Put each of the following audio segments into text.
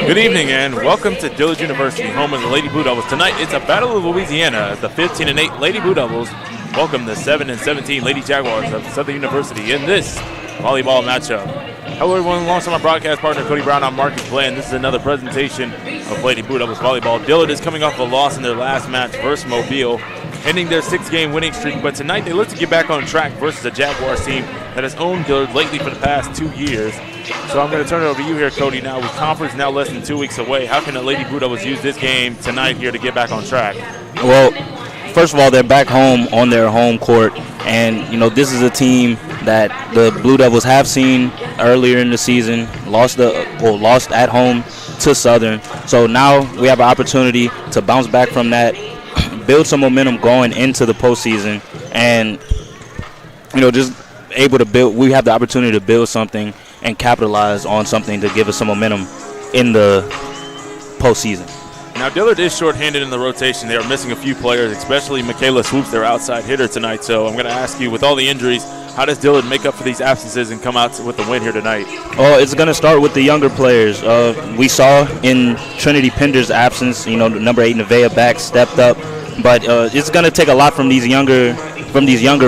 Good evening and welcome to Dillard University, home of the Lady Blue Devils. Tonight it's a Battle of Louisiana as the 15-8 Lady Blue Devils welcome the 7-17 Lady Jaguars of Southern University in this volleyball matchup. Hello everyone, alongside my broadcast partner Cody Brown, I'm Marcus Bland. This is another presentation of Lady Blue Devils volleyball. Dillard is coming off a loss in their last match versus Mobile, ending their 6-game winning streak, but tonight they look to get back on track versus a Jaguars team that has owned Dillard lately for the past 2 years. So I'm going to turn it over to you here, Cody. Now, with conference now less than 2 weeks away, how can the Lady Blue Devils use this game tonight here to get back on track? Well, first of all, they're back home on their home court, and this is a team that the Blue Devils have seen earlier in the season, lost at home to Southern. So now we have an opportunity to bounce back from that, build some momentum going into the postseason, and just able to build. We have the opportunity to build something and capitalize on something to give us some momentum in the postseason. Now, Dillard is shorthanded in the rotation. They are missing a few players, especially Michaela Swoops, their outside hitter tonight. So I'm going to ask you, with all the injuries, how does Dillard make up for these absences and come out with the win here tonight? Well, it's going to start with the younger players. We saw in Trinity Pender's absence, the number 8 Nevaeh back stepped up, but it's going to take a lot from these younger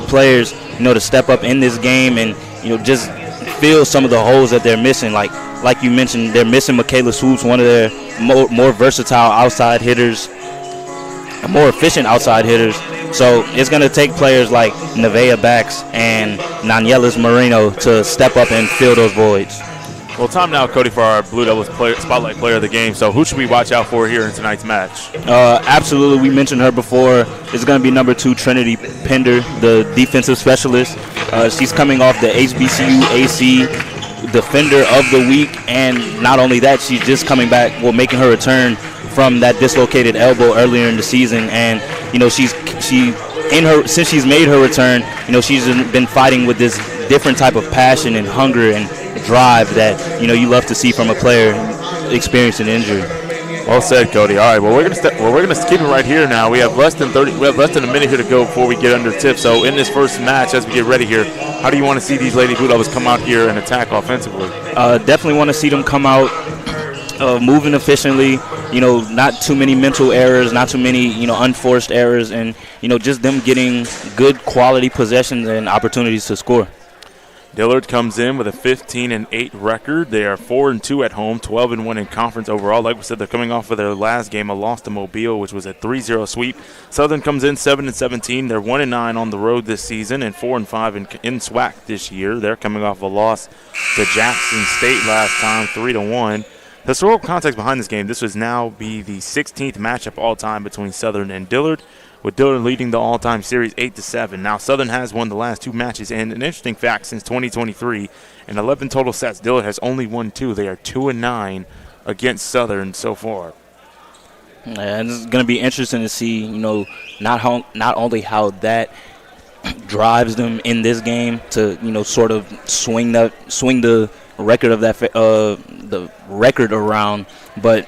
players, to step up in this game and just fill some of the holes that they're missing. Like you mentioned, they're missing Michaela Swoops, one of their more versatile outside hitters, more efficient outside hitters. So it's going to take players like Nevaeh Backs and Nanielis Marino to step up and fill those voids. Well, time now, Cody, for our Blue Devils spotlight player of the game. So who should we watch out for here in tonight's match? Absolutely. We mentioned her before. It's going to be number 2, Trinity Pender, the defensive specialist. She's coming off the HBCU AC Defender of the Week, and not only that, she's just coming back, making her return from that dislocated elbow earlier in the season. And since she's made her return, she's been fighting with this different type of passion and hunger and drive that you love to see from a player experiencing injury. Well said, Cody. All right, well we're gonna keep it right here now. We have less than a minute here to go before we get under tip. So in this first match, as we get ready here, how do you want to see these Lady Blue Devils come out here and attack offensively? Definitely want to see them come out moving efficiently. Not too many mental errors, not too many unforced errors, and just them getting good quality possessions and opportunities to score. Dillard comes in with a 15-8 record. They are 4-2 at home, 12-1 in conference overall. Like we said, they're coming off of their last game, a loss to Mobile, which was a 3-0 sweep. Southern comes in 7-17. They're 1-9 on the road this season and 4-5 in SWAC this year. They're coming off a loss to Jackson State last time, 3-1. Historical context behind this game: this would now be the 16th matchup all time between Southern and Dillard, with Dillard leading the all-time series 8-7. Now, Southern has won the last 2 matches, and an interesting fact, since 2023, in 11 total sets, Dillard has only won 2. They are 2-9 against Southern so far. And it's going to be interesting to see, not only how that drives them in this game to, sort of swing the record of the record around, but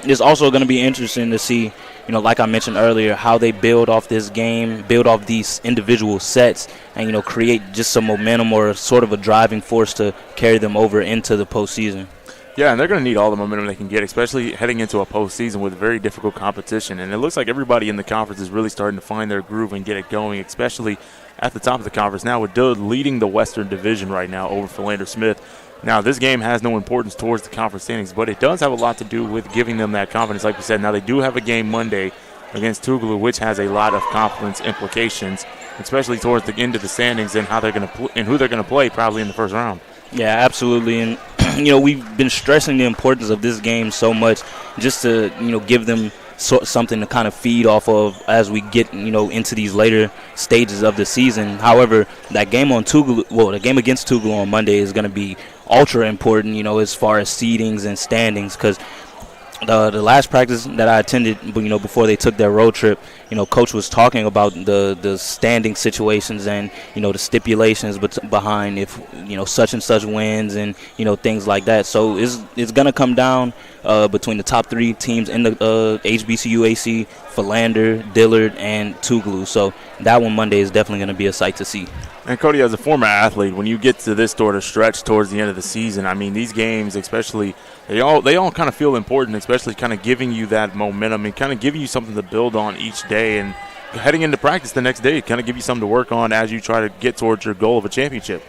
it's also going to be interesting to see, like I mentioned earlier, how they build off this game, build off these individual sets, and, create just some momentum or sort of a driving force to carry them over into the postseason. Yeah, and they're going to need all the momentum they can get, especially heading into a postseason with very difficult competition. And it looks like everybody in the conference is really starting to find their groove and get it going, especially at the top of the conference now, with Dillard leading the Western Division right now over Philander Smith. Now, this game has no importance towards the conference standings, but it does have a lot to do with giving them that confidence, like we said. Now, they do have a game Monday against Tougaloo, which has a lot of confidence implications, especially towards the end of the standings and how they're going to and who they're going to play probably in the first round. Yeah, absolutely. And, we've been stressing the importance of this game so much just to, give them something to kind of feed off of as we get, into these later stages of the season. However, that game on Tougaloo, the game against Tougaloo on Monday is going to be ultra important, as far as seedings and standings, because the last practice that I attended, before they took their road trip, Coach was talking about the standing situations and, the stipulations behind if, such and such wins and, things like that. So it's going to come down between the top 3 teams in the HBCU AC, Philander, Dillard, and Tougaloo. So that one Monday is definitely going to be a sight to see. And Cody, as a former athlete, when you get to this sort of stretch towards the end of the season, I mean, these games, especially they all kind of feel important, especially kind of giving you that momentum and kind of giving you something to build on each day. And heading into practice the next day, kind of give you something to work on as you try to get towards your goal of a championship.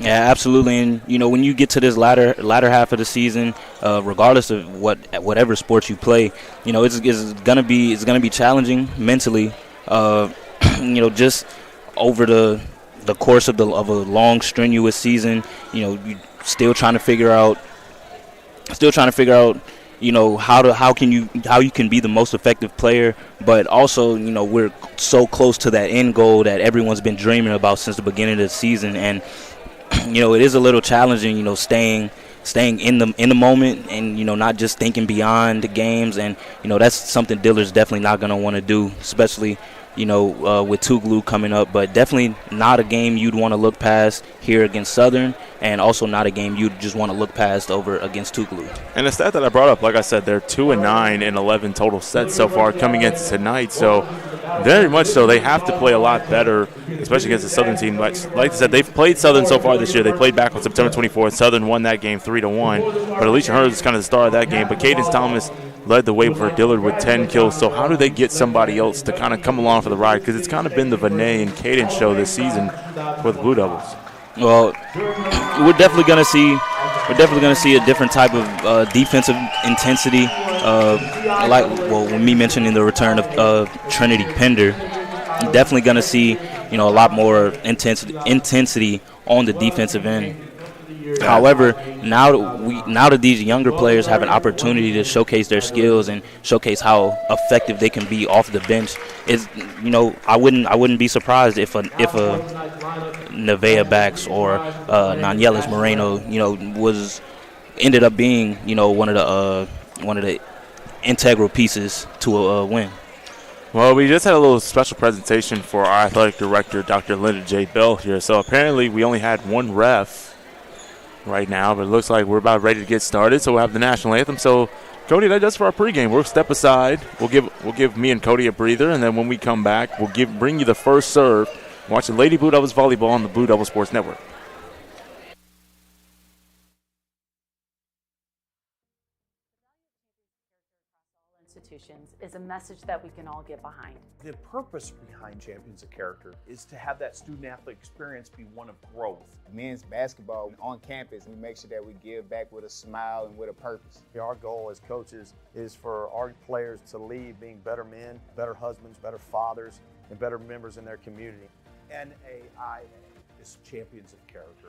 Yeah, absolutely. And when you get to this latter half of the season, regardless of whatever sports you play, it's gonna be challenging mentally. Just over the course of a long strenuous season, you still trying to figure out how you can be the most effective player, but also we're so close to that end goal that everyone's been dreaming about since the beginning of the season. And it is a little challenging, staying in the moment and not just thinking beyond the games. And that's something Dillard's definitely not going to want to do, especially with Tougaloo coming up. But definitely not a game you'd want to look past here against Southern, and also not a game you'd just want to look past over against Tougaloo. And the stat that I brought up, like I said, they're 2-9 in 11 total sets so far coming into tonight. So very much so, they have to play a lot better, especially against the Southern team. Like I said, they've played Southern so far this year. They played back on September 24th. Southern won that game 3-1. But Alicia Hurd is kind of the star of that game. But Cadence Thomas led the way for Dillard with 10 kills. So how do they get somebody else to kind of come along for the ride? Because it's kind of been the Vinay and Cadence show this season for the Blue Devils. Well, we're definitely going to see a different type of defensive intensity. When me mentioning the return of Trinity Pender, I'm definitely going to see a lot more intensity on the defensive end. However, now that these younger players have an opportunity to showcase their skills and showcase how effective they can be off the bench, I wouldn't be surprised if a Nevea Bax or Nanielis Moreno ended up being one of the integral pieces to a win. Well, we just had a little special presentation for our athletic director, Dr. Linda J. Bell here. So apparently we only had one ref right now, but it looks like we're about ready to get started. So we'll have the national anthem. So Cody, that does for our pregame. We'll step aside. We'll give me and Cody a breather, and then when we come back, we'll bring you the first serve. Watch the Lady Blue Devils volleyball on the Blue Devil Sports Network. Is a message that we can all get behind. The purpose behind Champions of Character is to have that student-athlete experience be one of growth. Men's basketball on campus, we make sure that we give back with a smile and with a purpose. Our goal as coaches is for our players to leave being better men, better husbands, better fathers, and better members in their community. NAIA is Champions of Character.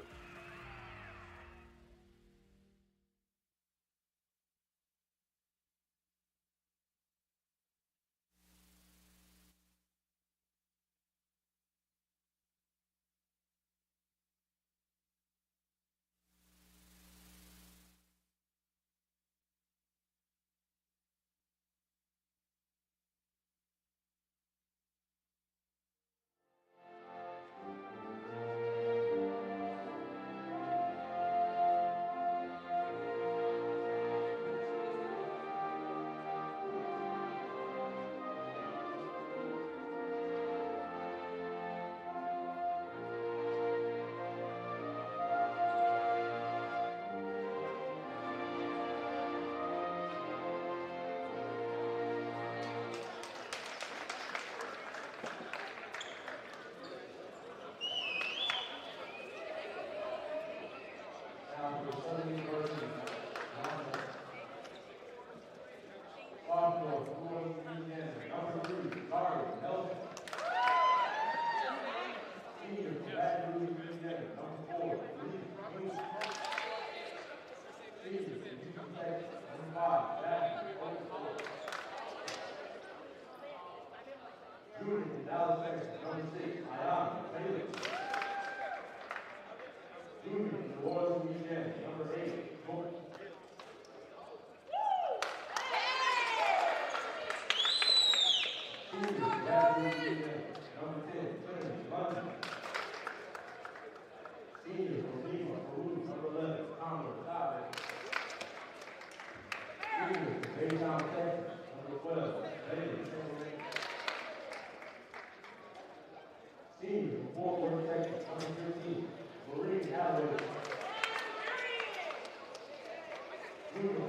Senior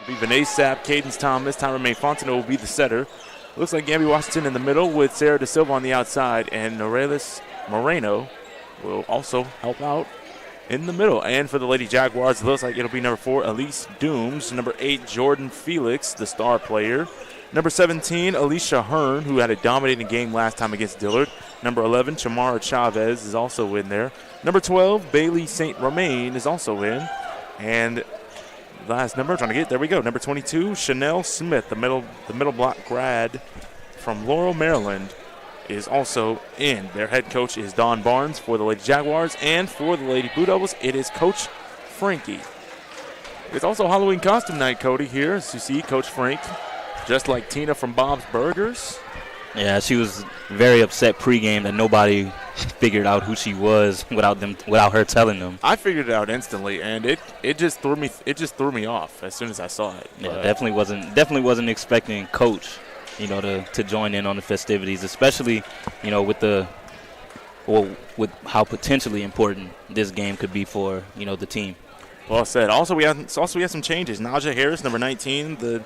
Be Vinay Sapp, Cadence Thomas, Tyron May Fontenot will be the setter. Looks like Gabby Washington in the middle with Sarah De Silva on the outside, and Norelis Moreno will also help out in the middle. And for the Lady Jaguars, it looks like it'll be number 4, Elise Dooms, number 8, Jordan Felix, the star player, number 17, Alicia Hearn, who had a dominating game last time against Dillard, number 11, Chamara Chavez is also in there, number 12, Bailey St. Romain is also in, and last number, trying to get, there we go, number 22, Chanel Smith, the middle block grad from Laurel, Maryland, is also in. Their head coach is Don Barnes for the Lady Jaguars, and for the Lady Blue Devils, it is Coach Frankie. It's also Halloween costume night, Cody, here, as you see Coach Frank, just like Tina from Bob's Burgers. Yeah, she was very upset pregame that nobody figured out who she was without her telling them. I figured it out instantly, and it just threw me off as soon as I saw it. Yeah, definitely wasn't expecting Coach, to join in on the festivities, especially, with how potentially important this game could be for, the team. Well said. Also, we have some changes. Naja Harris, number 19, the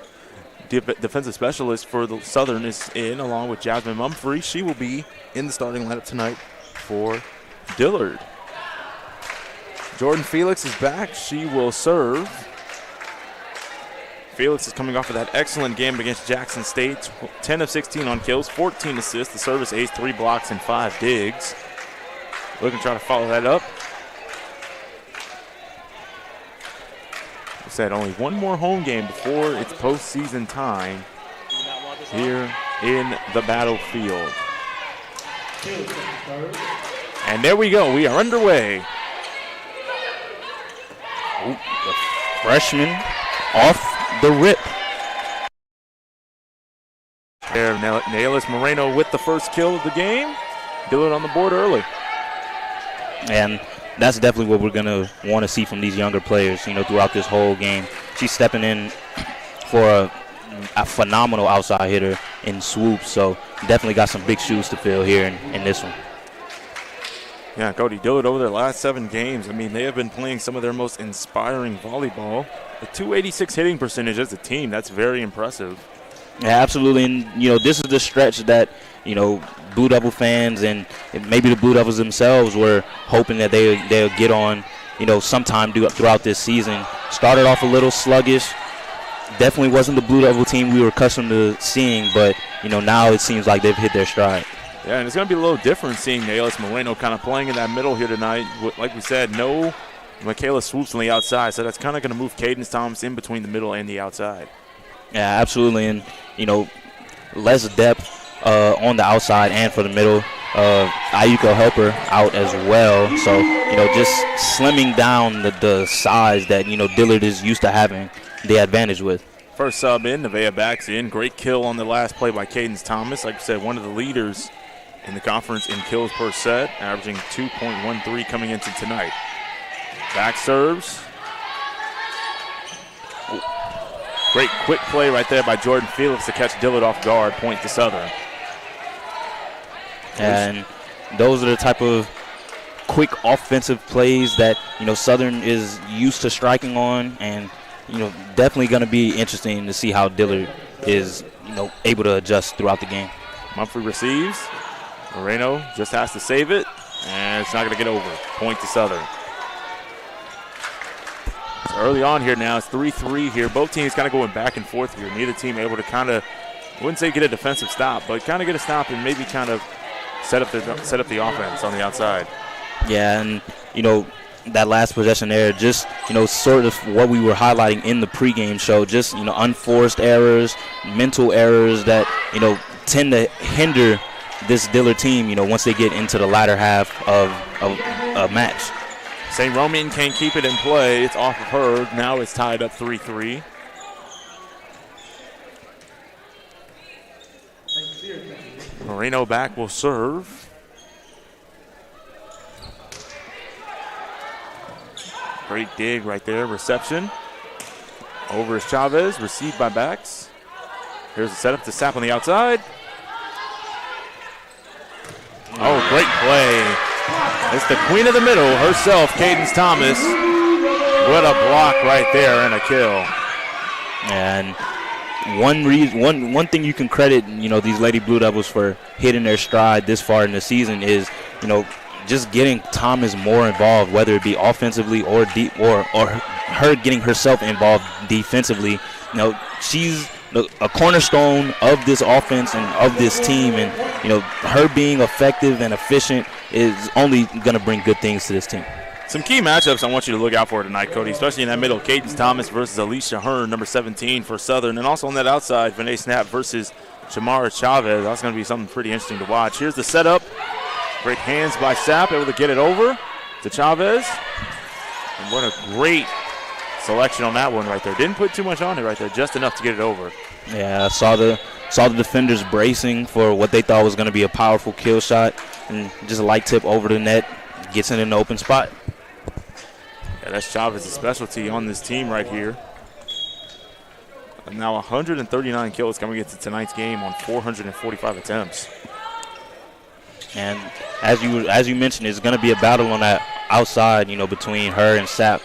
defensive specialist for the Southern, is in, along with Jasmine Mumphrey. She will be in the starting lineup tonight for Dillard. Jordan Felix is back. She will serve. Felix is coming off of that excellent game against Jackson State. 10 of 16 on kills, 14 assists, the service ace, 3 blocks, and 5 digs. Looking to try to follow that up. Said only one more home game before it's postseason time here in the battlefield. And there we go. We are underway. The freshman off the rip. There, Naelis Moreno with the first kill of the game. Dillard on the board early. And that's definitely what we're going to want to see from these younger players, throughout this whole game. She's stepping in for a phenomenal outside hitter in Swoop, so definitely got some big shoes to fill here in this one. Yeah, Cody, Dillard over their last 7 games, they have been playing some of their most inspiring volleyball. A 286 hitting percentage as a team, that's very impressive. Yeah, absolutely, and this is the stretch that Blue Devil fans and maybe the Blue Devils themselves were hoping that they'll get on, sometime throughout this season. Started off a little sluggish. Definitely wasn't the Blue Devil team we were accustomed to seeing, but now it seems like they've hit their stride. Yeah, and it's going to be a little different seeing Naelis Moreno kind of playing in that middle here tonight. Like we said, no Michaela Swoops on the outside, so that's kind of going to move Cadence Thomas in between the middle and the outside. Yeah, absolutely, and less depth on the outside and for the middle. Ayuko Helper out as well, so just slimming down the size that Dillard is used to having the advantage with. First sub in, Nevaeh backs in. Great kill on the last play by Cadence Thomas. Like I said, one of the leaders in the conference in kills per set, averaging 2.13 coming into tonight. Back serves. Great quick play right there by Jordan Felix to catch Dillard off guard, point to Southern. And those are the type of quick offensive plays that, Southern is used to striking on, and, definitely going to be interesting to see how Dillard is, able to adjust throughout the game. Mumphrey receives. Moreno just has to save it, and it's not going to get over. Point to Southern. So early on here now, it's 3-3 here. Both teams kind of going back and forth here. Neither team able to kind of, I wouldn't say get a defensive stop, but kind of get a stop and maybe kind of set up the offense on the outside. Yeah, and, that last possession there, just, sort of what we were highlighting in the pregame show, just, unforced errors, mental errors that, tend to hinder this Dillard team, once they get into the latter half of a match. St. Romain can't keep it in play. It's off of her. Now it's tied up 3-3. Moreno back will serve. Great dig right there. Reception. Over is Chavez. Received by backs. Here's the setup to Sapp on the outside. Oh, great play. It's the queen of the middle herself, Cadence Thomas. What a block right there and a kill. And one thing you can credit, these Lady Blue Devils for hitting their stride this far in the season is, just getting Thomas more involved, whether it be offensively or deep or her getting herself involved defensively. She's a cornerstone of this offense and of this team, and her being effective and efficient is only going to bring good things to this team. Some key matchups I want you to look out for tonight, Cody, especially in that middle. Cadence Thomas versus Alicia Hearn, number 17 for Southern, and also on that outside, Vinay Snap versus Shamara Chavez. That's going to be something pretty interesting to watch. Here's the setup. Great hands by Sapp, able to get it over to Chavez. And what a great selection on that one right there. Didn't put too much on it right there, just enough to get it over. Yeah, I saw the defenders bracing for what they thought was going to be a powerful kill shot, and just a light tip over the net, gets in an open spot. Yeah, that's Chavez's specialty on this team right here. And now 139 kills coming into tonight's game on 445 attempts. And as you mentioned, it's going to be a battle on that outside, between her and Sapp.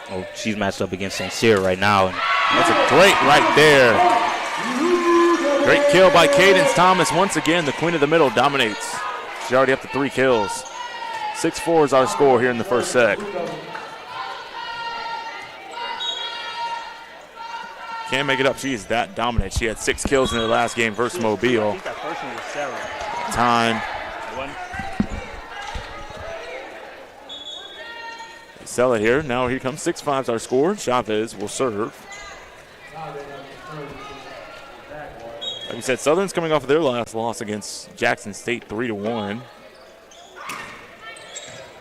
Oh, she's matched up against St. Cyr right now. And that's a great right there. Great kill by Cadence Thomas. Once again, the queen of the middle dominates. She's already up to 3 kills. 6-4 is our score here in the first set. Can't make it up. She is that dominant. She had 6 kills in her last game versus Mobile. I think that first one was Sarah. Time. They sell it here. Now here comes 6-5 is our score. Chavez will serve. Like we said, Southern's coming off of their last loss against Jackson State 3-1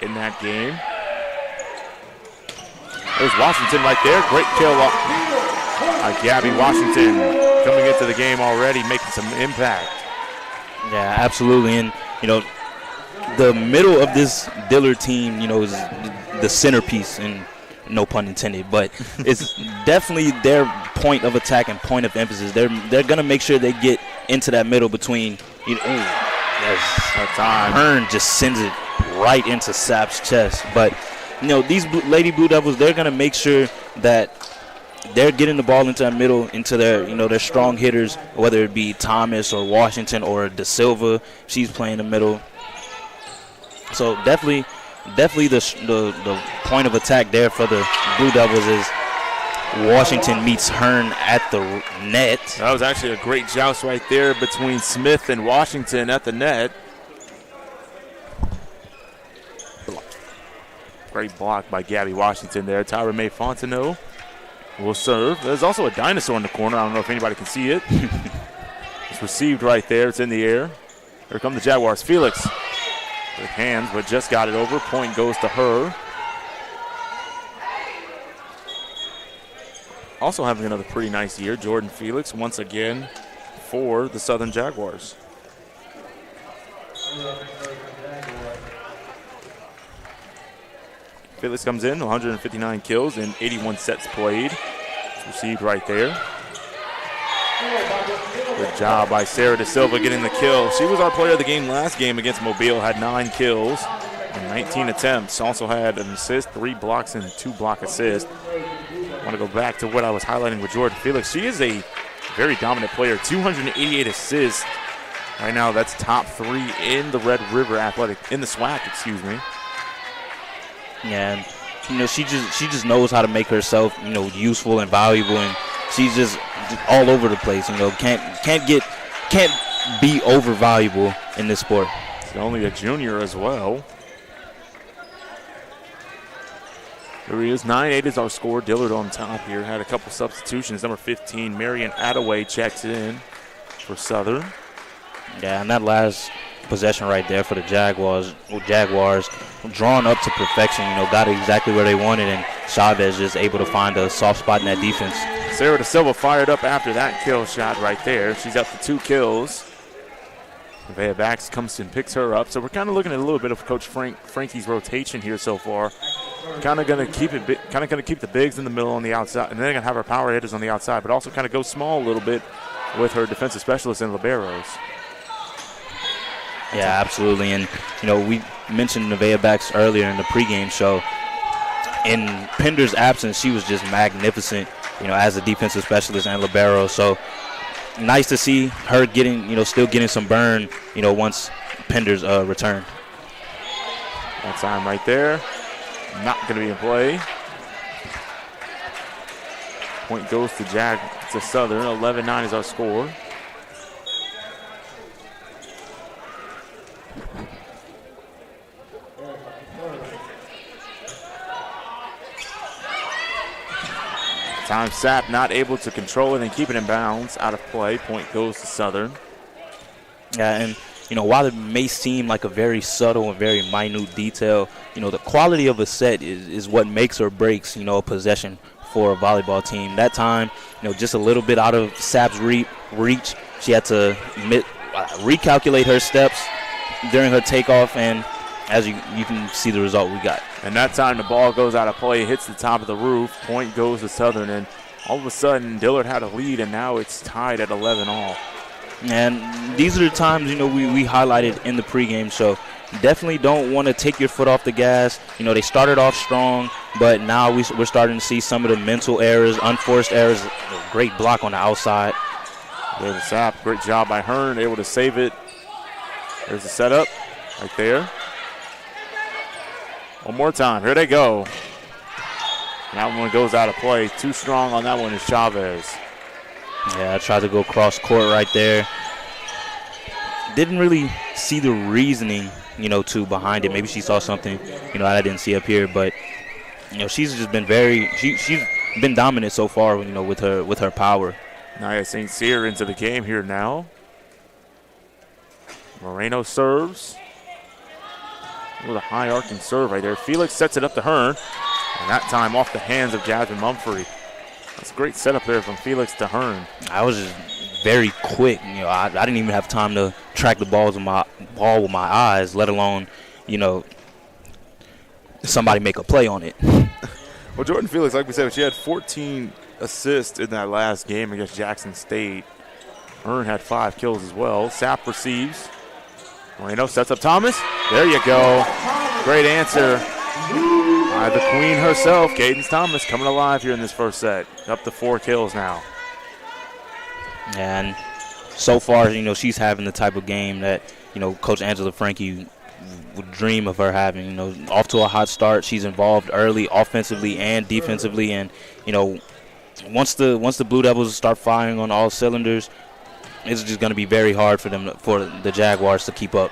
in that game. There's Washington right there. Great kill by Gabby Washington coming into the game already, making some impact. Yeah, absolutely. And, the middle of this Dillard team, is the centerpiece, and no pun intended, but it's definitely their point of attack and point of emphasis. They're going to make sure they get into that middle between, that time. Hearn just sends it right into Sapp's chest. But, these Lady Blue Devils, they're going to make sure that they're getting the ball into that middle, into their, their strong hitters, whether it be Thomas or Washington or Da Silva. She's playing the middle. So definitely the point of attack there for the Blue Devils is Washington meets Hearn at the net. That was actually a great joust right there between Smith and Washington at the net. Great block by Gabby Washington there. Tyra May Fontenot will serve. There's also a dinosaur in the corner. I don't know if anybody can see it. It's received right there. It's in the air. Here come the Jaguars. Felix with hands, but just got it over. Point goes to her. Also having another pretty nice year, Jordan Felix, once again for the Southern Jaguars. Felix comes in, 159 kills and 81 sets played. It's received right there. Good job by Sarah Da Silva getting the kill. She was our player of the game last game against Mobile, had 9 kills and 19 attempts. Also had an assist, 3 blocks, and 2 block assists. I want to go back to what I was highlighting with Jordan Felix. She is a very dominant player, 288 assists. Right now, that's top 3 in the Red River Athletic, in the SWAC, excuse me. Yeah, and, she just knows how to make herself, useful and valuable, and she's just all over the place. Can't be over valuable in this sport. She's only a junior as well. There he is. 9-8 is our score. Dillard on top here. Had a couple substitutions. Number 15, Marion Attaway checks in for Southern. Yeah, and that last possession right there for the Jaguars drawn up to perfection, got exactly where they wanted, and Chavez just able to find a soft spot in that defense. Sarah Da Silva fired up after that kill shot right there. She's up to 2 kills. Nevaeh Bax comes and picks her up. So we're kind of looking at a little bit of Coach Frankie's rotation here so far. Kind of going to keep the bigs in the middle on the outside, and then they're going to have our power hitters on the outside, but also kind of go small a little bit with her defensive specialists and liberos. Yeah, absolutely. And, we mentioned Nevaeh Bax earlier in the pregame show. In Pender's absence, she was just magnificent, as a defensive specialist and libero. So nice to see her getting, still getting some burn, once Pender's return. That time right there. Not going to be in play. Point goes to Southern. 11-9 is our score. Time Sapp not able to control it and keep it in bounds, out of play. Point goes to Southern. Yeah, and while it may seem like a very subtle and very minute detail, the quality of a set is what makes or breaks, a possession for a volleyball team. That time, just a little bit out of Sapp's reach. She had to recalculate her steps during her takeoff, and as you can see the result we got. And that time the ball goes out of play, hits the top of the roof. Point goes to Southern, and all of a sudden Dillard had a lead, and now it's tied at 11 all. And these are the times, we highlighted in the pregame show. Definitely don't want to take your foot off the gas. They started off strong, but now we're starting to see some of the mental errors, unforced errors. Great block on the outside. There's a Sapp. Great job by Hearn, able to save it. There's the setup right there. One more time. Here they go. That one goes out of play. Too strong on that one is Chavez. Yeah, I tried to go cross court right there. Didn't really see the reasoning, too behind it. Maybe she saw something, I didn't see up here. But, she's just been she's been dominant so far, with her power. Nia St. Cyr into the game here now. Moreno serves. With a high arcing serve right there. Felix sets it up to Hearn. And that time off the hands of Jasmine Mumphrey. That's a great setup there from Felix to Hearn. I was just very quick. I didn't even have time to track the ball with my eyes, let alone, somebody make a play on it. Well, Jordan Felix, like we said, she had 14 assists in that last game against Jackson State. Hearn had 5 kills as well. Sapp receives. Moreno sets up Thomas. There you go. Great answer by the queen herself, Cadence Thomas, coming alive here in this first set. Up to 4 kills now. And so far, she's having the type of game that, Coach Angela Frankie would dream of her having. Off to a hot start. She's involved early, offensively and defensively. And, once the Blue Devils start firing on all cylinders, it's just going to be very hard for the Jaguars to keep up.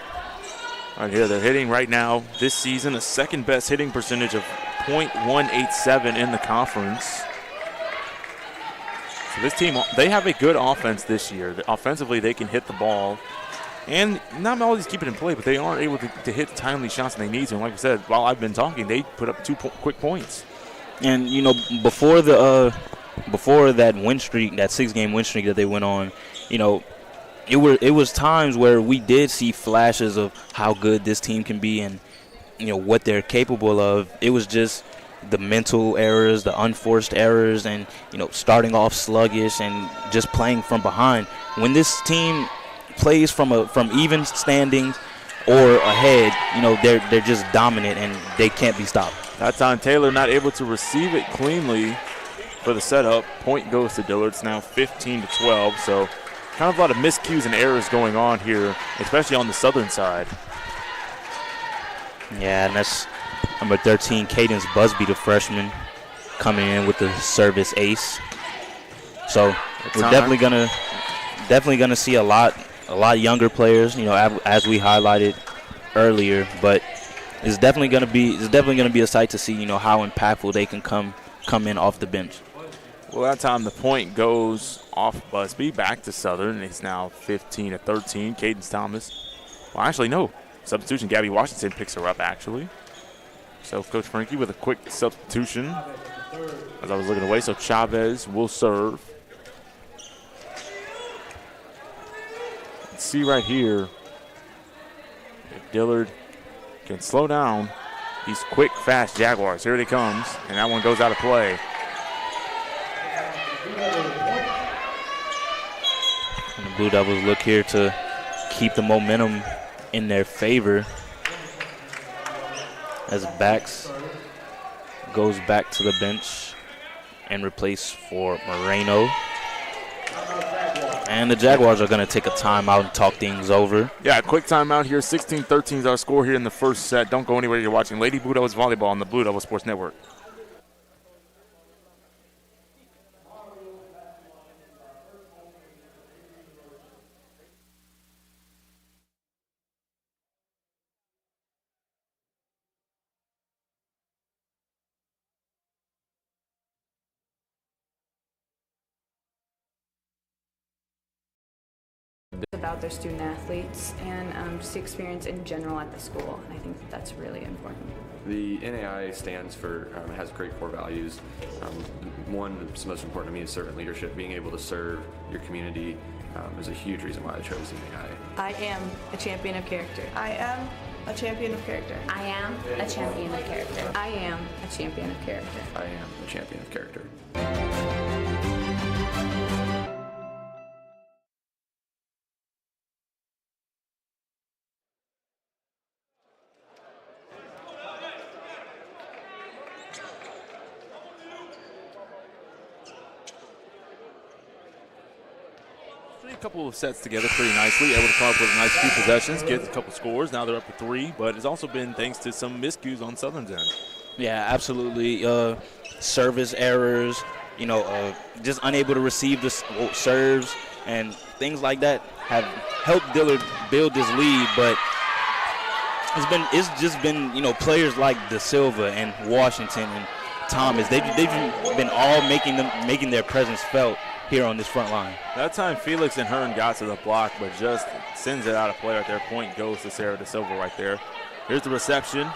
Right here, they're hitting right now this season a second best hitting percentage of .187 in the conference. So this team, they have a good offense this year. Offensively, they can hit the ball. And not always keep it in play, but they aren't able to hit timely shots when they need to. And like I said, while I've been talking, they put up 2 quick points. And, before that win streak, that 6-game win streak that they went on, it was times where we did see flashes of how good this team can be and, what they're capable of. It was just the mental errors, the unforced errors, and, starting off sluggish and just playing from behind. When this team plays from even standings or ahead, they're just dominant and they can't be stopped. That time Taylor not able to receive it cleanly for the setup. Point goes to Dillard. It's now 15-12. So kind of a lot of miscues and errors going on here, especially on the southern side. Yeah, and that's number 13, Cadence Busby, the freshman, coming in with the service ace. So we're definitely gonna see a lot younger players, as we highlighted earlier. But it's definitely gonna be a sight to see, how impactful they can come in off the bench. Well, that time the point goes off Busby back to Southern. It's now 15-13. Cadence Thomas. Well, actually, no. Substitution. Gabby Washington picks her up, actually. So Coach Frankie with a quick substitution as I was looking away. So Chavez will serve. Let's see right here if Dillard can slow down these quick, fast Jaguars. Here it comes, and that one goes out of play. And the Blue Devils look here to keep the momentum in their favor as Bax goes back to the bench and replace for Moreno. And the Jaguars are going to take a timeout and talk things over. Yeah, a quick timeout here. 16-13 is our score here in the first set. Don't go anywhere. You're watching Lady Blue Devils Volleyball on the Blue Devils Sports Network. About their student athletes and just the experience in general at the school. And I think that's really important. The NAI stands for, has great core values. One that's most important to me is servant leadership. Being able to serve your community is a huge reason why I chose the NAI. I am a champion of character. I am a champion of character. I am a champion of character. I am a champion of character. I am a champion of character. A couple of sets together pretty nicely, able to come up with a nice few possessions, get a couple scores. Now they're up to 3, but it's also been thanks to some miscues on Southern's end. Yeah, absolutely. Service errors, just unable to receive the serves and things like that have helped Dillard build this lead. But it's just been players like Da Silva and Washington and Thomas. They've been all making their presence felt here on this front line. That time Felix and Hearn got to the block, but just sends it out of play right there. Point goes to Sarah Da Silva right there. Here's the reception.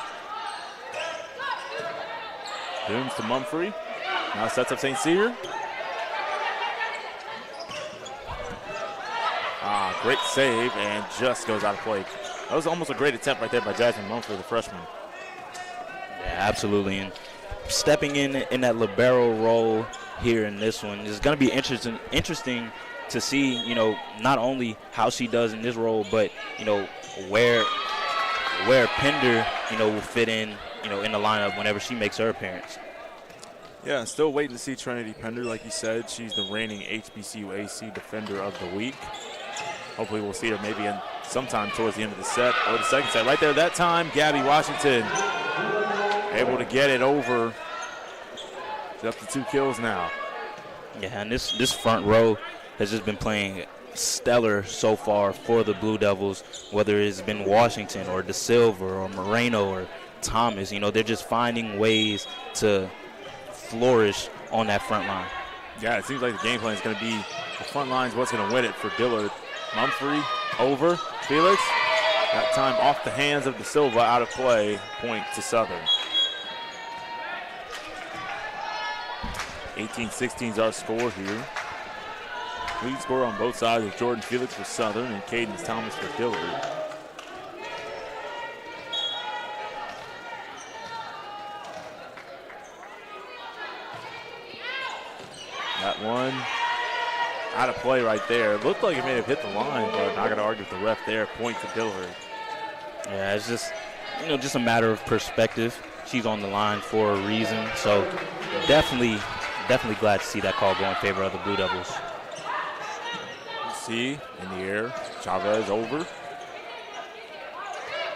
Dooms to Mumphrey. Now sets up St. Cyr. Great save, and just goes out of play. That was almost a great attempt right there by Jasmine Mumphrey, the freshman. Yeah, absolutely. And stepping in that libero role here in this one is going to be interesting to see, you know, not only how she does in this role, but, you know, where Pender, you know, will fit in, you know, in the lineup whenever she makes her appearance. Yeah, still waiting to see Trinity Pender. Like you said, she's the reigning HBCU AC Defender of the Week. Hopefully we'll see her maybe sometime towards the end of the set or the second set. Right there that time, Gabby Washington able to get it over. She's up to 2 kills now. Yeah, and this front row has just been playing stellar so far for the Blue Devils, whether it's been Washington or De Silva or Moreno or Thomas. You know, they're just finding ways to flourish on that front line. Yeah, it seems like the game plan is going to be the front line's what's going to win it for Dillard. Mumphrey over. Felix. That time off the hands of De Silva, out of play. Point to Southern. 18-16 is our score here. Lead scorer on both sides is Jordan Felix for Southern and Cadence Thomas for Dillard. That one out of play right there. It looked like it may have hit the line, but not going to argue with the ref there. Point to Dillard. Yeah, it's just, you know, just a matter of perspective. She's on the line for a reason, so definitely glad to see that call go in favor of the Blue Devils. See in the air, Chavez over.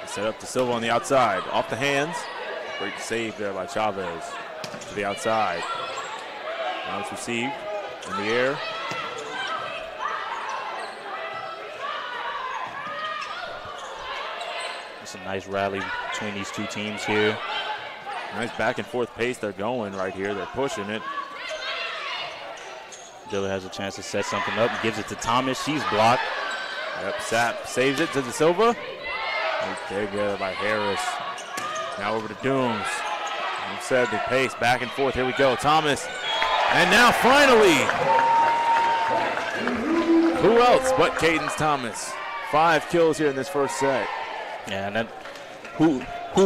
Set up to Silva on the outside, off the hands. Great save there by Chavez to the outside. Now it's received in the air. It's a nice rally between these two teams here. Nice back and forth pace they're going right here. They're pushing it. Dillard has a chance to set something up and gives it to Thomas. She's blocked. Yep, Sapp saves it to De Silva. Take there by Harris. Now over to Dooms. Like said, the pace back and forth. Here we go. Thomas. And now finally, who else but Cadence Thomas? 5 kills here in this first set. Yeah, and who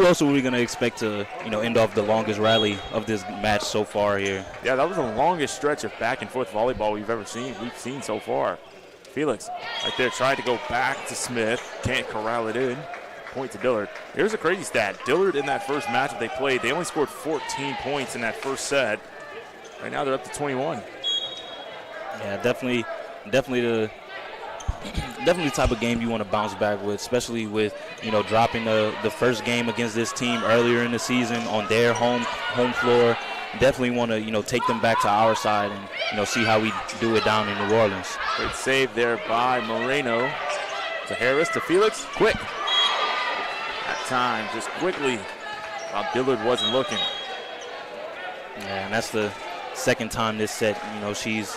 else are we going to expect to, you know, end off the longest rally of this match so far here? Yeah, that was the longest stretch of back and forth volleyball we've seen so far. Felix right there tried to go back to Smith. Can't corral it in. Point to Dillard. Here's a crazy stat. Dillard in that first match that they played, they only scored 14 points in that first set. Right now they're up to 21. Yeah, definitely the type of game you want to bounce back with, especially with, you know, dropping the first game against this team earlier in the season on their home floor. Definitely want to, you know, take them back to our side and, you know, see how we do it down in New Orleans. Great save there by Moreno. To Harris, to Felix, quick. That time, just quickly, while Dillard wasn't looking. Yeah, and that's the second time this set, you know, she's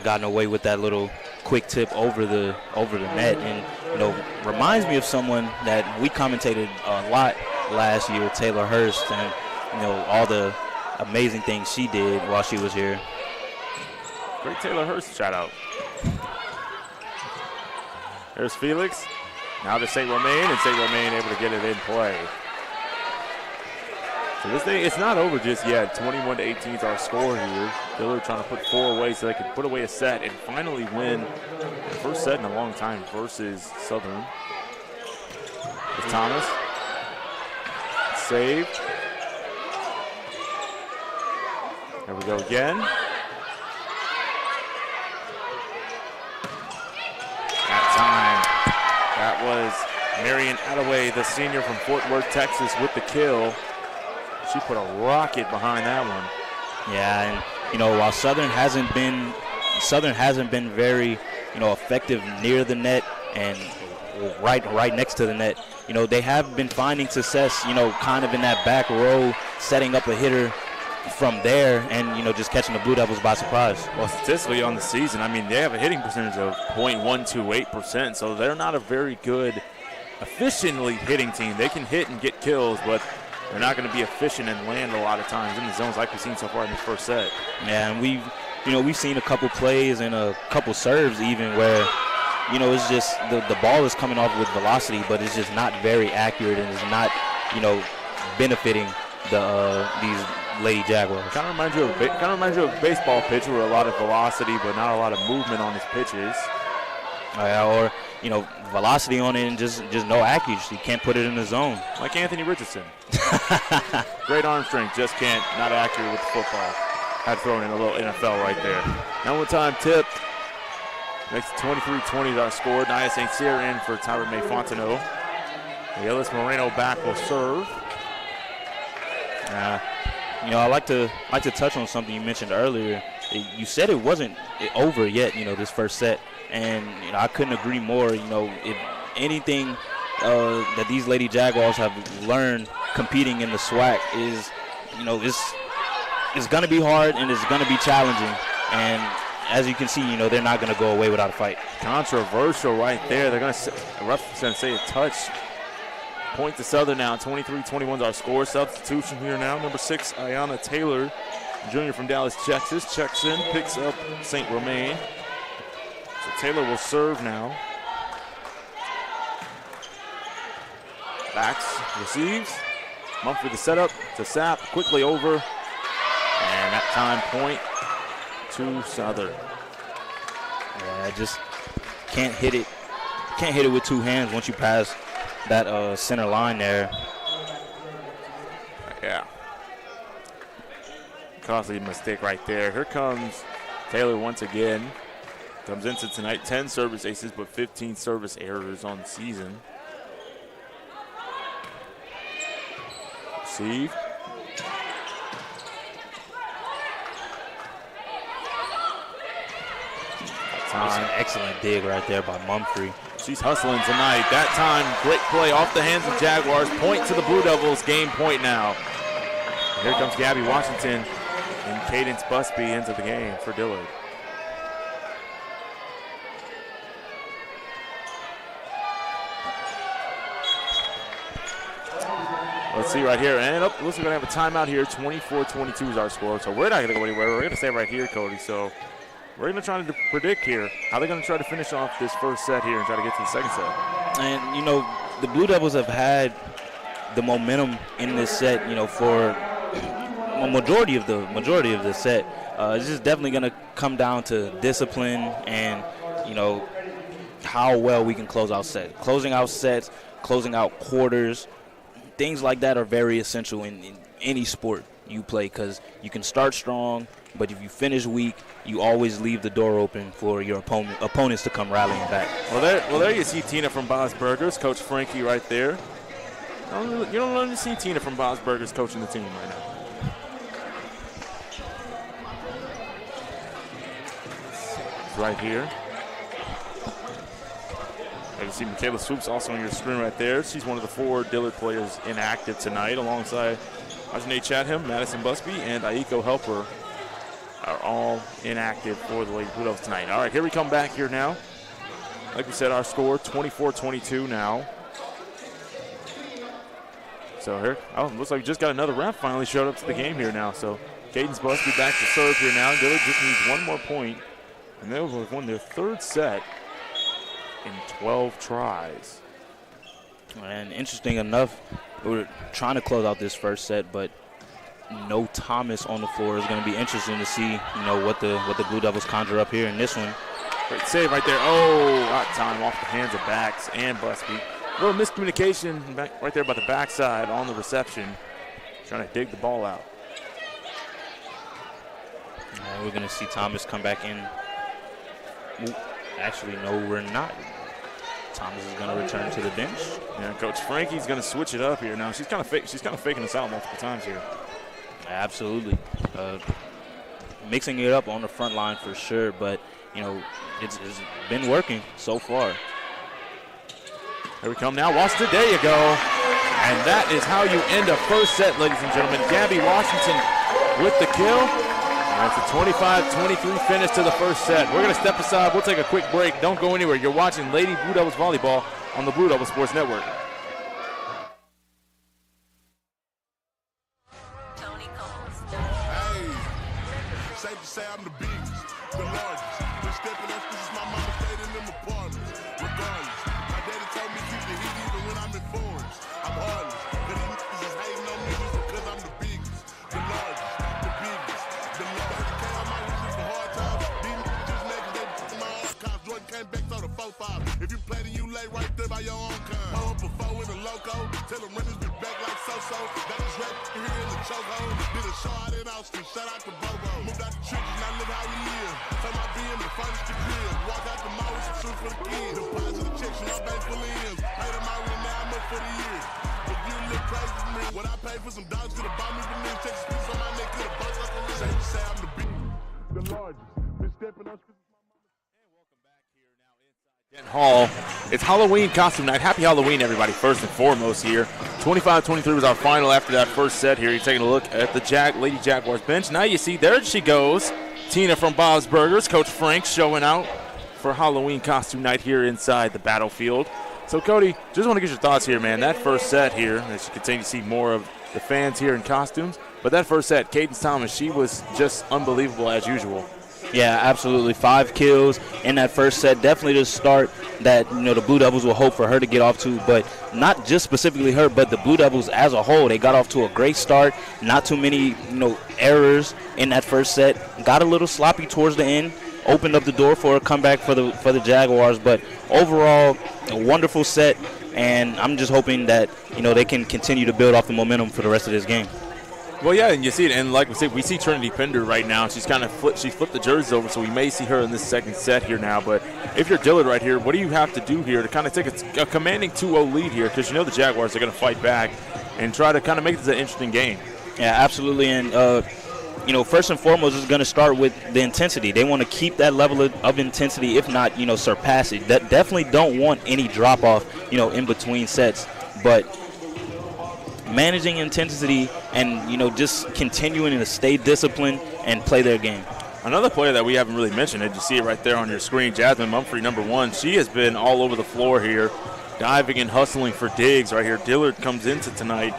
gotten away with that little quick tip over the net, and, you know, reminds me of someone that we commentated a lot last year, Taylor Hurst, and, you know, all the amazing things she did while she was here. Great Taylor Hurst shout out. There's Felix. Now to St. Romain, and St. Romain able to get it in play. So this thing, it's not over just yet. 21-18 is our score here. Dillard trying to put 4 away so they can put away a set and finally win the first set in a long time versus Southern. With Thomas. Saved. There we go again. That time, that was Marion Attaway, the senior from Fort Worth, Texas, with the kill. She put a rocket behind that one. Yeah, and, you know, while Southern hasn't been very, you know, effective near the net and right next to the net, you know, they have been finding success, you know, kind of in that back row, setting up a hitter from there and, you know, just catching the Blue Devils by surprise. Well, statistically on the season, I mean, they have a hitting percentage of .128%, so they're not a very good, efficiently hitting team. They can hit and get kills, but they're not going to be efficient and land a lot of times in the zones like we've seen so far in this first set. Yeah, and we've seen a couple plays and a couple serves even where, it's just the ball is coming off with velocity, but it's just not very accurate and it's not, benefiting these Lady Jaguars. Kind of reminds you of a baseball pitcher with a lot of velocity, but not a lot of movement on his pitches. Or velocity on it and just no accuracy. Can't put it in the zone. Like Anthony Richardson. Great arm strength, just not accurate with the football. Had thrown in a little NFL right there. Now one time tip. Next 23-20 is our score. Nia St. Cyr in for Tyra May Fontenot. Ellis Moreno back will serve. I like to touch on something you mentioned earlier. You said it wasn't over yet, this first set. And I couldn't agree more. If anything that these Lady Jaguars have learned competing in the SWAC is, it's going to be hard and it's going to be challenging. And as you can see, they're not going to go away without a fight. Controversial right there. They're going to say a touch. Point to Southern now. 23-21 is our score. Substitution here now. Number 6, Ayanna Taylor, junior from Dallas, Texas, checks in, picks up St. Romain. So Taylor will serve now. Backs, receives. Mumphrey the setup to Sapp, quickly over. And that time point to Southern. Yeah, just can't hit it. Can't hit it with two hands once you pass that center line there. Yeah. Costly mistake right there. Here comes Taylor once again. Comes into tonight 10 service aces, but 15 service errors on the season. Receive. That's an excellent dig right there by Mumphrey. She's hustling tonight. That time, great play off the hands of Jaguars. Point to the Blue Devils. Game point now. Here comes Gabby Washington and Cadence Busby into the game for Dillard. Let's see right here. And looks like we're going to have a timeout here. 24-22 is our score. So we're not going to go anywhere. We're going to stay right here, Cody. So we're going to try to predict here how they're going to try to finish off this first set here and try to get to the second set. And, the Blue Devils have had the momentum in this set, for a majority of the set. It's just definitely going to come down to discipline and, how well we can close out sets. Closing out sets, closing out quarters, things like that are very essential in any sport you play because you can start strong, but if you finish weak, you always leave the door open for your opponents to come rallying back. Well, there you see Tina from Bob's Burgers, Coach Frankie right there. You don't learn to see Tina from Bob's Burgers coaching the team right now. It's right here. You see Michaela Swoops also on your screen right there. She's one of the 4 Dillard players inactive tonight, alongside Ajane Chatham, Madison Busby, and Aiko Helper are all inactive for the Lady Blue Devils tonight. All right, here we come back here now. Like we said, our score 24-22 now. So here, looks like we just got another ref finally showed up to the game here now. So Cadence Busby back to serve here now. Dillard just needs one more point, and they will have won their third set in 12 tries. And interesting enough, we're trying to close out this first set, but no Thomas on the floor. Is going to be interesting to see, what the Blue Devils conjure up here in this one. Great save right there. Oh, hot time off the hands of Backs and Busby. A little miscommunication back right there by the backside on the reception. Trying to dig the ball out. We're going to see Thomas come back in. Actually, no, we're not. Thomas is going to return to the bench. Yeah, Coach Frankie's going to switch it up here now. She's kind of faking us out multiple times here. Absolutely. Mixing it up on the front line for sure, but, it's been working so far. Here we come now. Washington, there you go. And that is how you end a first set, ladies and gentlemen. Gabby Washington with the kill. And it's a 25-23 finish to the first set. We're going to step aside. We'll take a quick break. Don't go anywhere. You're watching Lady Blue Devils Volleyball on the Blue Devils Sports Network. say I'm the biggest, the largest. Been stepping up since my mama stayed in them apartments. Regardless, my daddy told me keep the heat even when I'm in foreigns. I'm heartless, but these niggas is hating on me just because I'm the biggest, the largest, the biggest, the largest. Came out my reason for hard times. These niggas just niggas, they in my archives. Jordan came back, so the 4-5. If you play, then you lay right there by your own kind. Pull up a 4 in a loco, tell them run this bitch back like so-so. Got this rap here in the chokehold. Did a show out in Austin, shout out to Bobo. Moved out the trenches, now look how we live. Turn my BM and furnish the crib. Walk out the mall with some shoes for the kids. Deposit the checks from my bank full of M's. Pay them out with now, I'm up for the year. If you look crazy to me, what I paid for some dogs could've bought me for niggas. Texas piece on my neck, could've bought up on the say I'm the biggest, the largest. Been stepping up. Hall. It's Halloween costume night. Happy Halloween, everybody, first and foremost here. 25-23 was our final after that first set here. You're taking a look at the Lady Jaguars bench. Now you see, there she goes. Tina from Bob's Burgers. Coach Frank showing out for Halloween costume night here inside the battlefield. So, Cody, just want to get your thoughts here, man. That first set here, as you continue to see more of the fans here in costumes, but that first set, Cadence Thomas, she was just unbelievable as usual. Yeah, absolutely. 5 kills in that first set. Definitely the start that, the Blue Devils will hope for her to get off to, but not just specifically her, but the Blue Devils as a whole. They got off to a great start. Not too many, errors in that first set. Got a little sloppy towards the end. Opened up the door for a comeback for the Jaguars, but overall, a wonderful set, and I'm just hoping that, they can continue to build off the momentum for the rest of this game. Well, yeah, and you see it, and like we said, we see Trinity Pender right now. She's kind of flipped the jerseys over, so we may see her in this second set here now. But if you're Dillard right here, what do you have to do here to kind of take a commanding 2-0 lead here? Because the Jaguars are going to fight back and try to kind of make this an interesting game. Yeah, absolutely, and first and foremost, is going to start with the intensity. They want to keep that level of intensity, if not, surpass it. That definitely don't want any drop-off, in between sets. But managing intensity and, just continuing to stay disciplined and play their game. Another player that we haven't really mentioned, and you see it right there on your screen, Jasmine Mumphrey, number 1. She has been all over the floor here, diving and hustling for digs right here. Dillard comes into tonight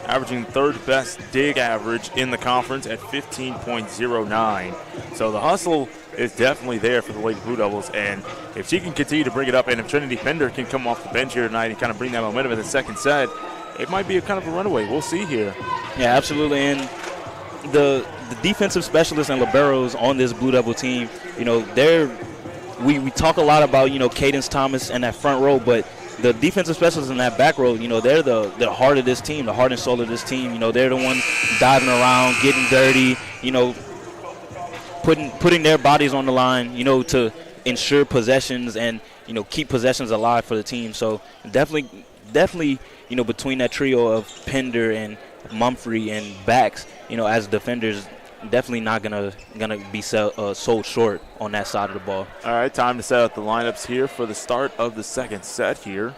averaging third best dig average in the conference at 15.09. So the hustle is definitely there for the Lady Blue Devils, and if she can continue to bring it up, and if Trinity Pender can come off the bench here tonight and kind of bring that momentum in the second set, it might be a kind of a runaway. We'll see here. Yeah, absolutely. And the defensive specialists and liberos on this Blue Devil team, we talk a lot about, Cadence Thomas and that front row, but the defensive specialists in that back row, they're the heart of this team, the heart and soul of this team. They're the ones diving around, getting dirty, putting their bodies on the line, to ensure possessions and, keep possessions alive for the team. So definitely, between that trio of Pender and Mumphrey and backs, as defenders, definitely not gonna be sold short on that side of the ball. All right, time to set up the lineups here for the start of the second set here.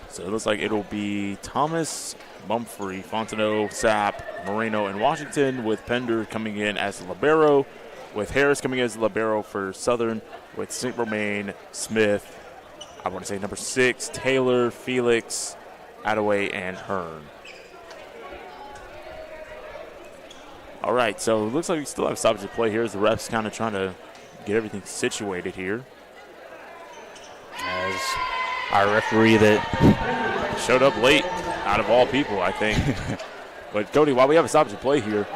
So it looks like it'll be Thomas, Mumphrey, Fontenot, Sapp, Moreno, and Washington, with Pender coming in as the libero, with Harris coming in as the libero for Southern, with St. Romain, Smith, I want to say number 6, Taylor, Felix, Attaway, and Hearn. All right, so it looks like we still have stoppage of play here as the refs kind of trying to get everything situated here. As our referee that showed up late, out of all people, I think. But, Cody, while we have a stoppage of play here,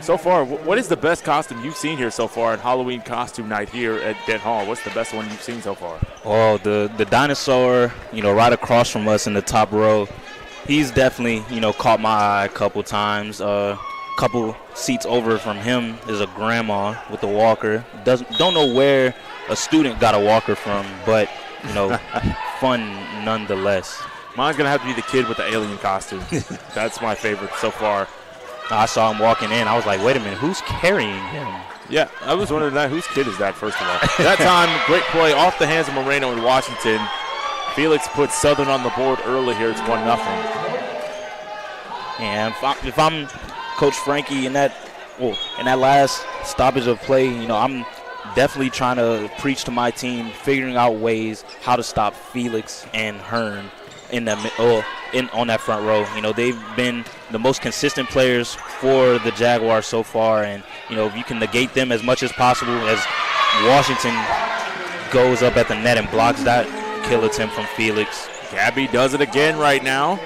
so far, what is the best costume you've seen here so far at Halloween costume night here at Dent Hall? What's the best one you've seen so far? Oh, the dinosaur, right across from us in the top row, he's definitely, caught my eye a couple times. Couple seats over from him is a grandma with a walker. Don't know where a student got a walker from, but, fun nonetheless. Mine's going to have to be the kid with the alien costume. That's my favorite so far. I saw him walking in. I was like, wait a minute, who's carrying him? Yeah, I was wondering that. Whose kid is that, first of all? That time, great play off the hands of Moreno and Washington. Felix puts Southern on the board early here. It's 1-0. And if I'm Coach Frankie in that last stoppage of play, I'm definitely trying to preach to my team, figuring out ways how to stop Felix and Hearn on that front row. They've been, the most consistent players for the Jaguars so far. And, if you can negate them as much as possible as Washington goes up at the net and blocks that kill attempt from Felix. Gabby does it again right now.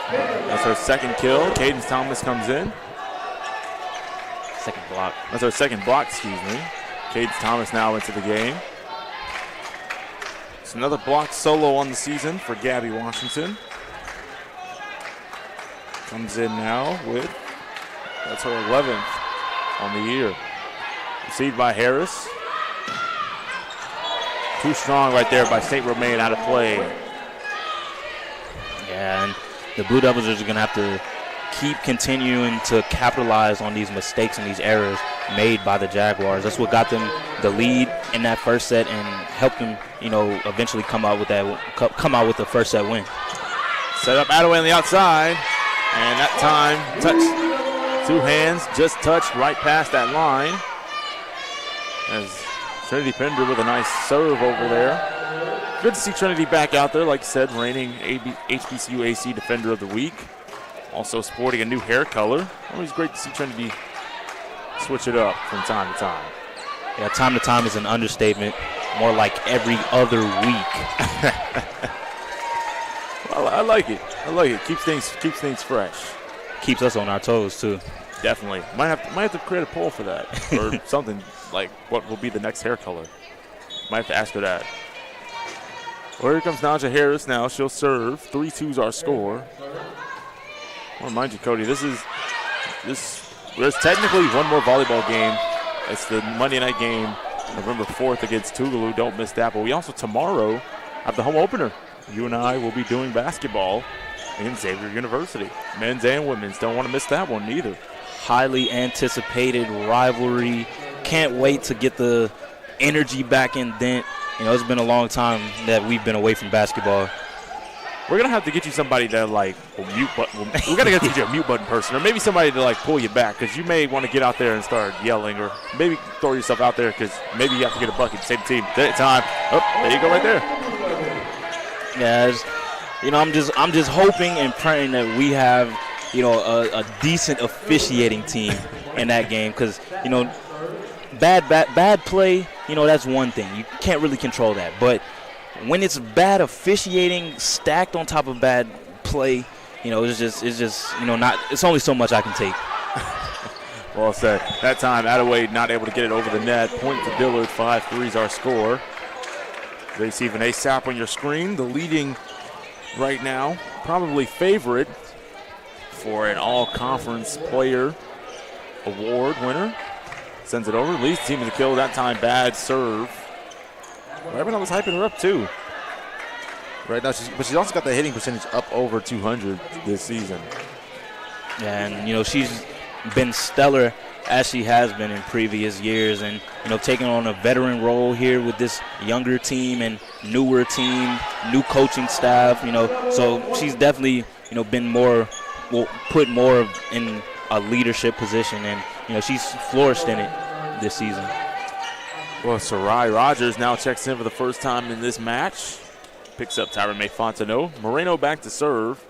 That's her second kill. Cadence Thomas comes in. Second block. That's our second block, excuse me. Cadence Thomas now into the game. It's another block solo on the season for Gabby Washington. Comes in now with, that's her 11th on the year. Received by Harris. Too strong right there by St. Romain, out of play. Yeah, and the Blue Devils are just going to have to keep continuing to capitalize on these mistakes and these errors made by the Jaguars. That's what got them the lead in that first set and helped them, eventually come out with the first set win. Set up Attaway on the outside, and that time touched. Two hands just touched right past that line. As Trinity Pender with a nice serve over there. Good to see Trinity back out there, like you said, reigning HBCU AC Defender of the Week. Also sporting a new hair color. Always great to see Trinity switch it up from time to time. Yeah, time to time is an understatement. More like every other week. Well, I like it. Keeps things fresh. Keeps us on our toes too. Definitely. Might have to create a poll for that or something like what will be the next hair color. Might have to ask her that. Well, here comes Naja Harris now. She'll serve. 3-2's our score. I want to remind you, Cody, there's technically one more volleyball game. It's the Monday night game, November 4th against Tougaloo. Don't miss that. But we also tomorrow have the home opener. You and I will be doing basketball in Xavier University. Men's and women's. Don't want to miss that one either. Highly anticipated rivalry. Can't wait to get the energy back in Dent. It's been a long time that we've been away from basketball. We're going to have to get you somebody that, will mute button. We're going to get you a mute button person, or maybe somebody to, pull you back, because you may want to get out there and start yelling, or maybe throw yourself out there because maybe you have to get a bucket. Same team. That time. Oh, there you go right there. Yeah, I'm just hoping and praying that we have, a decent officiating team in that game, because, bad play, that's one thing. You can't really control that. But when it's bad officiating stacked on top of bad play, it's just not. It's only so much I can take. Well said. That time, Attaway not able to get it over the net. Point to Dillard. 5-3's our score. They see Vinay Sapp on your screen. The leading right now, probably favorite for an all-conference player award winner. Sends it over. Leads the team to the kill. That time, bad serve. Everyone was hyping her up, too. Right now, but she's also got the hitting percentage up over 200 this season. And, she's been stellar as she has been in previous years. And, taking on a veteran role here with this younger team and newer team, new coaching staff, So she's definitely, been put more in a leadership position. And, she's flourished in it this season. Well, Sarai Rogers now checks in for the first time in this match. Picks up Tyra May Fontenot. Moreno back to serve.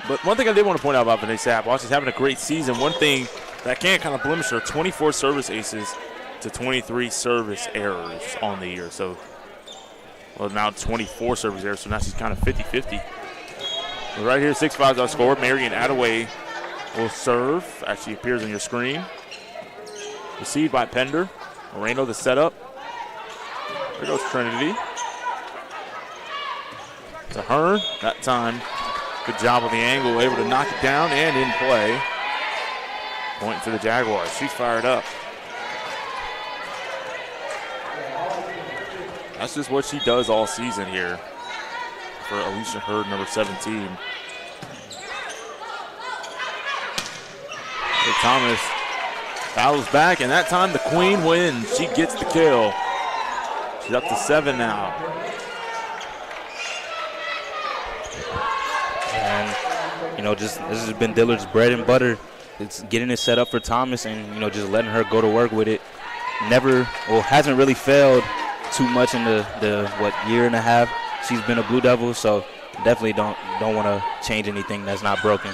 But one thing I did want to point out about Vinay Sapp, while she's having a great season, one thing that can kind of blemish her, 24 service aces to 23 service errors on the year. So, now 24 service errors, so now she's kind of 50-50. But right here, 6-5's our score. Marion Attaway will serve as she appears on your screen. Received by Pender. Moreno the setup. There goes Trinity. To Hearn. That time, good job with the angle. Able to knock it down and in play. Point to the Jaguars. She's fired up. That's just what she does all season here for Alicia Hurd, number 17. So Thomas fouls back, and that time the Queen wins. She gets the kill. She's up to 7 now. And, this has been Dillard's bread and butter. It's getting it set up for Thomas and, just letting her go to work with it. Hasn't really failed too much in the year and a half she's been a Blue Devil. So, definitely don't want to change anything that's not broken.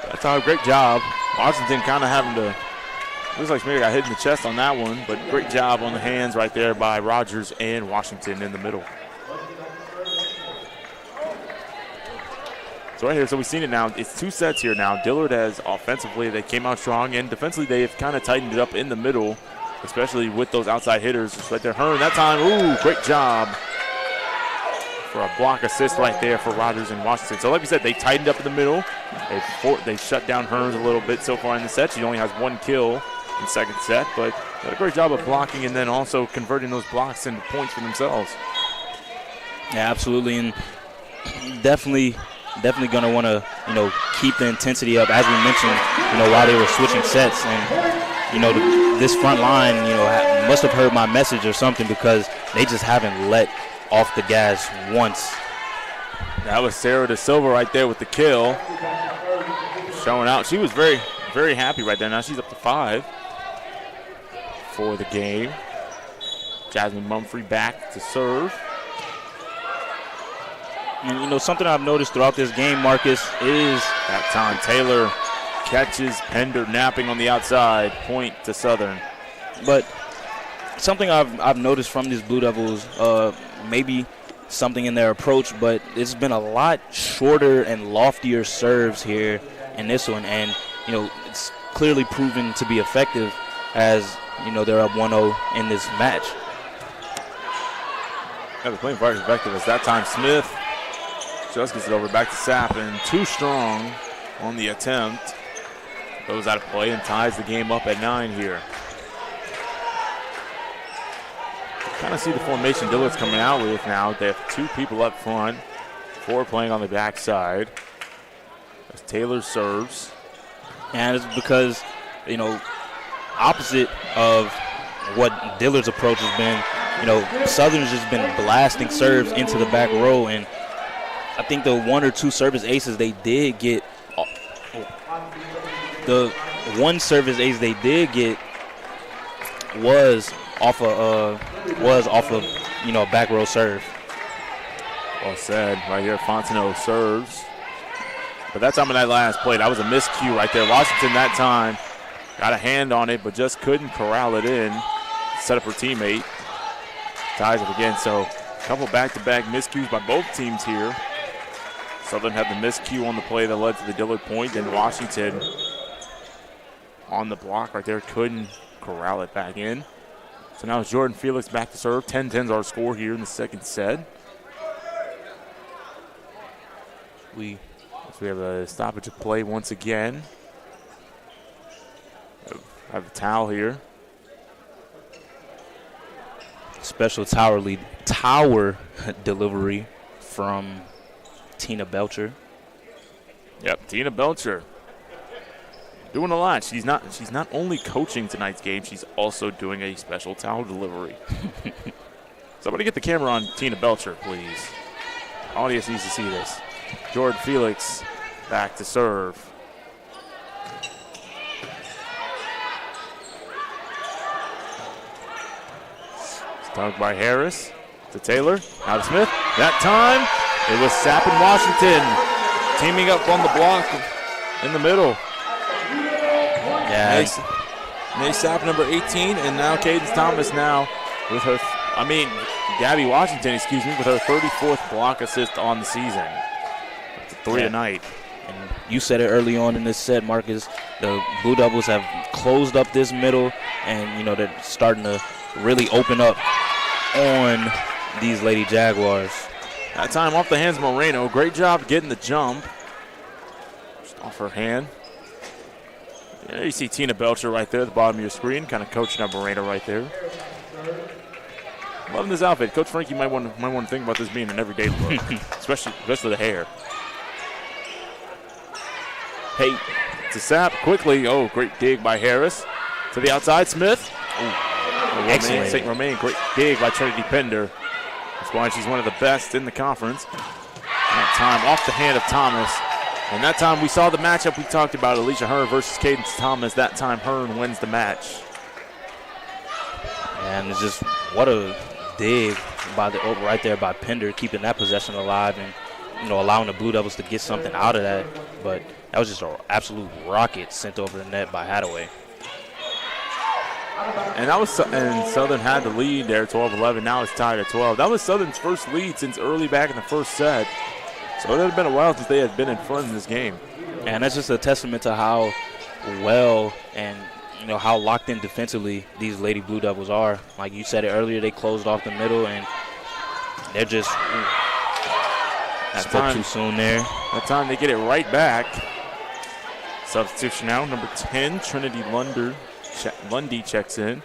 That's a great job. Washington kind of having to, looks like Smear got hit in the chest on that one, but great job on the hands right there by Rogers and Washington in the middle. So right here, so we've seen it now. It's 2 sets here now. Dillard has offensively, they came out strong, and defensively they've kind of tightened it up in the middle, especially with those outside hitters. It's right there, Hearn that time. Ooh, great job for a block assist right there for Rogers and Washington. So like we said, they tightened up in the middle. They shut down Hearns a little bit so far in the set. She only has 1 kill in the second set, but did a great job of blocking and then also converting those blocks into points for themselves. Yeah, absolutely, and definitely going to want to, keep the intensity up, as we mentioned, while they were switching sets. And, this front line, must have heard my message or something, because they just haven't let off the gas once. That was Sarah De Silva right there with the kill. Showing out. She was very, very happy right there. Now she's up to 5 for the game. Jasmine Mumphrey back to serve. And, something I've noticed throughout this game, Marcus, is that time Taylor catches Pender napping on the outside, point to Southern. But something I've noticed from these Blue Devils, maybe something in their approach, but it's been a lot shorter and loftier serves here in this one. And, it's clearly proven to be effective as, they're up 1-0 in this match. Yeah, they're playing very effective as that time Smith just gets it over back to Sappin. Too strong on the attempt. Goes out of play and ties the game up at 9 here. Kind of see the formation Dillard's coming out with now. They have 2 people up front, 4 playing on the backside. As Taylor serves. And it's because, opposite of what Dillard's approach has been, Southern's just been blasting serves into the back row. And I think the 1 or 2 service aces they did get, the 1 service ace they did get was off of back row serve. Well said. Right here, Fontenot serves. But that time in that last play, that was a miscue right there. Washington that time got a hand on it, but just couldn't corral it in. Set up her teammate. Ties it again. So a couple back-to-back miscues by both teams here. Southern had the miscue on the play that led to the Dillard point. Then Washington on the block right there couldn't corral it back in. So now it's Jordan Felix back to serve. 10-10's our score here in the second set. We have a stoppage of play once again. Have a towel here. Special tower delivery from Tina Belcher. Yep, Tina Belcher. Doing a lot. She's not only coaching tonight's game, she's also doing a special towel delivery. Somebody get the camera on Tina Belcher, please. Audience needs to see this. Jordan Felix back to serve. Stuck by Harris to Taylor. Now to Smith. That time it was Sappin Washington teaming up on the block in the middle. Yeah. May Sapp, number 18, and now Cadence Thomas now with her, Gabby Washington, with her 34th block assist on the season. 3 tonight. And you said it early on in this set, Marcus. The Blue Devils have closed up this middle, and, they're starting to really open up on these Lady Jaguars. That time off the hands of Moreno. Great job getting the jump. Just off her hand. Yeah, you see Tina Belcher right there at the bottom of your screen, kind of coaching up Moreno right there. Loving this outfit. Coach Frankie might want to think about this being an everyday look, especially the hair. Hey, to Sapp quickly. Oh, great dig by Harris. To the outside, Smith. Excellent. St. Romain, great dig by Trinity Pender. That's why she's one of the best in the conference. That time off the hand of Thomas. And that time we saw the matchup we talked about, Alicia Hearn versus Cadence Thomas. That time Hearn wins the match. And it's just, what a dig right there by Pender, keeping that possession alive and, allowing the Blue Devils to get something out of that. But that was just an absolute rocket sent over the net by Hadaway. And Southern had the lead there, 12-11. Now it's tied at 12. That was Southern's first lead since early back in the first set. So it had been a while since they had been in front in this game. And that's just a testament to how well and how locked in defensively these Lady Blue Devils are. Like you said it earlier, they closed off the middle and they're just spoke too soon there. That time they get it right back. Substitution now, number 10, Trinity Lundy checks in.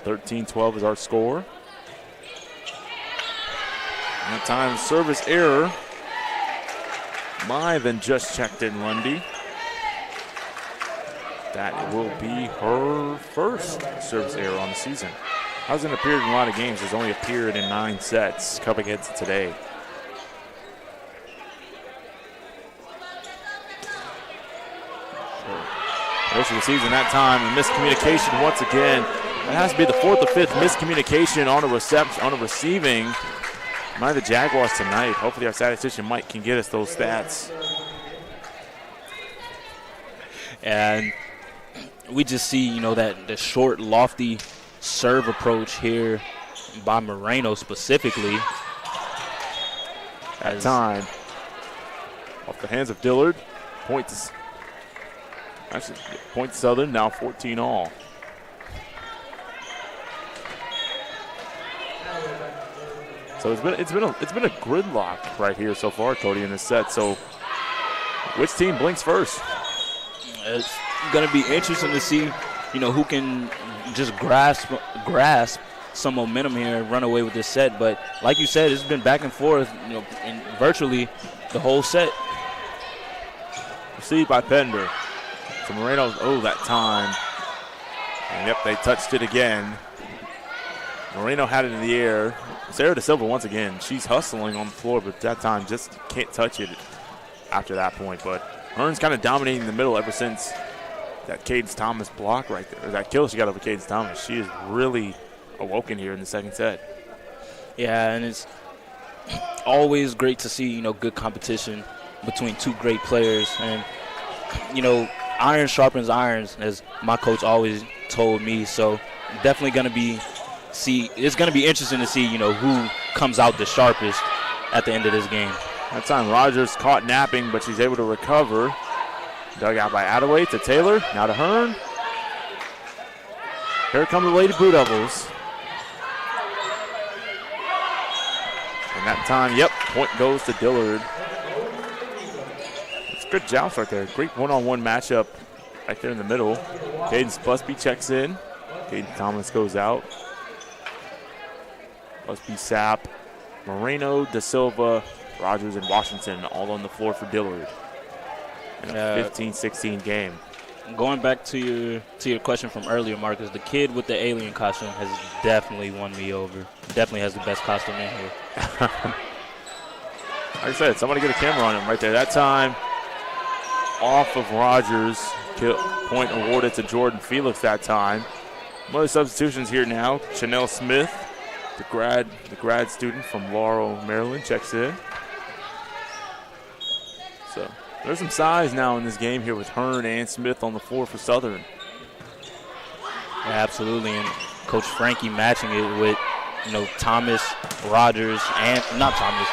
(13-12) is our score. And that time, service error. Then just checked in Lundy. That will be her first service error on the season. Hasn't appeared in a lot of games. Has only appeared in 9 sets coming into today. First of the season that time, a miscommunication once again. That has to be the 4th or 5th miscommunication on a receiving by the Jaguars tonight. Hopefully our statistician Mike can get us those stats. And we just see, that the short, lofty serve approach here by Moreno specifically. At time, off the hands of Dillard, point to Southern, now 14-all. So it's been a gridlock right here so far, Cody, in this set. So which team blinks first? It's going to be interesting to see, who can just grasp some momentum here and run away with this set. But like you said, it's been back and forth, in virtually the whole set. Received by Pender. So Moreno, that time. And yep, they touched it again. Moreno had it in the air. Sarah Da Silva once again. She's hustling on the floor, but that time just can't touch it after that point. But Hearn's kind of dominating the middle ever since that Cadence Thomas block right there. Or that kill she got over Cadence Thomas. She is really awoken here in the second set. Yeah, and it's always great to see, good competition between two great players. And, iron sharpens irons, as my coach always told me. So definitely going to be it's going to be interesting to see, who comes out the sharpest at the end of this game. That time Rogers caught napping, but she's able to recover. Dug out by Attaway to Taylor, now to Hearn. Here come the Lady Blue Devils. And that time, point goes to Dillard. It's a good joust right there. Great one-on-one matchup right there in the middle. Cadence Busby checks in. Cadence Thomas goes out. Busby, Sapp, Moreno, Da Silva, Rogers, and Washington all on the floor for Dillard in a 15-16 game. Going back to your question from earlier, Marcus, the kid with the alien costume has definitely won me over. Definitely has the best costume in here. Like I said, somebody get a camera on him right there. That time, off of Rogers. Point awarded to Jordan Felix that time. One of the substitutions here now. Chanel Smith, the grad student from Laurel, Maryland, checks in. So there's some size now in this game here with Hearn and Smith on the floor for Southern. Yeah, absolutely, and Coach Frankie matching it with, Thomas, Rogers, and not Thomas,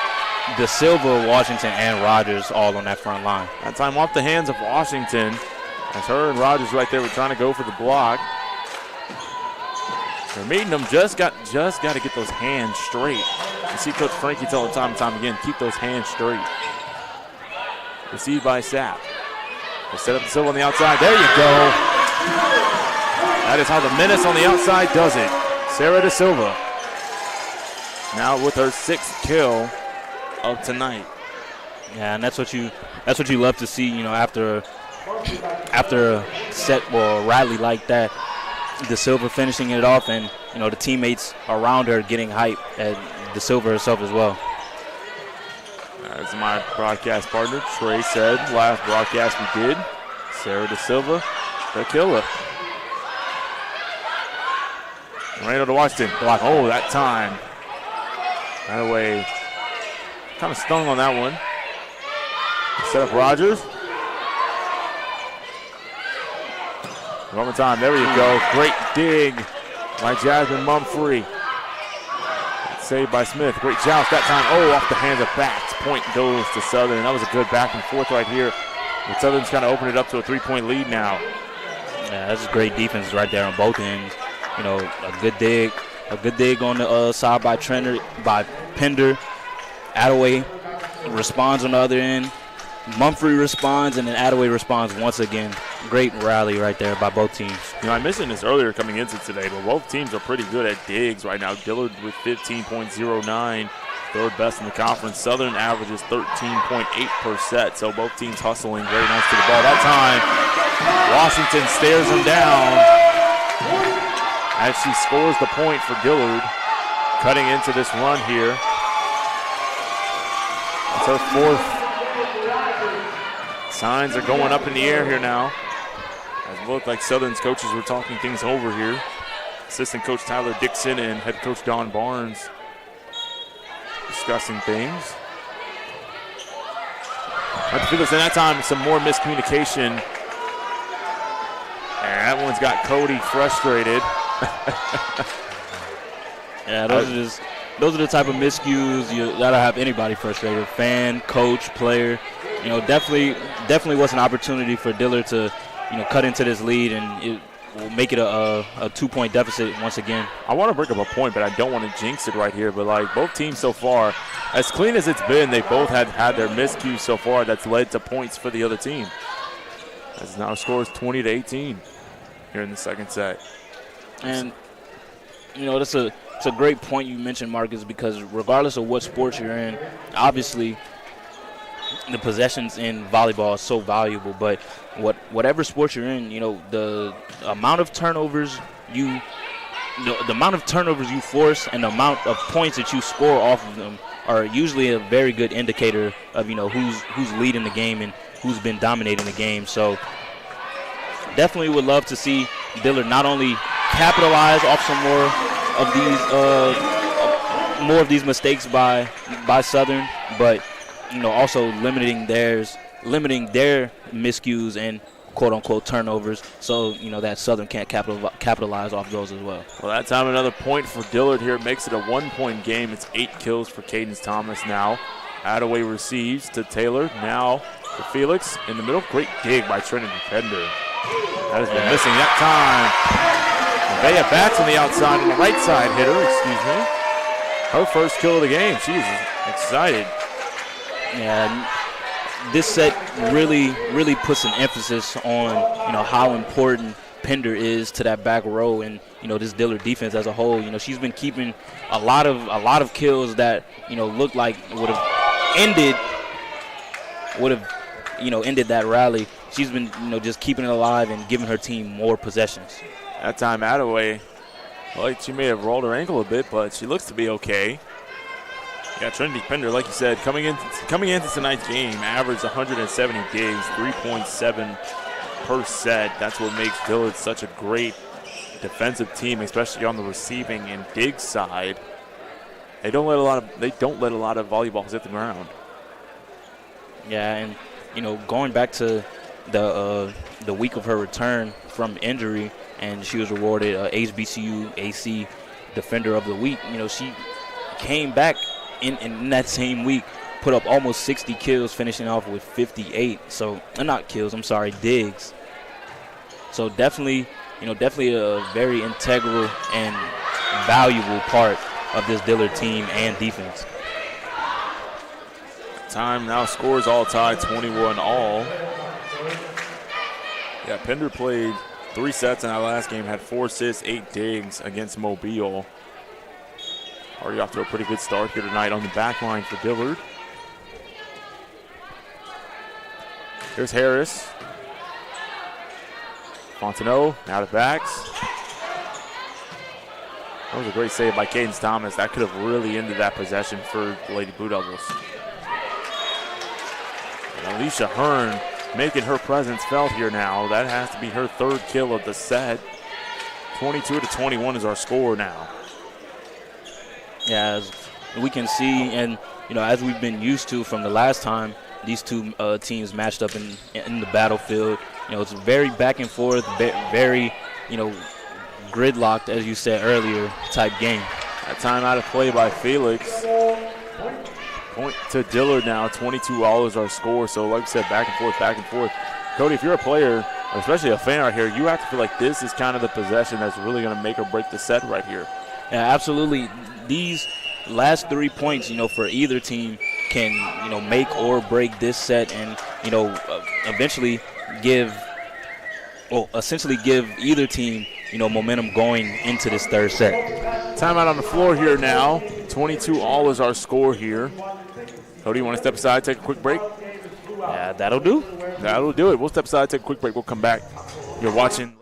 Da Silva, Washington, and Rogers all on that front line. That time off the hands of Washington. As her and Rogers right there were trying to go for the block. They're meeting them. Just got to get those hands straight. You see Coach Frankie tell them time and time again, keep those hands straight. Received by Sapp. They set up the Silva on the outside. There you go. That is how the menace on the outside does it. Sarah Da Silva. Now with her 6th kill of tonight. Yeah, and that's what you love to see, after a set or a rally like that. Da Silva finishing it off, and the teammates around her getting hype, and Da Silva herself as well. As my broadcast partner Trey said last broadcast we did, Sarah Da Silva, the killer. Moreno to Washington. Block. Oh, that time. Right away. Kind of stung on that one. Set up Rogers. One more time. There you go. Great dig by Jasmine Mumfree. Saved by Smith. Great joust that time. Oh, off the hands of backs. Point goes to Southern. And that was a good back and forth right here. But Southern's kind of opened it up to a 3-point lead now. Yeah, that's great defense right there on both ends. You know, a good dig on the side by Pender. Attaway responds on the other end. Mumfree responds, and then Attaway responds once again. Great rally right there by both teams. You know, I mentioned this earlier coming into today, but both teams are pretty good at digs right now. Dillard with 15.09, third best in the conference. Southern averages 13.8 per set, so both teams hustling very nice to the ball. That time, Washington stares them down as she scores the point for Dillard, cutting into this run here. It's her fourth. Signs are going up in the air here now. It looked like Southern's coaches were talking things over here. Assistant coach Tyler Dixon and head coach Don Barnes discussing things. At Felix, and that time, some more miscommunication. And that one's got Cody frustrated. Yeah, those are the type of miscues that'll have anybody frustrated. Fan, coach, player. You know, definitely was an opportunity for Dillard to, you know, cut into this lead, and it will make it a 2-point deficit once again. I want to bring up a point, but I don't want to jinx it right here. But like both teams so far, as clean as it's been, they both had their miscues so far that's led to points for the other team. As now scores 20-18 here in the second set. And you know, it's a great point you mentioned, Marcus, because regardless of what sports you're in, obviously the possessions in volleyball are so valuable, but whatever sport you're in, you know, the amount of turnovers you force and the amount of points that you score off of them are usually a very good indicator of, you know, who's leading the game and who's been dominating the game. So definitely would love to see Dillard not only capitalize off some more of these mistakes by Southern, but you know, also limiting their miscues and quote-unquote turnovers, so you know that Southern can't capitalize off those as well. Well, that time another point for Dillard here. It makes it a 1-point game. It's 8 kills for Cadence Thomas now. Attaway receives to Taylor. Now for Felix in the middle. Great dig by Trinity Pender. That has been missing that time. Nevaeh bats on the outside, on the right side hitter, Her first kill of the game. She's excited. Yeah, this set really puts an emphasis on, you know, how important Pender is to that back row and, you know, this Dillard defense as a whole. You know, she's been keeping a lot of kills that, you know, looked like would have ended that rally. She's been, you know, just keeping it alive and giving her team more possessions. That time Attaway, well, she may have rolled her ankle a bit, but she looks to be okay. Yeah, Trinity Pender, like you said, coming into tonight's game, averaged 170 digs, 3.7 per set. That's what makes Dillard such a great defensive team, especially on the receiving and dig side. They don't let a lot of volleyballs hit the ground. Yeah, and you know, going back to the week of her return from injury, and she was awarded HBCU AC Defender of the Week. You know, she came back in that same week, put up almost 60 kills, finishing off with 58. So, not kills, I'm sorry, digs. So definitely a very integral and valuable part of this Dillard team and defense. Time now scores all tied, 21 all. Yeah, Pender played 3 sets in that last game, had 4 assists, 8 digs against Mobile. Already off to a pretty good start here tonight on the back line for Dillard. Here's Harris. Fontenot, now to backs. That was a great save by Cadence Thomas. That could have really ended that possession for the Lady Blue Devils. And Alicia Hearn making her presence felt here now. That has to be her 3rd kill of the set. 22-21 is our score now. Yeah, as we can see, and as we've been used to from the last time these two teams matched up in the battlefield, it's very back and forth, very gridlocked, as you said earlier, type game. That time out of play by Felix. Point to Dillard now. 22 all is our score. So like I said, back and forth, back and forth. Cody, if you're a player, or especially a fan right here, you have to feel like this is kind of the possession that's really going to make or break the set right here. Yeah, absolutely. These last 3 points, for either team can, make or break this set and, eventually essentially give either team, momentum going into this third set. Timeout on the floor here now. 22 all is our score here. Cody, you want to step aside, take a quick break? Yeah, that'll do. That'll do it. We'll step aside, take a quick break. We'll come back. You're watching.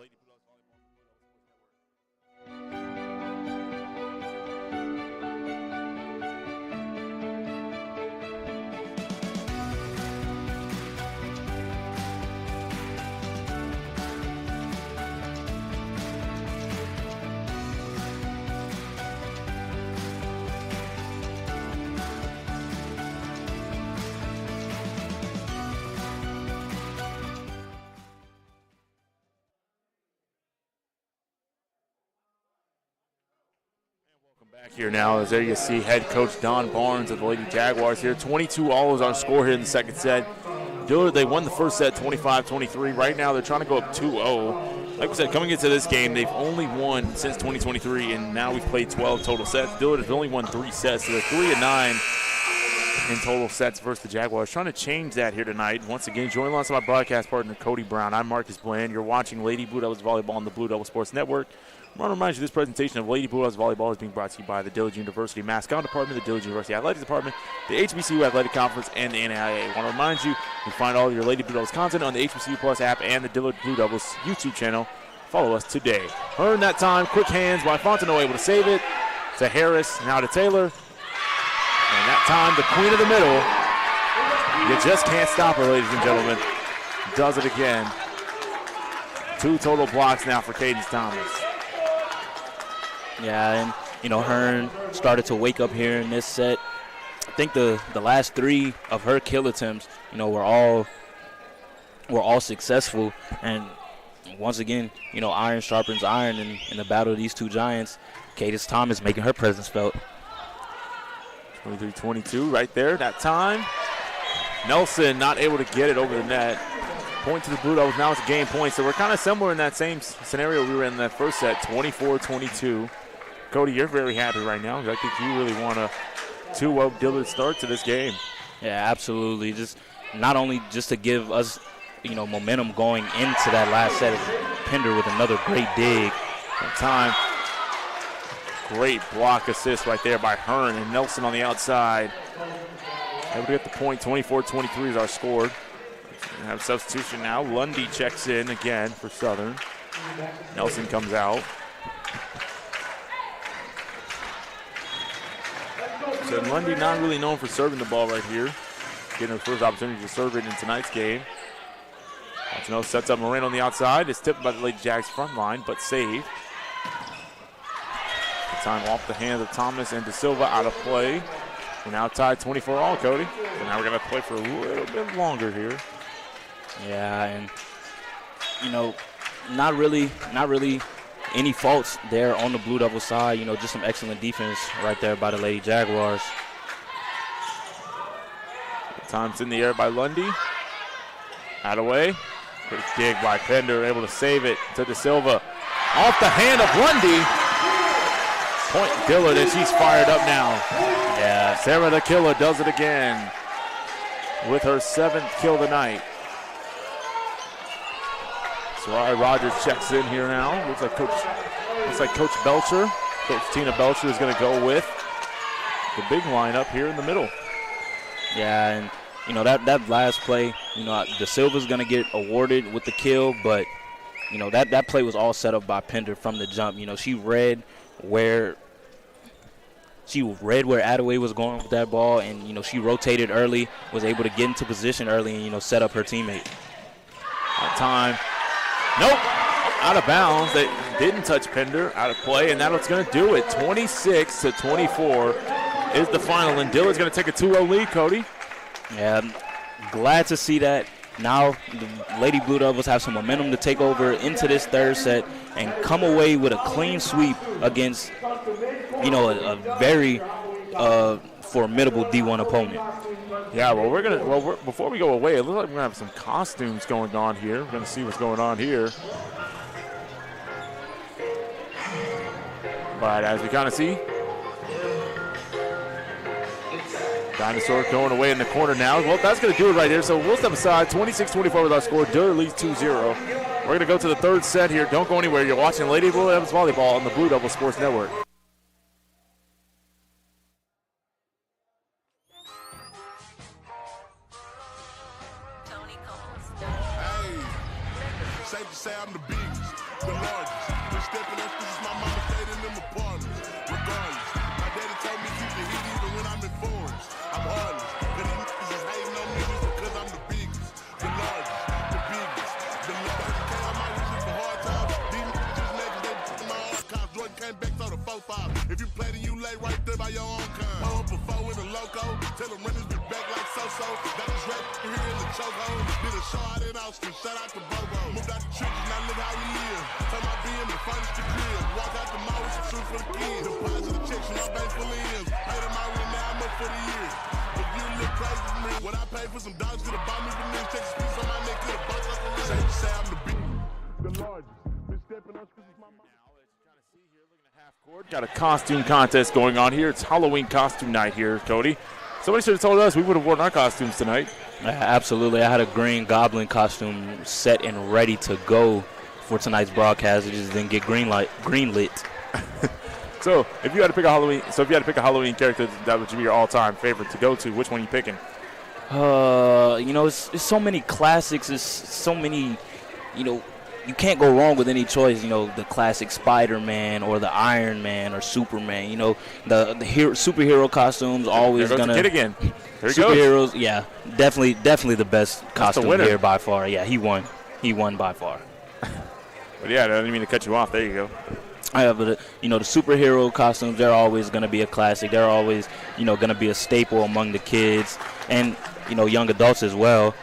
Back here now, as there you see head coach Don Barnes of the Lady Jaguars here. 22 all is our score here in the second set. Dillard, they won the first set 25-23. Right now they're trying to go up 2-0. Like we said, coming into this game, they've only won since 2023, and now we've played 12 total sets. Dillard has only won 3 sets, so they're 3-9 in total sets versus the Jaguars. Trying to change that here tonight. Once again, joining alongside my broadcast partner, Cody Brown. I'm Marcus Bland. You're watching Lady Blue Devils Volleyball on the Blue Devil Sports Network. I want to remind you this presentation of Lady Blue Devils Volleyball is being brought to you by the Dillard University Mascot Department, the Dillard University Athletics Department, the HBCU Athletic Conference, and the NAIA. I want to remind you, you can find all of your Lady Blue Devils content on the HBCU Plus app and the Dillard Blue Devils YouTube channel. Follow us today. Earn that time. Quick hands by Fontenot, able to save it. To Harris, now to Taylor. And that time, the queen of the middle. You just can't stop her, ladies and gentlemen. Does it again. 2 total blocks now for Cadence Thomas. Yeah, and, Hearn started to wake up here in this set. I think the last 3 of her kill attempts, were all successful. And once again, iron sharpens iron in the battle of these two giants. Cadence Thomas making her presence felt. 23-22 right there, that time. Nelson not able to get it over the net. Point to the Blue Devils. Now it's a game point. So we're kind of similar in that same scenario we were in that first set, 24-22. Cody, you're very happy right now. I think you really want a 2-0 Dillard start to this game. Yeah, absolutely. Just not only just to give us, momentum going into that last set. Pender with another great dig. That time. Great block assist right there by Hearn and Nelson on the outside. Able to get the point. 24-23 is our score. We have a substitution now. Lundy checks in again for Southern. Nelson comes out. So Lundy not really known for serving the ball right here. Getting her first opportunity to serve it in tonight's game. Martineau sets up Moran on the outside. It's tipped by the Lady Jags front line, but saved. The time off the hands of Thomas and De Silva out of play. We're now tied 24 all, Cody. So now we're going to play for a little bit longer here. Yeah, and, not really any faults there on the Blue Devil side. Just some excellent defense right there by the Lady Jaguars. Time's in the air by Lundy. Out of way. Quick dig by Pender, able to save it to De Silva. Off the hand of Lundy. Point Dillard, and she's fired up now. Yeah, Sarah the Killer does it again with her 7th kill tonight. Sarai Rogers checks in here now. Looks like Coach Belcher. Coach Tina Belcher is going to go with the big lineup here in the middle. Yeah, and that last play, De Silva's going to get awarded with the kill, but that play was all set up by Pender from the jump. She read where Attaway was going with that ball, and she rotated early, was able to get into position early, and set up her teammate. That time. Nope. out of bounds. They didn't touch Pender, out of play, and that's going to do it. 26-24 is the final, and Dillard's going to take a 2-0 lead, Cody. Yeah, I'm glad to see that. Now the Lady Blue Devils have some momentum to take over into this third set and come away with a clean sweep against, a very formidable D1 opponent. Yeah, well, before we go away, it looks like we're going to have some costumes going on here. We're going to see what's going on here. But as we kind of see, Dinosaur going away in the corner now. Well, that's going to do it right here. So we'll step aside. 26-24 with our score. Dillard leads 2-0. We're going to go to the third set here. Don't go anywhere. You're watching Lady Blue Devils Volleyball on the Blue Devils Sports Network. Safe to say I'm the biggest, the largest. Been stepping up, this is my mama stayed in them apartments. Regardless, my daddy told me keep the heat even when I'm in foreigns. I'm heartless, but these niggas is hating on me because I'm the biggest, the largest, the biggest, the largest. Came on my wishes for hard times. These niggas just niggas, they in my archives. Jordan came back, so the 4-5. If you play, then you lay right there by your own kind. Pull up a 4 with a loco, tell them runners be back like so-so. Got this rap here in the chokehold. Did a show out in Austin, shout out to Bobo. Moved out the trenches, now look how we live. Turn my BM and furnish the crib. Walk out the mall with some shoes for the kids. Deposit the checks, my bank full of M's. Paid them out with now, I'm up for the year. If you look crazy to me, what I pay for some dogs could have bought me from this. Texas piece on my neck, could have bought us for real. Safe to say I'm the biggest, the largest. Been stepping up, this is my mama. Got a costume contest going on here. It's Halloween costume night here, Cody. Somebody should have told us we would have worn our costumes tonight. Absolutely. I had a Green Goblin costume set and ready to go for tonight's broadcast. It just didn't get greenlit. So if you had to pick a Halloween character that would be your all-time favorite to go to, which one are you picking? It's so many classics. It's so many, you can't go wrong with any choice. The classic Spider-Man or the Iron Man or Superman. The superhero costumes always gonna. There goes the kid again. There he superheroes, goes. Yeah, definitely the best costume here by far. Yeah, he won. He won by far. But yeah, I didn't mean to cut you off. There you go. But the superhero costumes, they're always going to be a classic. They're always, going to be a staple among the kids and, young adults as well.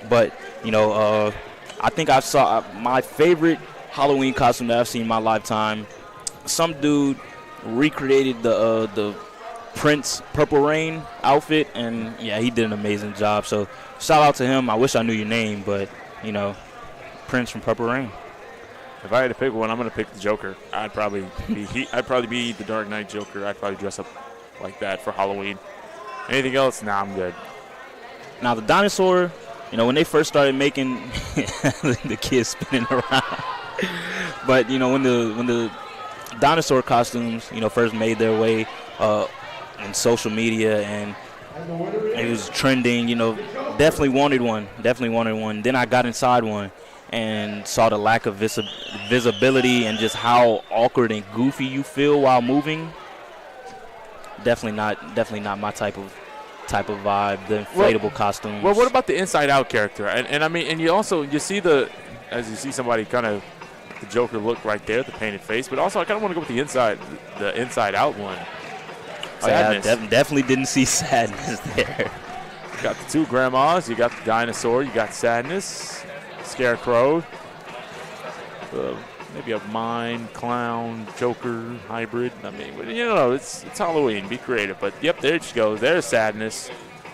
But, I think I saw my favorite Halloween costume that I've seen in my lifetime. Some dude recreated the Prince Purple Rain outfit, and, yeah, he did an amazing job. So shout out to him. I wish I knew your name, but, Prince from Purple Rain. If I had to pick one, I'm going to pick the Joker. I'd probably be the Dark Knight Joker. I'd probably dress up like that for Halloween. Anything else? Nah, I'm good. Now, the dinosaur, when they first started making the kids spinning around. But, when the dinosaur costumes, first made their way in social media and it was trending, definitely wanted one. Then I got inside one and saw the lack of visibility and just how awkward and goofy you feel while moving. Definitely not my type of vibe. The inflatable costumes. Well, what about the Inside Out character? And I mean, and you see as you see somebody kind of the Joker look right there, the painted face. But also, I kind of want to go with the Inside Out one. Sadness. Oh, yeah, definitely didn't see Sadness there. You got the two grandmas. You got the dinosaur. You got Sadness. Scarecrow, maybe a mime, clown, Joker hybrid. I mean, it's Halloween. Be creative. But, yep, there she goes. There's Sadness.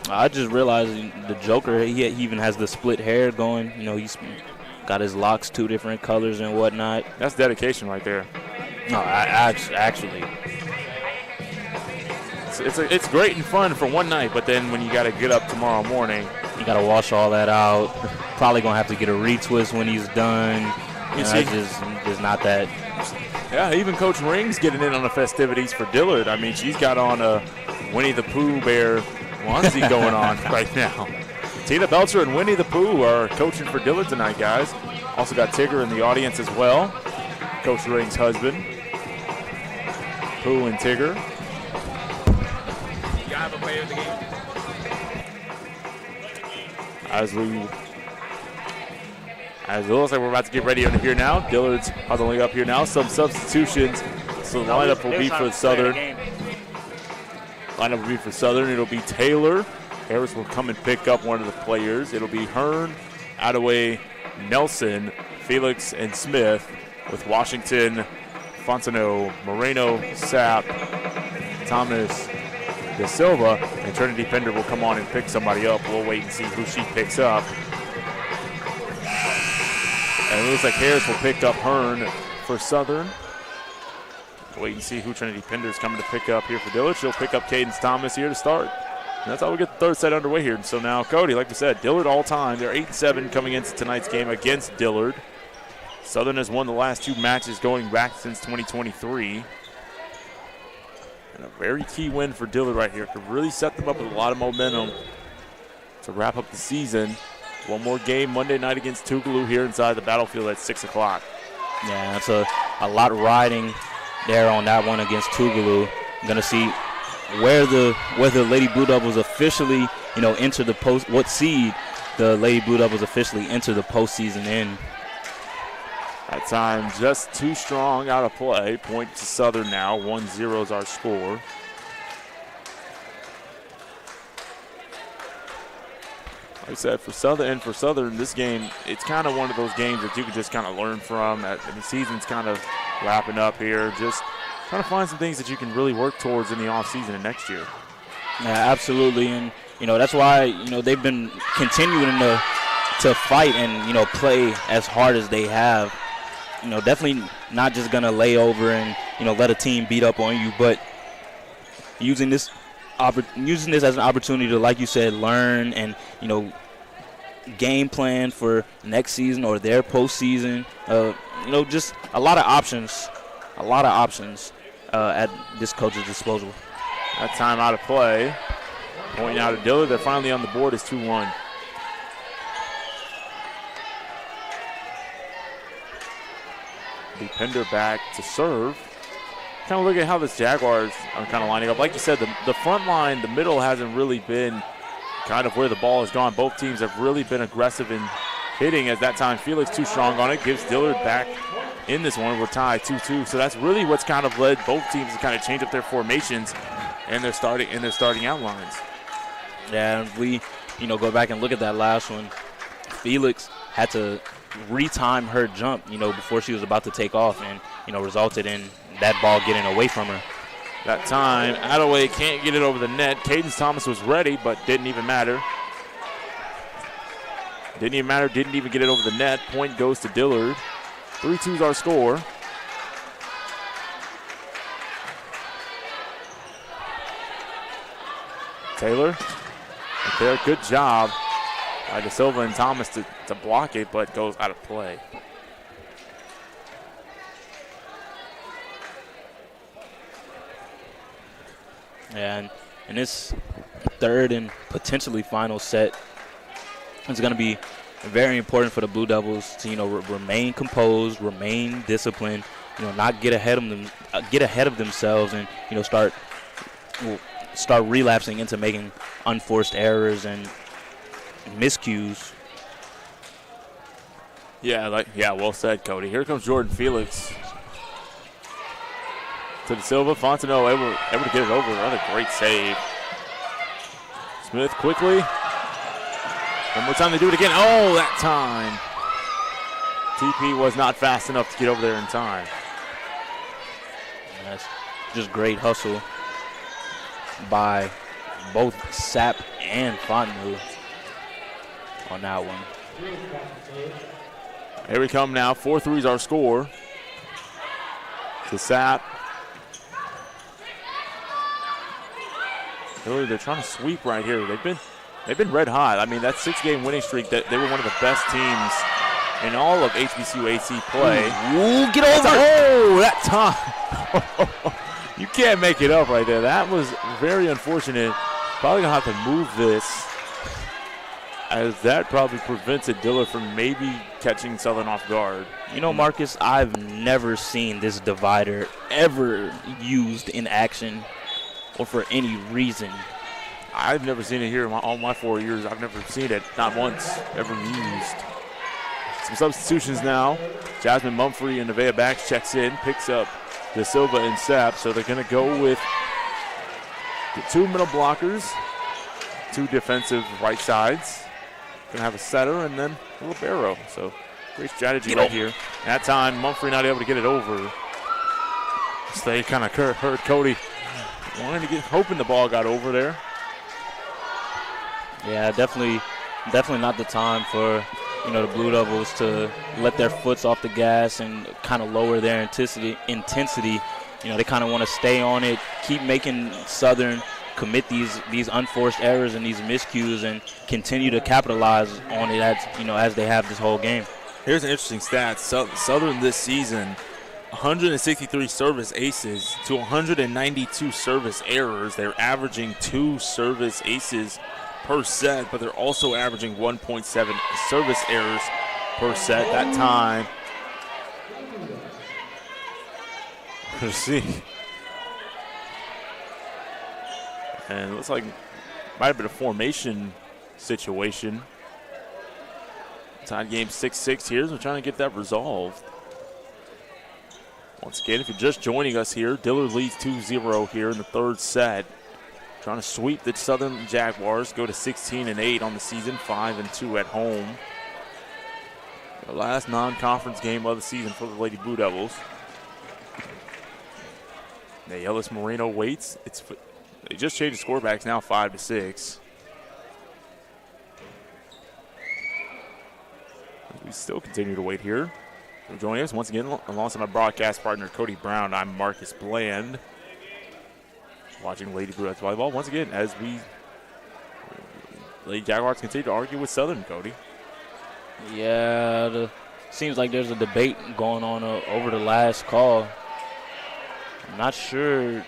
I just realized the Joker, he even has the split hair going. He's got his locks 2 different colors and whatnot. That's dedication right there. No, actually. It's great and fun for one night, but then when you got to get up tomorrow morning. You got to wash all that out. Probably going to have to get a retwist when he's done. Just not that. Yeah, even Coach Ring's getting in on the festivities for Dillard. I mean, she's got on a Winnie the Pooh bear onesie going on right now. Tina Belcher and Winnie the Pooh are coaching for Dillard tonight, guys. Also got Tigger in the audience as well. Coach Ring's husband. Pooh and Tigger. You have a player of the game. As it looks like we're about to get ready on here now. Dillard's huddling up here now. Some substitutions. So the lineup will be for Southern. Lineup will be for Southern. It'll be Taylor. Harris will come and pick up one of the players. It'll be Hearn, Attaway, Nelson, Felix, and Smith, with Washington, Fontenot, Moreno, Sapp, Thomas, De Silva, and Trinity Pender will come on and pick somebody up. We'll wait and see who she picks up. And it looks like Harris will pick up Hearn for Southern. Wait and see who Trinity Pender is coming to pick up here for Dillard. She'll pick up Cadence Thomas here to start. And that's how we get the third set underway here. And so now, Cody, like we said, Dillard all time. They're 8-7 coming into tonight's game against Dillard. Southern has won the last 2 matches going back since 2023. And a very key win for Dillard right here. Could really set them up with a lot of momentum to wrap up the season. One more game Monday night against Tougaloo here inside the battlefield at 6 o'clock. Yeah, that's a lot riding there on that one against Tougaloo. I'm going to see where the Lady Blue Devils officially, enter the post, what seed the Lady Blue Devils officially enter the postseason in. That time just too strong out of play. Point to Southern now. 1-0 is our score. Like I said, for Southern, this game, it's kind of one of those games that you can just kind of learn from. The season's kind of wrapping up here. Just trying to find some things that you can really work towards in the offseason and next year. Yeah, absolutely. And, that's why, they've been continuing to fight and, play as hard as they have. Definitely not just going to lay over and, let a team beat up on you, but using this as an opportunity to, like you said, learn and, game plan for next season or their postseason. Just a lot of options at this coach's disposal. That time out of play. Point out to Dillard. They're finally on the board. It's 2-1. Pender back to serve. Kind of look at how the Jaguars are kind of lining up. Like you said, the front line, the middle hasn't really been kind of where the ball has gone. Both teams have really been aggressive in hitting. At that time, Felix too strong on it. Gives Dillard back in this one. We're tied 2-2. So that's really what's kind of led both teams to kind of change up their formations and their starting outlines. Yeah, and we, go back and look at that last one. Felix had to retime her jump, before she was about to take off, and, resulted in that ball getting away from her. That time, Attaway can't get it over the net. Cadence Thomas was ready, but didn't even matter. Didn't even get it over the net. Point goes to Dillard. 3-2 is our score. Taylor, there, good job by De Silva and Thomas to block it, but goes out of play. And in this third and potentially final set, it's going to be very important for the Blue Devils to, remain composed, remain disciplined, not get ahead of themselves, and start relapsing into making unforced errors and miscues. Yeah, well said, Cody. Here comes Jordan Felix. To De Silva, Fontenot able to get it over. Another great save. Smith quickly. One more time they do it again. Oh, that time. TP was not fast enough to get over there in time. That's just great hustle by both Sapp and Fontenot on that one. Here we come now. 4-3 is our score. To Sapp. Really, they're trying to sweep right here. They've been red hot. I mean, that 6-game winning streak, that they were one of the best teams in all of HBCU AC play. Ooh, get over! Oh, that time. You can't make it up right there. That was very unfortunate. Probably going to have to move this, as that probably prevented Dillard from maybe catching Southern off guard. Marcus, I've never seen this divider ever used in action or for any reason. I've never seen it here in all my 4 years. I've never seen it, not once, ever used. It's Some substitutions now. Jasmine Mumphrey and Nevaeh Bax checks in, picks up De Silva and Sapp. So they're going to go with the 2 middle blockers, 2 defensive right sides. Going to have a setter and then a libero. So great strategy right here. That time, Mumphrey not able to get it over. So they kind of hurt Cody. Hoping the ball got over there. Yeah, definitely not the time for the Blue Devils to let their foots off the gas and kind of lower their intensity. They kind of want to stay on it, keep making Southern commit these unforced errors and these miscues, and continue to capitalize on it as they have this whole game. Here's an interesting stat. Southern this season, 163 service aces to 192 service errors. They're averaging 2 service aces per set, but they're also averaging 1.7 service errors per set. That time, let's see. And it looks like might have been a formation situation. Tied game 6-6 here, so we're trying to get that resolved. Once again, if you're just joining us here, Dillard leads 2-0 here in the 3rd set. Trying to sweep the Southern Jaguars, go to 16-8 on the season, 5-2 at home. The last non-conference game of the season for the Lady Blue Devils. Nayelis Moreno waits. They just changed the scorebacks, now 5-6. We still continue to wait here. For joining us once again, alongside my broadcast partner Cody Brown, I'm Marcus Bland. Watching Lady Blue Devils volleyball once again as Lady Jaguars continue to argue with Southern, Cody. Yeah, seems like there's a debate going on over the last call. I'm not sure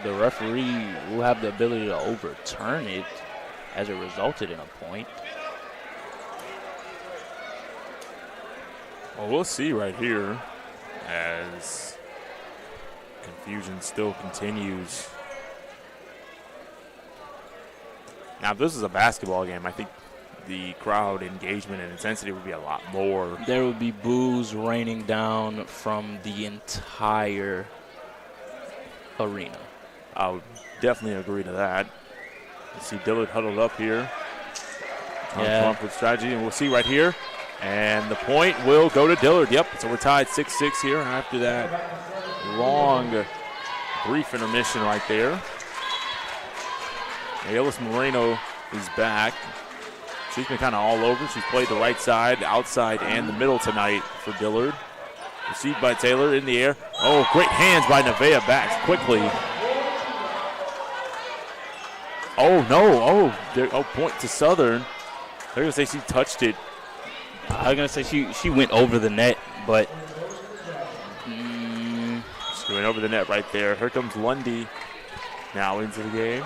the referee will have the ability to overturn it as it resulted in a point. Well, we'll see right here as confusion still continues. Now, if this is a basketball game, I think the crowd engagement and intensity would be a lot more. There would be boos raining down from the entire arena. I would definitely agree to that. You see Dillard huddled up here. Trying to come up with strategy, and we'll see right here. And the point will go to Dillard. Yep, so we're tied 6-6 here after that long, brief intermission right there. Nayelis Moreno is back. She's been kind of all over. She's played the right side, outside, and the middle tonight for Dillard. Received by Taylor in the air. Oh, great hands by Nevaeh Bax quickly. Oh, no. Point to Southern. They're going to say she touched it. I was going to say she went over the net, but. She went over the net right there. Here comes Lundy now into the game.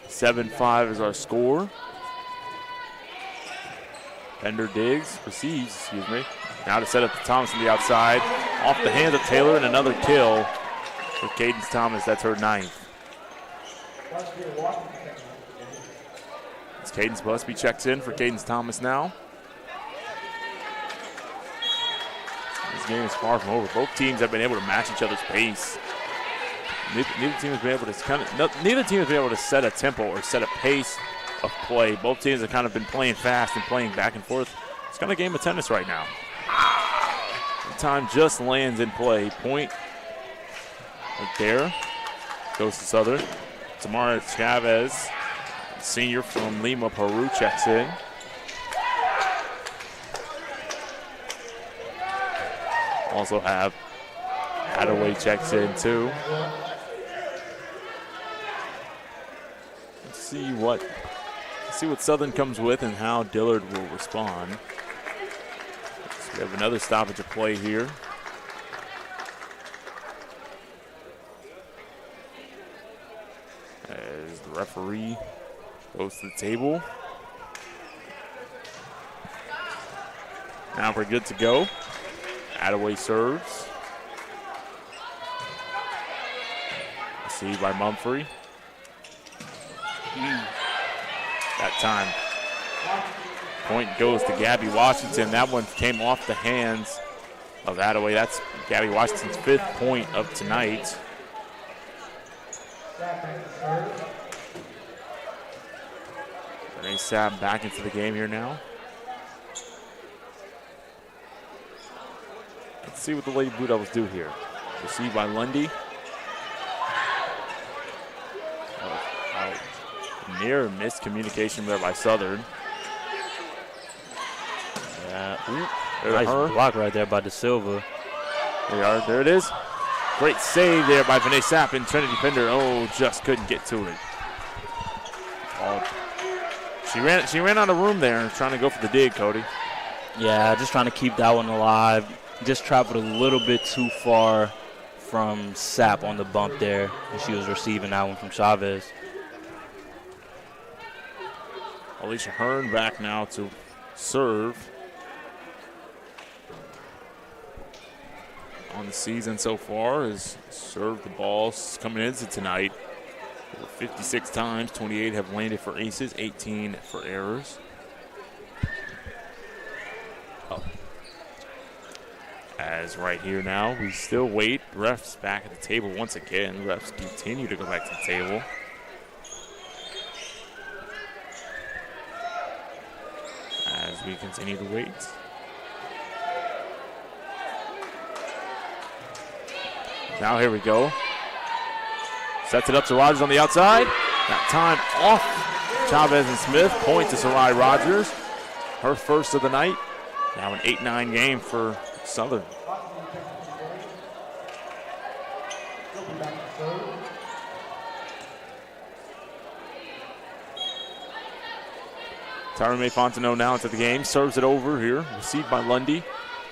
(7-5) is our score. Bender digs, receives, Now to set up to Thomas on the outside. Off the hands of Taylor, and another kill for Cadence Thomas. That's her 9th. As Cadence Busby checks in for Cadence Thomas now. This game is far from over. Both teams have been able to match each other's pace. Neither team has been able to set a tempo or set a pace of play. Both teams have kind of been playing fast and playing back and forth. It's kind of a game of tennis right now. The time just lands in play. Point right there. Goes to Southern. Tamara Chavez, senior from Lima, Peru, checks in. Also have Hadaway checks in too. Let's see what Southern comes with and how Dillard will respond. So we have another stoppage of play here. As the referee goes to the table. Now we're good to go. Hadaway serves. Received by Mumphrey. That time. Point goes to Gabby Washington. That one came off the hands of Attaway. That's Gabby Washington's 5th point of tonight. Renee Sapp back into the game here now. Let's see what the Lady Blue Devils do here. Received by Lundy. Near miscommunication there by Southern. Yeah, nice block right there by De Silva. There it is. Great save there by Vinay Sapp and Trinity Pender. Oh, just couldn't get to it. She ran out of room there trying to go for the dig, Cody. Yeah, just trying to keep that one alive. Just traveled a little bit too far from Sapp on the bump there, and she was receiving that one from Chavez. Alicia Hearn back now to serve. On the season so far has served the balls coming into tonight. 56 times, 28 have landed for aces, 18 for errors. As right here now, we still wait. Refs back at the table once again. Refs continue to go back to the table. As we continue to wait. Now here we go. Sets it up to Rogers on the outside. That time off Chavez and Smith. Point to Sarai Rogers. Her first of the night. Now an 8-9 game for Southern. Tyra May Fontenot now into the game. Serves it over here. Received by Lundy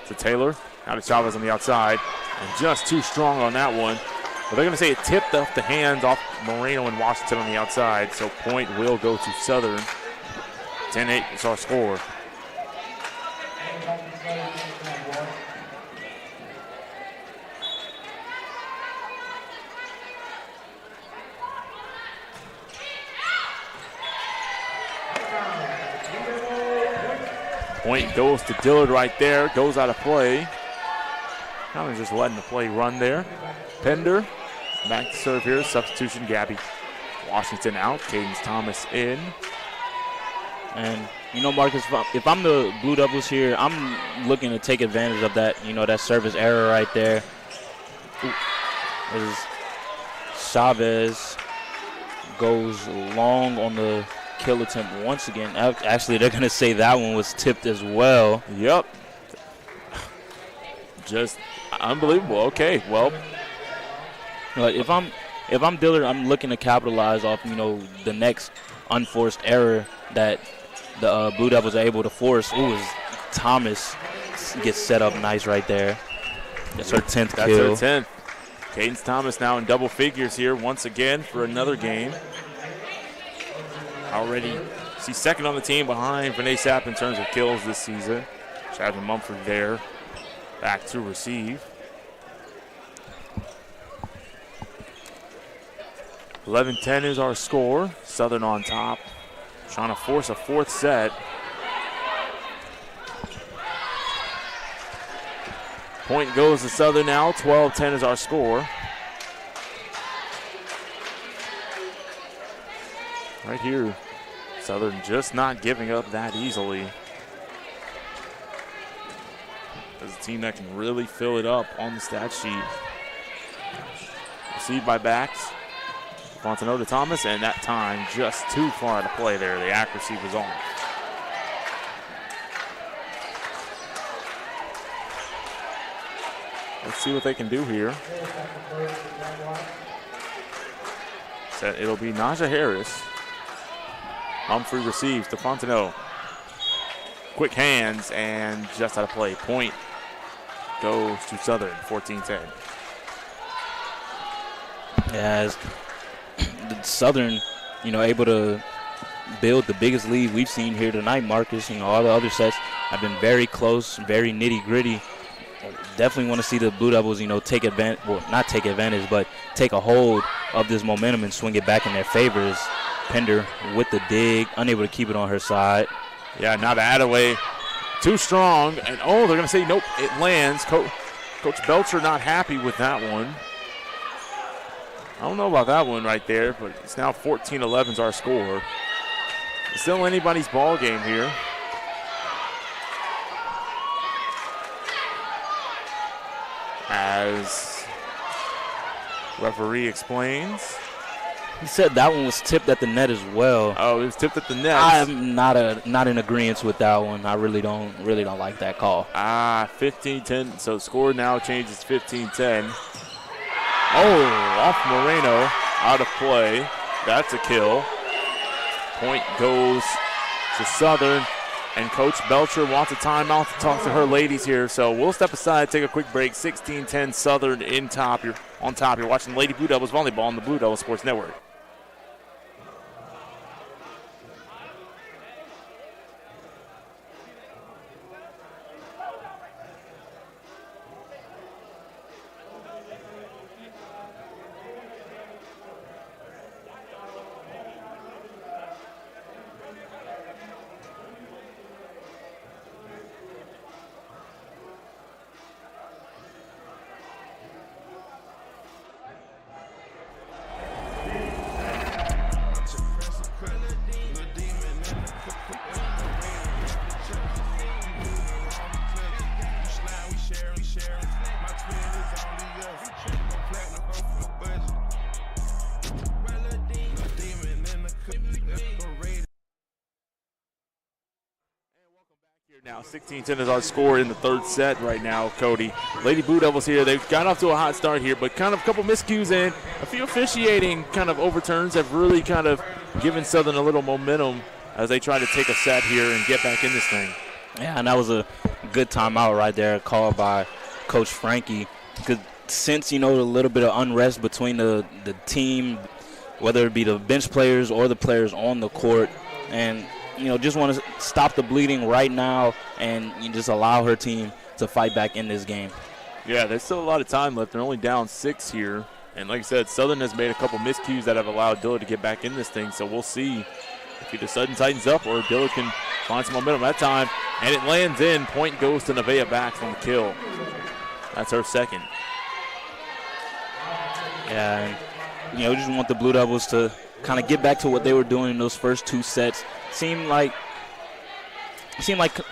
to Taylor. Now to Chavez on the outside. And just too strong on that one. But they're going to say it tipped off the hands off Moreno and Washington on the outside. So point will go to Southern. 10-8 is our score. Point goes to Dillard right there. Goes out of play. Kind of just letting the play run there. Pender back to serve here. Substitution, Gabby Washington out. Cadence Thomas in. And, you know, Marcus, if I'm the Blue Devils here, I'm looking to take advantage of that, you know, that service error right there. As Chavez goes long on the kill attempt once again. Actually, they're going to say that one was tipped as well. Yep. Just unbelievable. Okay, well. If I'm Dillard, I'm looking to capitalize off, you know, the next unforced error that the Blue Devils are able to force. Ooh, Thomas gets set up nice right there. That's her 10th kill. That's her 10th. Cadence Thomas now in double figures here once again for another game. Already, she's second on the team behind Vinay Sapp in terms of kills this season. Chadwick Mumford there, back to receive. 11-10 is our score. Southern on top, trying to force a fourth set. Point goes to Southern now. 12-10 is our score. Right here, Southern just not giving up that easily. As a team that can really fill it up on the stat sheet. Received by backs. Fontenot to Thomas, and that time just too far to play there. The accuracy was on. Let's see what they can do here. So it'll be Naja Harris. Humphrey receives to Fontenot. Quick hands and just out of play. Point goes to Southern, 14-10. As Southern, you know, able to build the biggest lead we've seen here tonight, Marcus. You know, all the other sets have been very close, very nitty-gritty. Definitely want to see the Blue Devils, you know, take advantage, well, not take advantage, but take a hold of this momentum and swing it back in their favors. Pender with the dig, unable to keep it on her side. Yeah, now the Attaway, too strong, and they're going to say nope, it lands. Coach Belcher not happy with that one. I don't know about that one right there, but it's now 14-11 is our score. It's still anybody's ball game here. As referee explains. He said that one was tipped at the net as well. Oh, it was tipped at the net. I'm not in agreement with that one. I really don't like that call. 15-10. So score now changes 15-10. Oh, off Moreno, out of play. That's a kill. Point goes to Southern, and Coach Belcher wants a timeout to talk to her ladies here. So we'll step aside, take a quick break. 16-10 Southern on top. You're watching Lady Blue Devils volleyball on the Blue Devils Sports Network. Now 16-10 is our score in the third set right now, Cody. Lady Blue Devils here, they've got off to a hot start here, but kind of a couple miscues and a few officiating kind of overturns have really kind of given Southern a little momentum as they try to take a set here and get back in this thing. Yeah, and that was a good timeout right there called by Coach Frankie. Because since, a little bit of unrest between the team, whether it be the bench players or the players on the court, and just want to stop the bleeding right now and just allow her team to fight back in this game. Yeah, there's still a lot of time left. They're only down 6 here. And like I said, Southern has made a couple miscues that have allowed Dillard to get back in this thing. So we'll see if either Sutton tightens up or Dillard can find some momentum that time. And it lands in. Point goes to Nevaeh Bax on the kill. That's her second. Yeah, and, just want the Blue Devils to kind of get back to what they were doing in those first 2 sets. Seemed like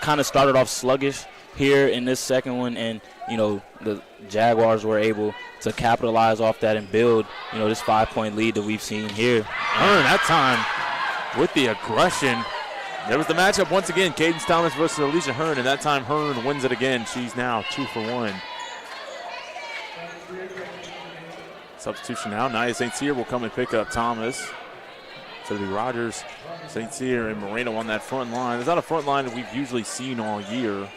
kind of started off sluggish here in this second one, and the Jaguars were able to capitalize off that and build this 5-point lead that we've seen here. Hearn that time with the aggression. There was the matchup once again, Cadence Thomas versus Alicia Hearn, and that time Hearn wins it again. She's now 2 for 1. Substitution now. Nia St. Cyr will come and pick up Thomas. So it'll be Rogers, St. Cyr, and Moreno on that front line. It's not a front line that we've usually seen all year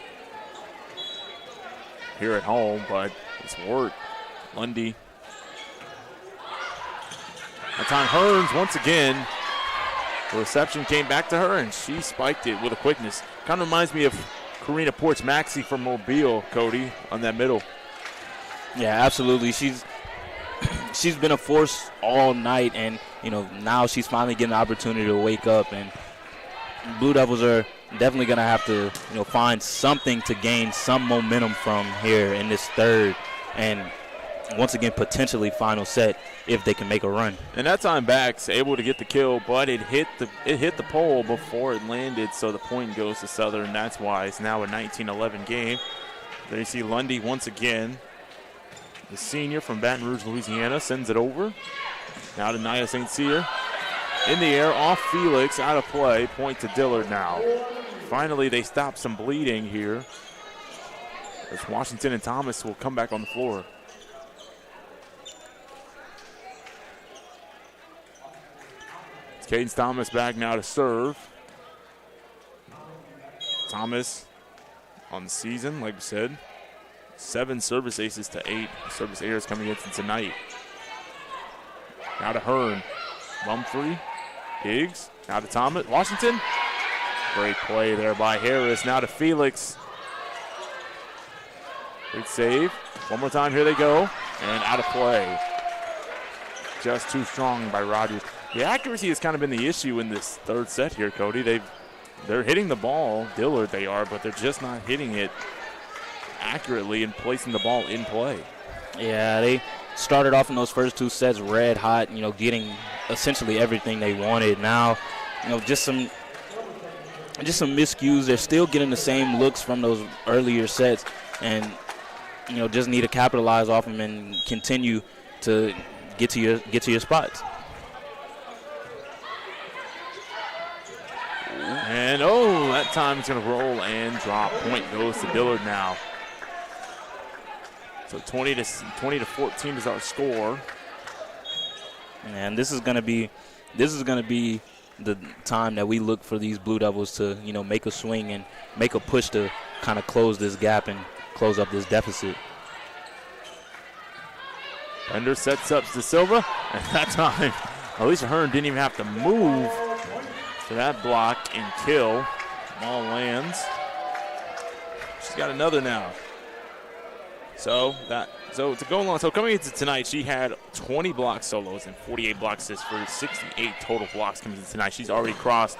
here at home, but it's worked. Lundy. That time Hearns once again. The reception came back to her, and she spiked it with a quickness. Kind of reminds me of Karina Ports-Maxey from Mobile, Cody, on that middle. Yeah, absolutely. She's been a force all night, and now she's finally getting the opportunity to wake up, and Blue Devils are definitely going to have to find something to gain some momentum from here in this third, and once again potentially final set if they can make a run. And that time Bax able to get the kill, but it hit the pole before it landed, so the point goes to Southern. That's why it's now a 19-11 game. There you see Lundy once again. The senior from Baton Rouge, Louisiana, sends it over. Now to Nia St. Cyr. In the air, off Felix, out of play. Point to Dillard now. Finally, they stop some bleeding here. As Washington and Thomas will come back on the floor. It's Cadence Thomas back now to serve. Thomas on the season, like we said. 7 service aces to 8 service errors coming in tonight. Now to Hearn. Bum 3. Higgs. Now to Thomas. Washington. Great play there by Harris. Now to Felix. Big save. One more time. Here they go. And out of play. Just too strong by Rogers. The accuracy has kind of been the issue in this third set here, Cody. They're hitting the ball, Dillard they are, but they're just not hitting it accurately and placing the ball in play. Yeah, they started off in those first 2 sets red hot, getting essentially everything they wanted. Now, just some miscues. They're still getting the same looks from those earlier sets, and just need to capitalize off them and continue to get to your spots. And that time it's going to roll and drop. Point goes to Dillard now. So 20 to 14 is our score. And this is going to be the time that we look for these Blue Devils to make a swing and make a push to kind of close this gap and close up this deficit. Bender sets up to Silva, and that time Alicia Hearn didn't even have to move to that block and kill. Ball lands. She's got another now. So to go along, so coming into tonight, she had 20 block solos and 48 block assists for 68 total blocks coming into tonight. She's already crossed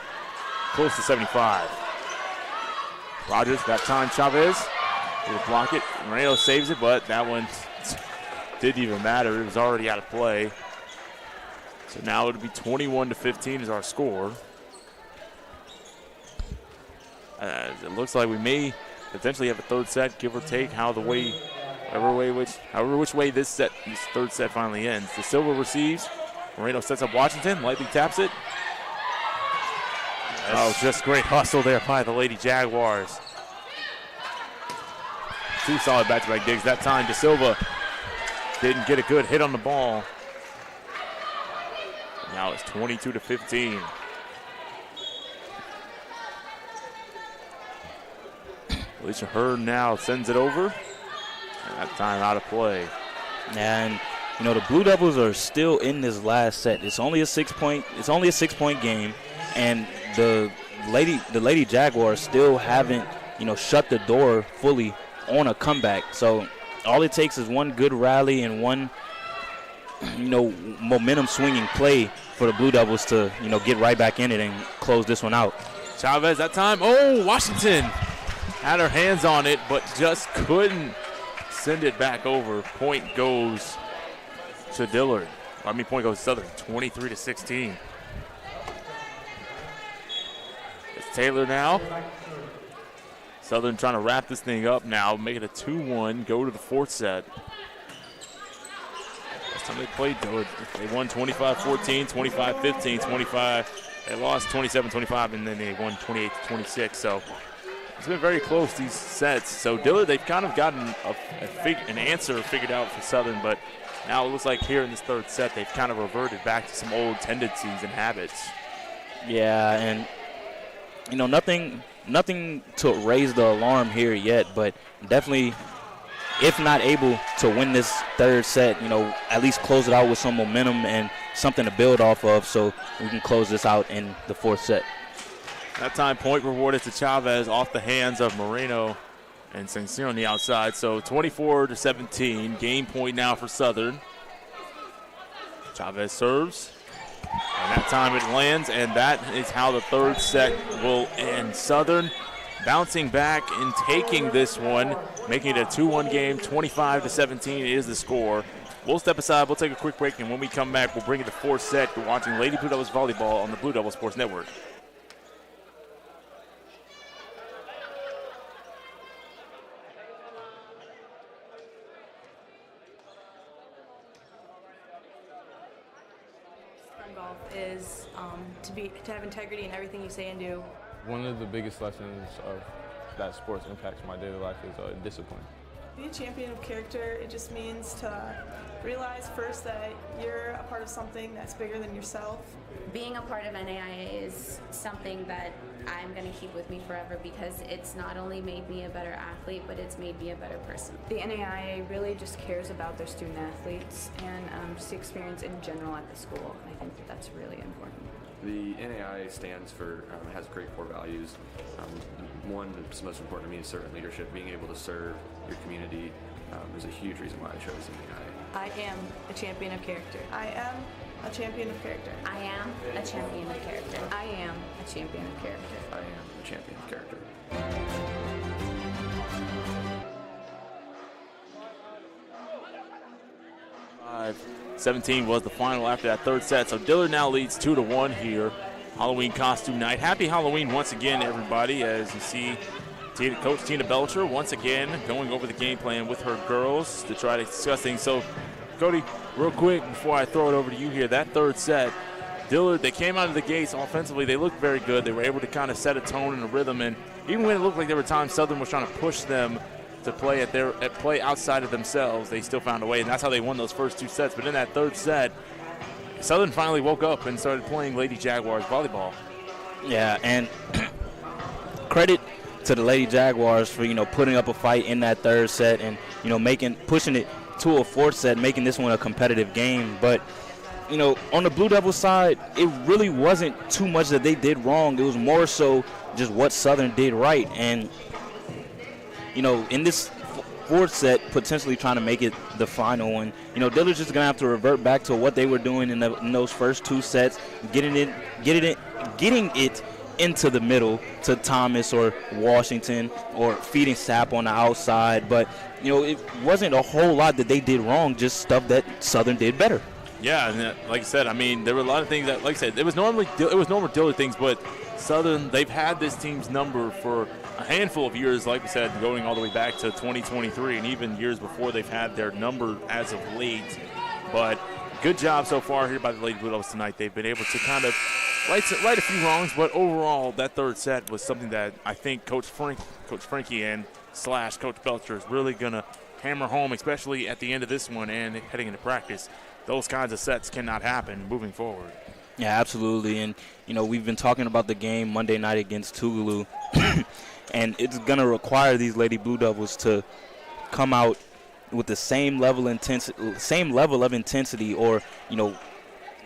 close to 75. Rogers got time. Chavez will block it. Moreno saves it, but that one didn't even matter. It was already out of play. So now it'll be 21 to 15 is our score. It looks like we may potentially have a third set, give or take, however which way this third set finally ends. De Silva receives. Moreno sets up Washington, lightly taps it. Oh, just great hustle there by the Lady Jaguars. 2 solid back-to-back digs. That time De Silva didn't get a good hit on the ball. Now it's 22 to 15. Alicia Hearn now sends it over. And that time out of play. And the Blue Devils are still in this last set. It's only a 6-point game, and the Lady Jaguars still haven't shut the door fully on a comeback. So all it takes is one good rally and one momentum swinging play for the Blue Devils to get right back in it and close this one out. Chavez that time. Oh, Washington had her hands on it, but just couldn't send it back over. Point goes to Dillard. Point goes to Southern. 23 to 16. It's Taylor now. Southern trying to wrap this thing up now, make it a 2-1, go to the fourth set. Last time they played Dillard, they won 25-14, 25-15, 25. They lost 27-25, and then they won 28-26. So it's been very close, these sets. So Dillard, they've kind of gotten an answer figured out for Southern, but now it looks like here in this third set, they've kind of reverted back to some old tendencies and habits. Yeah, and nothing to raise the alarm here yet, but definitely, if not able to win this third set, at least close it out with some momentum and something to build off of so we can close this out in the fourth set. That time point rewarded to Chavez off the hands of Moreno and Sincere on the outside. So 24 to 17, game point now for Southern. Chavez serves. And that time it lands, and that is how the third set will end. Southern bouncing back and taking this one, making it a 2-1 game. 25 to 17 is the score. We'll step aside. We'll take a quick break, and when we come back, we'll bring you the fourth set. You're watching Lady Blue Devils Volleyball on the Blue Devils Sports Network. Is to have integrity in everything you say and do. One of the biggest lessons of that sports impacts my daily life is discipline. Be a champion of character, it just means to realize first that you're a part of something that's bigger than yourself. Being a part of NAIA is something that I'm going to keep with me forever because it's not only made me a better athlete, but it's made me a better person. The NAIA really just cares about their student athletes and just the experience in general at the school. I think that's really important. The NAIA stands for, has great core values. One that's most important to me is servant leadership. Being able to serve your community is a huge reason why I chose the NAIA. I am a champion of character. I am a champion of character. I am a champion of character. I am a champion of character. I am a champion of character. Five. 17 was the final after that third set. So Dillard now leads 2-1 here. Halloween costume night. Happy Halloween once again, everybody, as you see Coach Tina Belcher once again going over the game plan with her girls to try to discuss things. So, Cody, real quick before I throw it over to you here, that third set, Dillard, they came out of the gates offensively. They looked very good. They were able to kind of set a tone and a rhythm. And even when it looked like there were times Southern was trying to push them to play play outside of themselves, they still found a way. And that's how they won those first two sets. But in that third set, Southern finally woke up and started playing Lady Jaguars volleyball. Yeah, and credit to the Lady Jaguars for, putting up a fight in that third set and, pushing it to a fourth set, making this one a competitive game. But, on the Blue Devils side, it really wasn't too much that they did wrong. It was more so just what Southern did right. And, in this fourth set, potentially trying to make it the final one, Dillard's just going to have to revert back to what they were doing in those first two sets, getting it into the middle to Thomas or Washington or feeding Sapp on the outside. But, it wasn't a whole lot that they did wrong, just stuff that Southern did better. Yeah, and like I said, I mean, there were a lot of things that, like I said, it was normal Dillard things, but Southern, they've had this team's number for a handful of years, like we said, going all the way back to 2023, and even years before they've had their number as of late. But good job so far here by the Lady Blue Devils tonight. They've been able to kind of right a few wrongs, but overall that third set was something that I think Coach Frankie and / Coach Belcher is really going to hammer home, especially at the end of this one and heading into practice. Those kinds of sets cannot happen moving forward. Yeah, absolutely. And, we've been talking about the game Monday night against Tougaloo, and it's going to require these Lady Blue Devils to come out with the same level of intensity, or,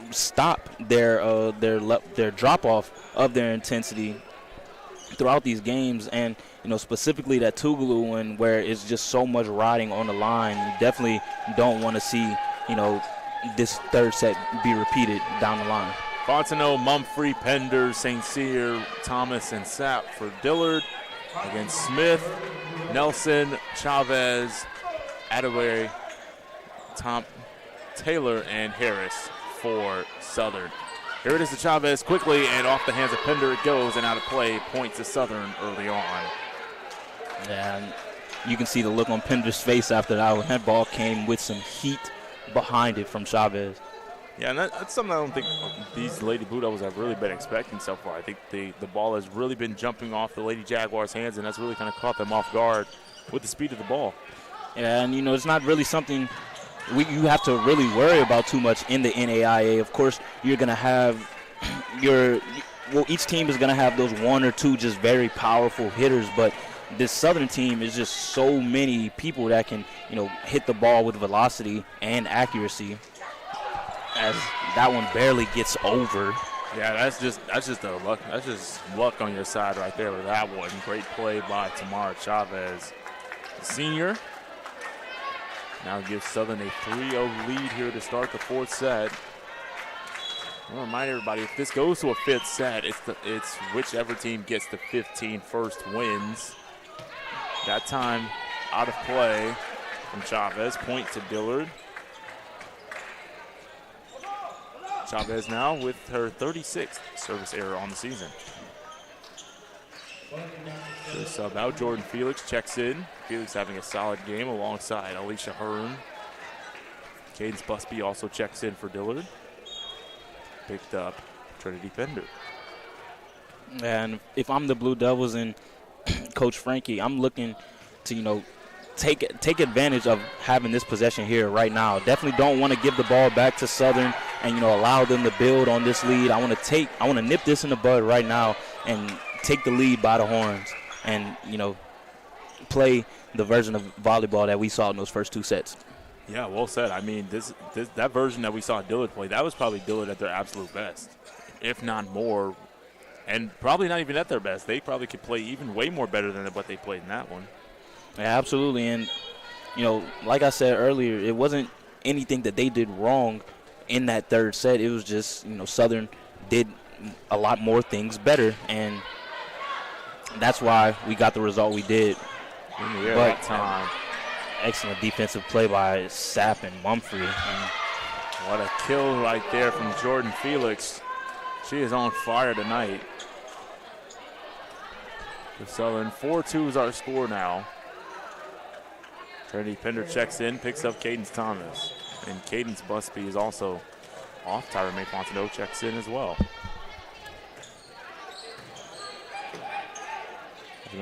stop their drop-off of their intensity throughout these games. And, specifically that Tougaloo one where it's just so much riding on the line. You definitely don't want to see, this third set be repeated down the line. Fontenot, Mumphrey, Pender, St. Cyr, Thomas, and Sapp for Dillard against Smith, Nelson, Chavez, Attaway, Taylor, and Harris for Southern. Here it is to Chavez quickly, and off the hands of Pender it goes, and out of play, point to Southern early on. And you can see the look on Pender's face after that. That ball came with some heat behind it from Chavez. Yeah, and that's something I don't think these Lady Blue Devils have really been expecting so far. I think the ball has really been jumping off the Lady Jaguars' hands, and that's really kind of caught them off guard with the speed of the ball. Yeah, and, it's not really something you have to really worry about too much in the NAIA. Of course, you're going to have each team is going to have those one or two just very powerful hitters, but this Southern team is just so many people that can, hit the ball with velocity and accuracy, as that one barely gets over. Yeah, that's just luck. That's just luck on your side right there with that one. Great play by Tamara Chavez, the senior. Now gives Southern a 3-0 lead here to start the fourth set. I want to remind everybody, if this goes to a fifth set, it's whichever team gets the 15 first wins. That time out of play from Chavez. Point to Dillard. Chavez now with her 36th service error on the season. So sub out. Jordan Felix checks in. Felix having a solid game alongside Alicia Hearn. Cadence Busby also checks in for Dillard. Picked up Trinity Pender. And if I'm the Blue Devils and Coach Frankie, I'm looking to, take advantage of having this possession here right now. Definitely don't want to give the ball back to Southern and, allow them to build on this lead. I want to nip this in the bud right now and take the lead by the horns and, play the version of volleyball that we saw in those first two sets. Yeah, well said. I mean, that version that we saw Dillard play, that was probably Dillard at their absolute best, if not more. And probably not even at their best. They probably could play even way more better than what they played in that one. Yeah, absolutely. And, like I said earlier, it wasn't anything that they did wrong in that third set, it was just, Southern did a lot more things better, and that's why we got the result we did. But time. Excellent defensive play by Sapp and Mumphrey. What a kill right there from Jordan Felix. She is on fire tonight. For Southern, 4-2 is our score now. Trinity Pender checks in, picks up Cadence Thomas. And Cadence Busby is also off. Tyra May Fontenot checks in as well.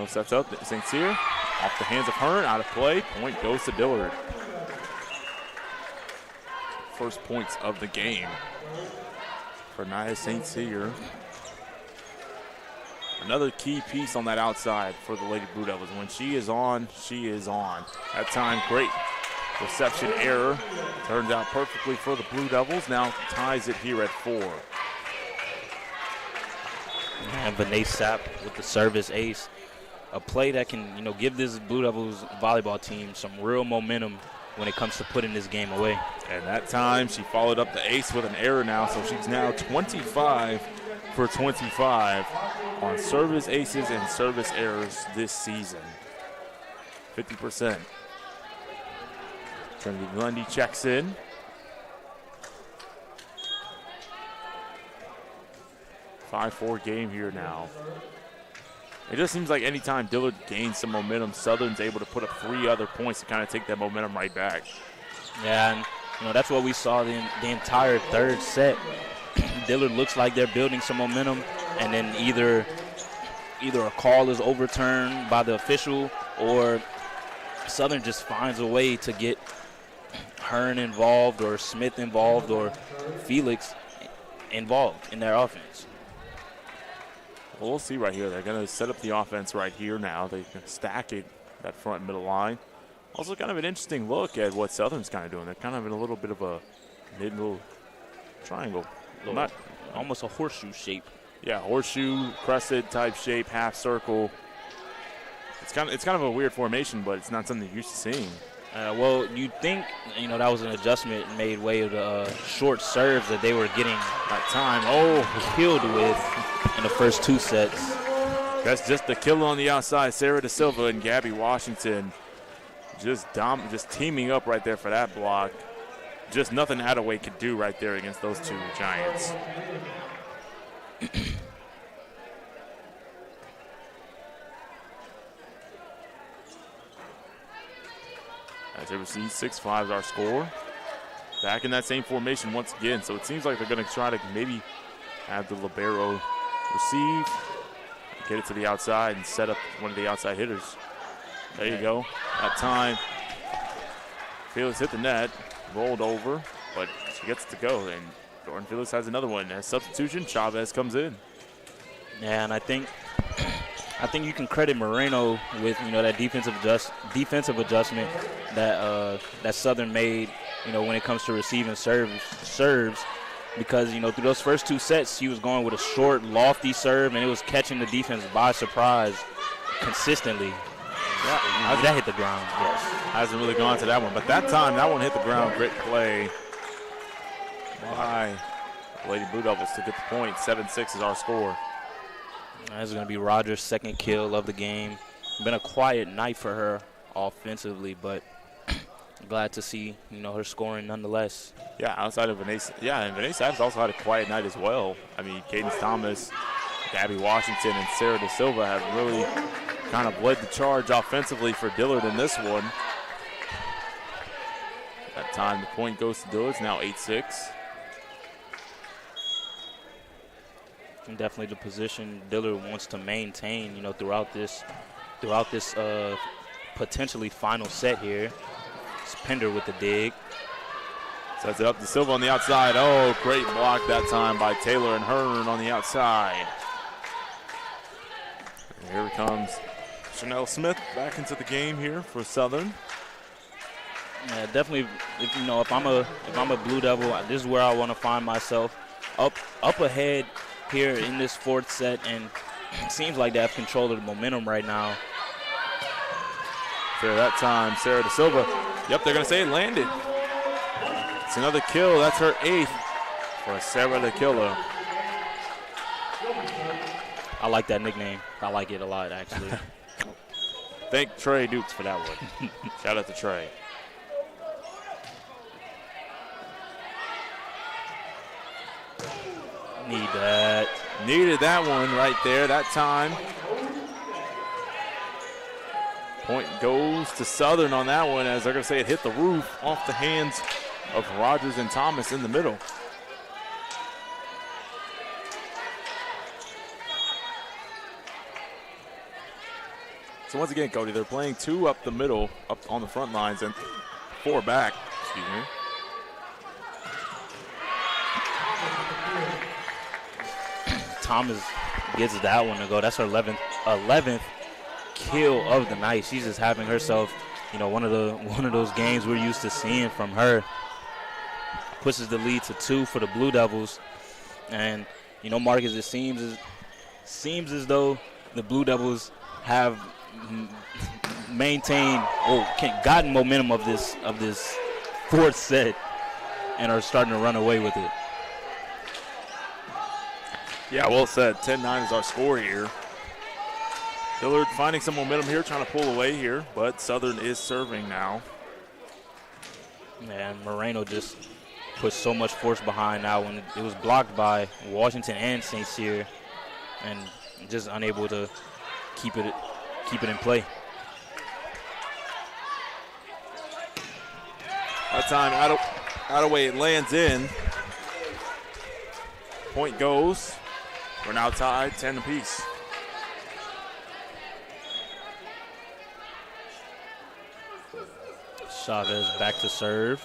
Sets up. St. Cyr off the hands of Hearn, out of play. Point goes to Dillard. First points of the game for Nia St. Cyr. Another key piece on that outside for the Lady Blue Devils. When she is on, she is on. That time, great reception error. Turns out perfectly for the Blue Devils. Now ties it here at 4. And Vinay Sapp with the service ace. A play that can, give this Blue Devils volleyball team some real momentum when it comes to putting this game away. And that time, she followed up the ace with an error now, so she's now 25 for 25 on service aces and service errors this season. 50%. Trinity Lundy checks in. A 5-4 game here now. It just seems like anytime Dillard gains some momentum, Southern's able to put up 3 other points to kind of take that momentum right back. Yeah, and that's what we saw the entire third set. Dillard looks like they're building some momentum, and then either a call is overturned by the official, or Southern just finds a way to get Hearn involved, or Smith involved, or Felix involved in their offense. Well, we'll see right here. They're going to set up the offense right here now. They can stack it, that front middle line. Also kind of an interesting look at what Southern's kind of doing. They're kind of in a little bit of a middle triangle. Not almost a horseshoe shape. Yeah, horseshoe, crescent type shape, half circle. It's kind of a weird formation, but it's not something you're used to seeing. Well, you'd think, that was an adjustment made way of the short serves that they were getting that time. Killed with in the first 2 sets. That's just the kill on the outside. Sarah Da Silva and Gabby Washington just teaming up right there for that block. Just nothing Attaway could do right there against those 2 giants. As you see, 6-5 is our score. Back in that same formation once again. So it seems like they're going to try to maybe have the libero receive, get it to the outside, and set up one of the outside hitters. There you go. That time, Felix hit the net, rolled over, but she gets to go. And Jordan Felix has another one. As substitution, Chavez comes in. Yeah, and I think you can credit Moreno with that defensive adjustment that Southern made when it comes to receiving serves, because through those first 2 sets he was going with a short, lofty serve, and it was catching the defense by surprise consistently. Yeah, that hit the ground. Yes, hasn't really gone to that one, but that time that one hit the ground. Great play by Lady Blue Devils to get the point. 7-6 is our score. This is going to be Rogers' second kill of the game. Been a quiet night for her offensively, but glad to see, her scoring nonetheless. Yeah, outside of Vinay, and Vinay Sapp's also had a quiet night as well. I mean, Cadence Thomas, Gabby Washington, and Sarah Da Silva have really kind of led the charge offensively for Dillard in this one. That time the point goes to Dillard. It's now 8-6. And definitely the position Dillard wants to maintain, throughout this potentially final set here. It's Pender with the dig. Sets it up to Silva on the outside. Oh, great block that time by Taylor and Hearn on the outside. And here comes Chanel Smith back into the game here for Southern. Yeah, definitely. If I'm a Blue Devil, this is where I want to find myself, up ahead here in this 4th set, and it seems like they have control of the momentum right now. For that time, Sarah Da Silva. Yep, they're going to say it landed. It's another kill. That's her 8th for Sarah the Killer. I like that nickname. I like it a lot, actually. Thank Trey Dukes for that one. Shout out to Trey. Need that. Needed that one right there that time. Point goes to Southern on that one, as they're going to say it hit the roof off the hands of Rogers and Thomas in the middle. So once again, Cody, they're playing 2 up the middle, up on the front lines, and 4 back. Excuse me. Thomas gets that one to go. That's her 11th kill of the night. She's just having herself, one of those games we're used to seeing from her. Pushes the lead to 2 for the Blue Devils, and Marcus, it seems as though the Blue Devils have maintained or gotten momentum of this 4th set and are starting to run away with it. Yeah, well said. 10-9 is our score here. Dillard finding some momentum here, trying to pull away here, but Southern is serving now. And Moreno just put so much force behind now when it was blocked by Washington and St. Cyr, and just unable to keep it in play. That time out of way, it lands in. Point goes. We're now tied 10 apiece. Chavez back to serve.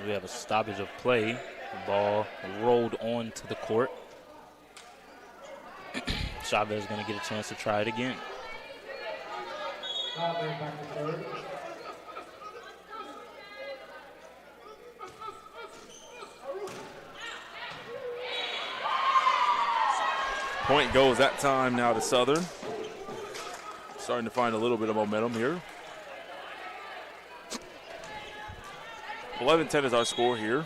We have a stoppage of play. Ball rolled onto the court. Chavez is going to get a chance to try it again. Point goes that time now to Southern. Starting to find a little bit of momentum here. 11-10 is our score here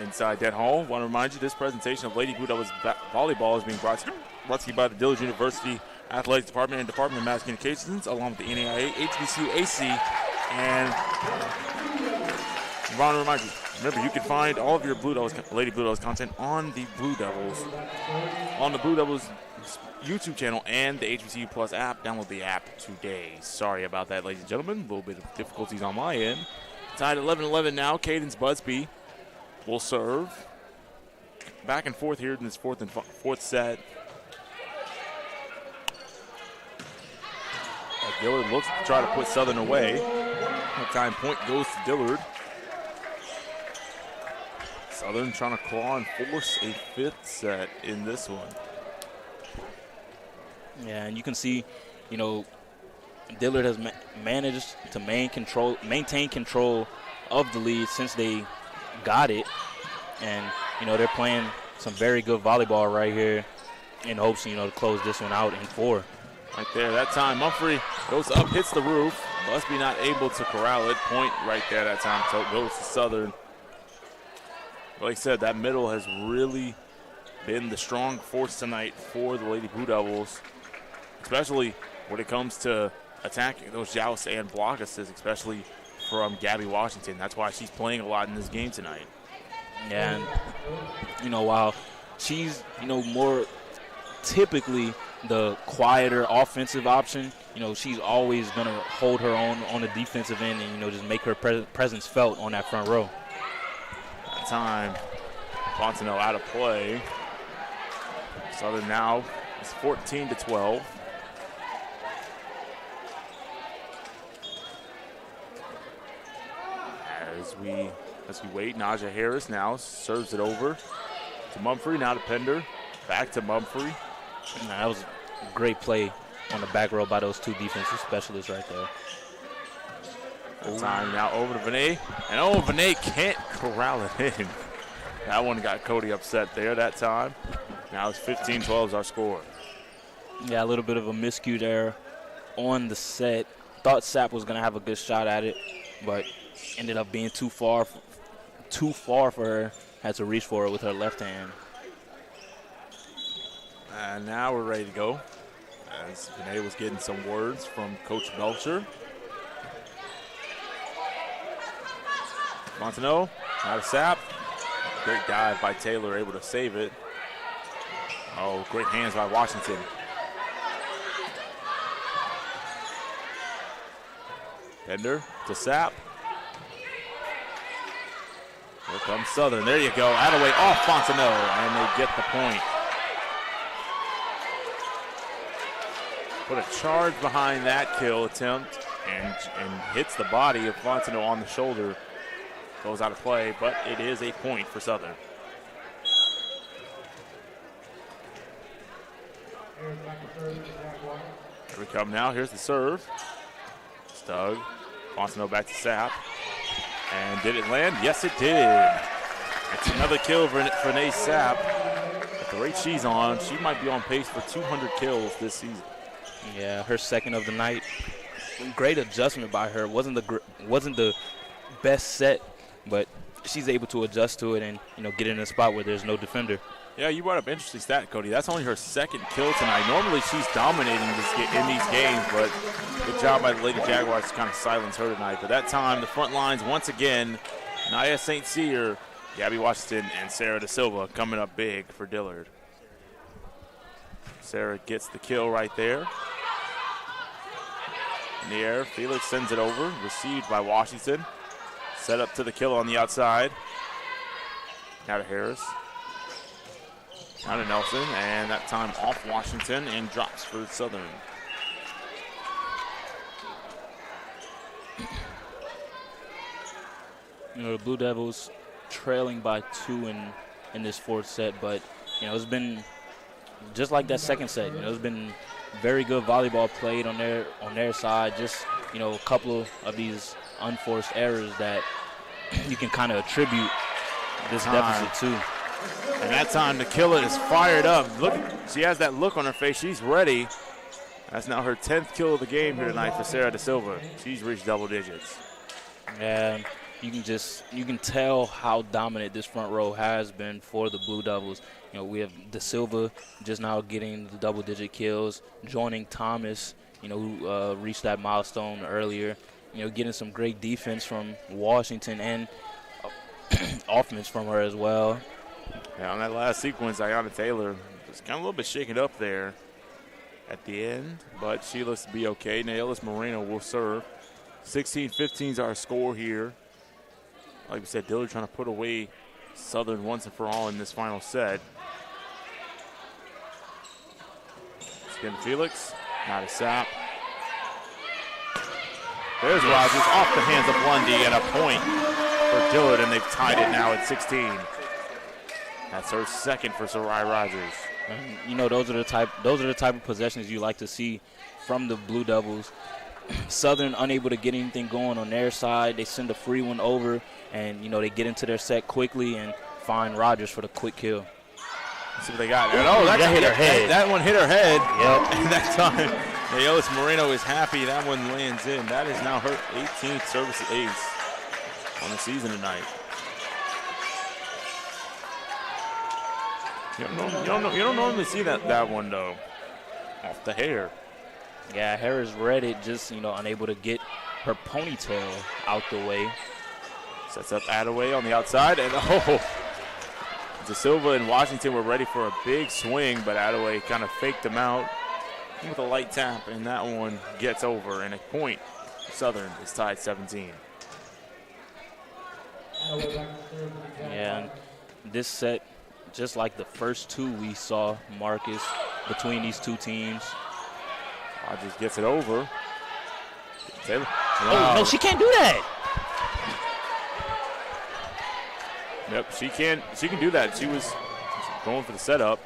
inside Dead Hall. Want to remind you this presentation of Lady Blue Devils volleyball is being brought to you by the Dillard University Athletics Department and Department of Mass Communications, along with the NAIA, HBCU, AC, and I want to remind you, remember, you can find all of your Lady Blue Devils content on the Blue Devils YouTube channel and the HBCU Plus app. Download the app today. Sorry about that, ladies and gentlemen. A little bit of difficulties on my end. Tied 11-11 now. Cadence Busby will serve. Back and forth here in this fourth set. Dillard looks to try to put Southern away. That time point goes to Dillard. Southern trying to claw and force a 5th set in this one. Yeah, and you can see, Dillard has managed to maintain control of the lead since they got it. And, they're playing some very good volleyball right here in hopes, to close this one out in 4. Right there, that time Mumphrey goes up, hits the roof. Busby not able to corral it. Point right there that time, so it goes to Southern. Like I said, that middle has really been the strong force tonight for the Lady Blue Devils, especially when it comes to attacking those jousts and block assists, especially from Gabby Washington. That's why she's playing a lot in this game tonight. And, while she's, more typically the quieter offensive option, she's always going to hold her own on the defensive end and, just make her presence felt on that front row. That time, Fontenot out of play. Southern now is 14-12. As we wait, Naja Harris now serves it over to Mumphrey, now to Pender, back to Mumphrey. That was a great play on the back row by those 2 defensive specialists right there. That time now over to Vinay, and Vinay can't corral it in. That one got Cody upset there that time. Now it's 15-12 is our score. Yeah, a little bit of a miscue there on the set. thought Sapp was going to have a good shot at it, but ended up being too far for her. Had to reach for it with her left hand. And now we're ready to go. As Vinay was getting some words from Coach Belcher. Fontenot, out of Sapp. Great dive by Taylor, able to save it. Oh, great hands by Washington. Bender to Sapp. Here comes Southern. There you go. Attaway off Fontenot, and they get the point. Put a charge behind that kill attempt and hits the body of Fontenot on the shoulder. Goes out of play, but it is a point for Southern. Here we come now. Here's the serve. Stug. Fontenot back to Sapp. And did it land? Yes, it did. It's another kill for Renee Sapp. At the rate she's on, she might be on pace for 200 kills this season. Yeah, her second of the night. Great adjustment by her. Wasn't the best set, but she's able to adjust to it and get in a spot where there's no defender. Yeah, you brought up an interesting stat, Cody. That's only her second kill tonight. Normally she's dominating in these games, but good job by the Lady Jaguars to kind of silence her tonight. But that time, the front lines once again, Nia St. Cyr, Gabby Washington, and Sarah Da Silva coming up big for Dillard. Sarah gets the kill right there. In the air, Felix sends it over, received by Washington. Set up to the kill on the outside. Now to Harris. Now to Nelson, and that time off Washington and drops for Southern. The Blue Devils trailing by 2 in this fourth set, but it's been just like that second set. It's been very good volleyball played on their side. Just a couple of these unforced errors that you can kind of attribute this deficit to. And that time the killer is fired up. Look, she has that look on her face. She's ready. That's now her 10th kill of the game here tonight for Sarah Da Silva. She's reached double digits. And you can tell how dominant this front row has been for the Blue Devils. We have Da Silva just now getting the double-digit kills, joining Thomas, who reached that milestone earlier. Getting some great defense from Washington and offense from her as well. Yeah, on that last sequence, Ayanna Taylor was kind of a little bit shaken up there at the end, but she looks to be okay. Naelis Moreno will serve. 16-15 is our score here. Like we said, Dillard trying to put away Southern once and for all in this final set. Again, Felix, now to Sapp. There's Rogers off the hands of Lundy, and a point for Dillard, and they've tied it now at 16. That's her second for Sarai Rogers. Those are the type of possessions you like to see from the Blue Devils. Southern unable to get anything going on their side. They send a free one over, and they get into their set quickly and find Rogers for the quick kill. Let's see what they got. Oh, that hit her head. That one hit her head. Yep. And that time, Naelis Moreno is happy that one lands in. That is now her 18th service ace on the season tonight. You don't normally see that one though, off the hair. Yeah, Harris read it, just unable to get her ponytail out the way. Sets up Attaway on the outside, and Da Silva and Washington were ready for a big swing, but Attaway kind of faked them out with a light tap, and that one gets over, and a point. Southern is tied 17. Yeah, this set, just like the first two we saw, Marcus, between these two teams. Rogers gets it over. Taylor. Oh, no, she can't do that. Yep, she can do that. She was going for the setup.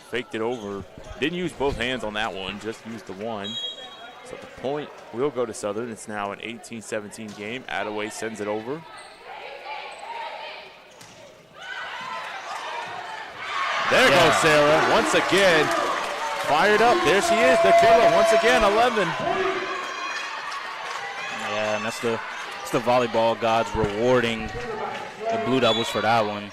Faked it over. Didn't use both hands on that one, just used the one. So the point will go to Southern. It's now an 18-17 game. Attaway sends it over. There goes Sarah once again. Fired up. There she is, the killer. Once again, 11 That's the volleyball gods rewarding the Blue Devils for that one.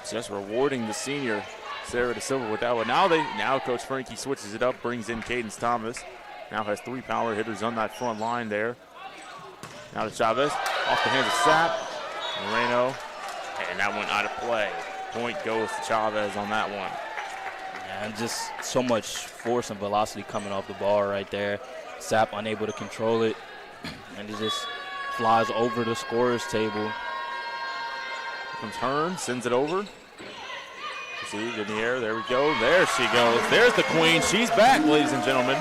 Just rewarding the senior Sarah De Silva with that one. Now Coach Frankie switches it up, brings in Cadence Thomas. Now has 3 power hitters on that front line there. Now to Chavez, off the hands of Sapp. Moreno, and that one out of play. Point goes to Chavez on that one. And just so much force and velocity coming off the ball right there. Sapp unable to control it, and it just flies over the scorer's table. Here comes Hearn, sends it over. Received in the air, there we go. There she goes. There's the queen. She's back, ladies and gentlemen.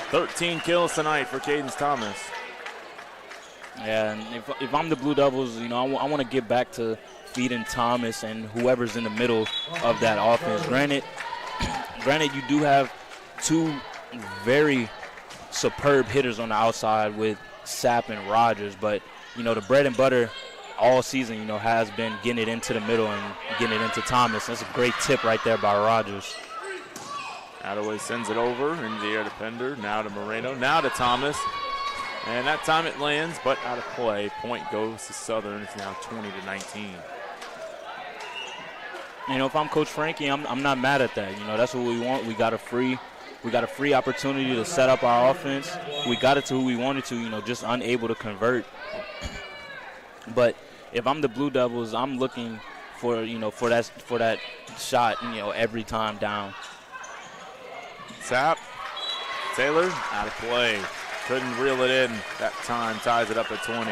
13 kills tonight for Cadence Thomas. Yeah, and if I'm the Blue Devils, I want to get back to feeding Thomas and whoever's in the middle of that offense. Granted, you do have 2 very superb hitters on the outside with Sapp and Rogers, but the bread and butter all season, has been getting it into the middle and getting it into Thomas. That's a great tip right there by Rogers. Attaway sends it over into the air to Pender. Now to Moreno. Now to Thomas. And that time it lands, but out of play. Point goes to Southern. It's now 20-19. If I'm Coach Frankie, I'm not mad at that. That's what we want. We got a free opportunity to set up our offense. We got it to who we wanted to. Just unable to convert. But if I'm the Blue Devils, I'm looking for that shot every time down. Sapp, Taylor, out of play. Couldn't reel it in. That time ties it up at 20.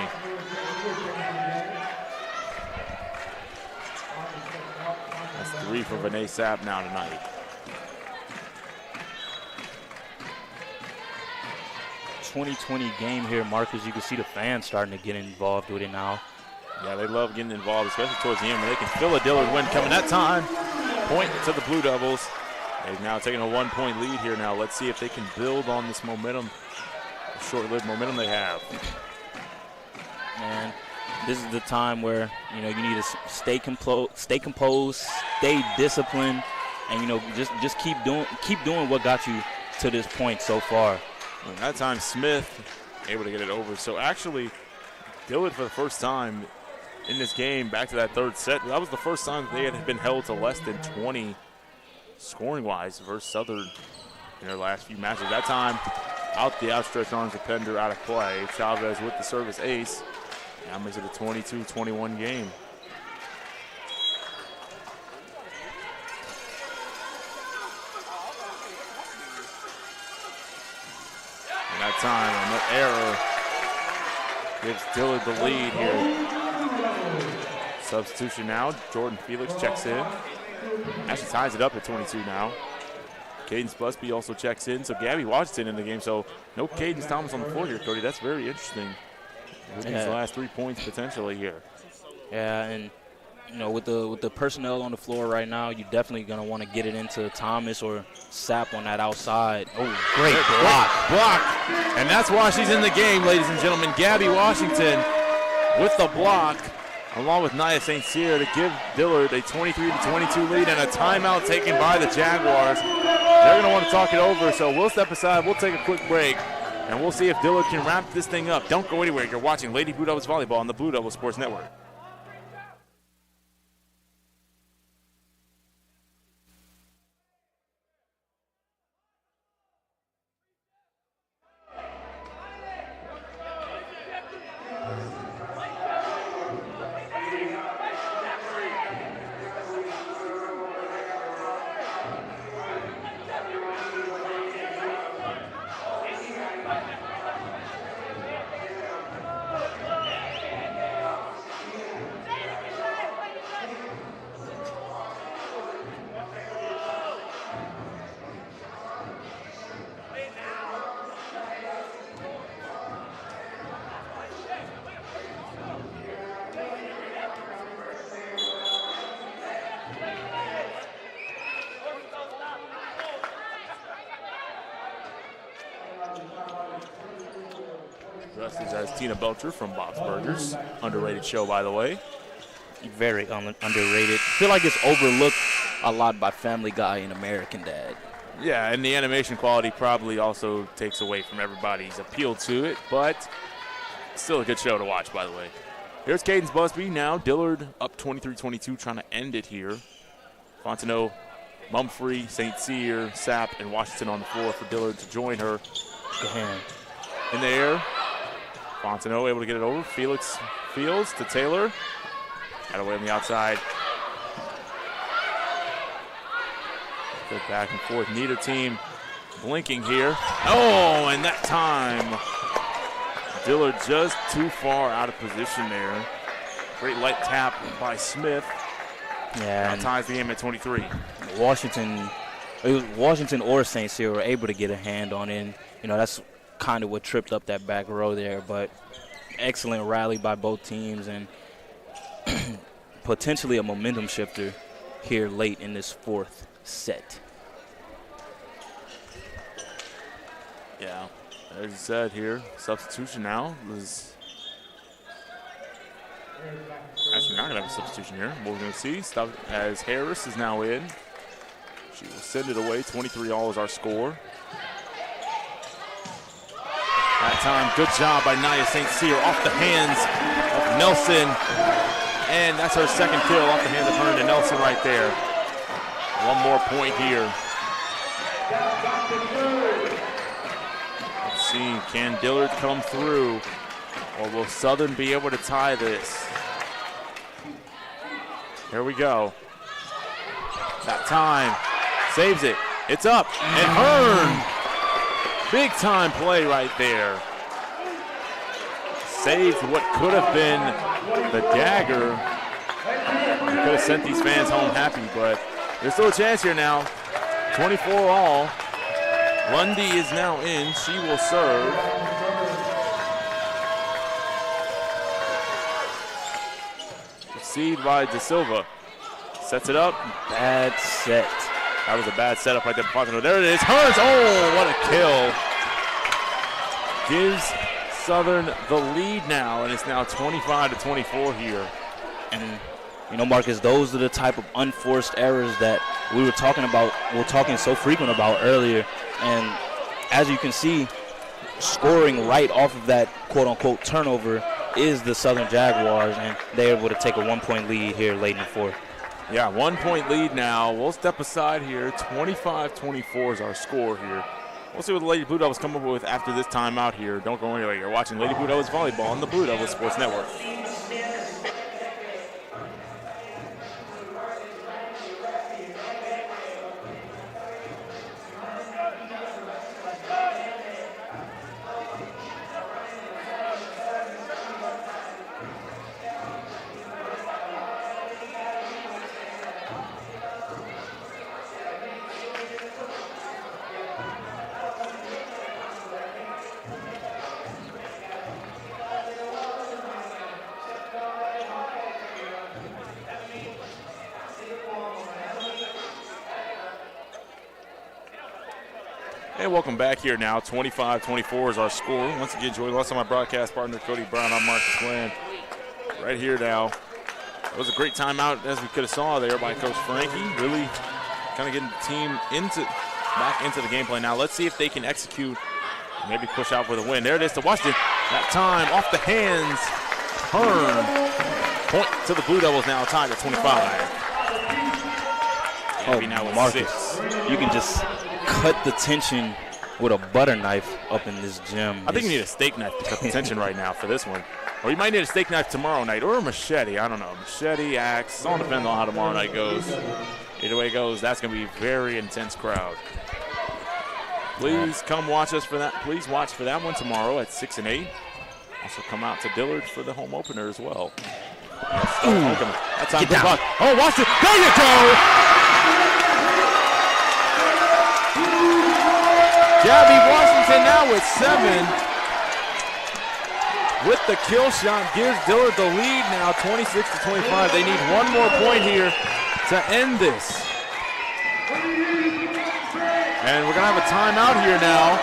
That's 3 for Vinay Sapp now tonight. .2020 game here, Marcus. You can see the fans starting to get involved with it now. Yeah, they love getting involved, especially towards the end when they can feel a Dillard win coming that time. Point to the Blue Devils. They've now taken a 1-point lead here now. Let's see if they can build on this momentum, short-lived momentum they have. And this is the time where, you need to stay composed, stay disciplined, and, just keep doing what got you to this point so far. And that time Smith able to get it over. So actually, Dillard for the first time in this game, back to that third set, that was the first time they had been held to less than 20 scoring-wise versus Southern in their last few matches. That time, out the outstretched arms of Pender, out of play. Chavez with the service ace. Now makes it a 22-21 game. And that time, an error gives Dillard the lead here. Substitution now. Jordan Felix checks in. Actually ties it up at 22 now. Cadence Busby also checks in. So Gabby Washington in the game. So no Cadence Thomas on the floor here, Cody. That's very interesting. These last 3 points potentially here. Yeah, and with the personnel on the floor right now, you're definitely gonna want to get it into Thomas or Sapp on that outside. Oh, great block. And that's why she's in the game, ladies and gentlemen. Gabby Washington with the block, along with Nia St. Cyr, to give Dillard a 23-22 lead and a timeout taken by the Jaguars. They're going to want to talk it over, so we'll step aside. We'll take a quick break, and we'll see if Dillard can wrap this thing up. Don't go anywhere. You're watching Lady Blue Devils Volleyball on the Blue Devils Sports Network. Dressed as Tina Belcher from Bob's Burgers. Underrated show, by the way. Very underrated. I feel like it's overlooked a lot by Family Guy and American Dad. Yeah, and the animation quality probably also takes away from everybody's appeal to it, but Still a good show to watch, by the way. Here's Cadence Busby now. Dillard up 23-22, trying to end it here. Fontenot, Mumfree, St. Cyr, Sapp, and Washington on the floor for Dillard to join her. Good hand. In the air. Fontenot able to get it over. Felix Fields to Taylor. Got away on the outside. Good back and forth. Neither team blinking here. Oh, and that time, Dillard just too far out of position there. Great light tap by Smith. Yeah, that ties the game at 23. Washington or St. Cyr were able to get a hand on it. You know, that's kind of what tripped up that back row there. But excellent rally by both teams and potentially a momentum shifter here late in this fourth set. Yeah, as you said here, substitution now. Actually, not going to have a substitution here. What we're going to see, as Harris is now in. She will send it away. 23-all is our score. That time, good job by Nia St. Cyr off the hands of Nelson. And that's her second kill off the hands of Herndon Nelson right there. One more point here. Let's see, can Dillard come through? Or will Southern be able to tie this? Here we go. That time, saves it. It's up, and Hearn. Big time play right there. Saved what could have been the dagger. He could have sent these fans home happy, but there's still a chance here now. 24-all. Lundy is now in. She will serve. Received by De Silva. Sets it up. Bad set. That was a bad setup right there. There it is. Hearns. Oh, what a kill. Gives Southern the lead now, and it's now 25-24 here. And, you know, Marcus, those are the type of unforced errors that we were talking so frequent about earlier. And as you can see, scoring right off of that quote-unquote turnover is the Southern Jaguars, and they're able to take a 1-point lead here late in the fourth. Yeah, 1-point lead now. We'll step aside here. 25-24 is our score here. We'll see what the Lady Blue Devils come up with after this timeout here. Don't go anywhere. You're watching Lady Blue Devils Volleyball on the Blue Devils Sports Network. And welcome back here now. 25-24 is our score. Once again, joined us on my broadcast partner, Cody Brown. I'm Marcus Glenn. Right here now. It was a great timeout, as we could have saw there by Coach Frankie. Really kind of getting the team back into the game plan. Now let's see if they can execute, maybe push out for the win. There it is to Washington. That time off the hands. Hearn. Point to the Blue Devils now, tied at 25. Oh, now Marcus, 6. You can just cut the tension with a butter knife up in this gym. I think you need a steak knife to cut the tension right now for this one. Or you might need a steak knife tomorrow night, or a machete. I don't know. Machete, axe. All depends on how tomorrow night goes. Either way it goes, that's going to be a very intense crowd. Please come watch us for that. Please watch for that one tomorrow at 6 and 8. Also come out to Dillard for the home opener as well. That's time for Buck. Oh, watch it. There you go. Gabby Washington now with 7. With the kill shot, gives Dillard the lead now, 26-25. They need one more point here to end this. And we're going to have a timeout here now.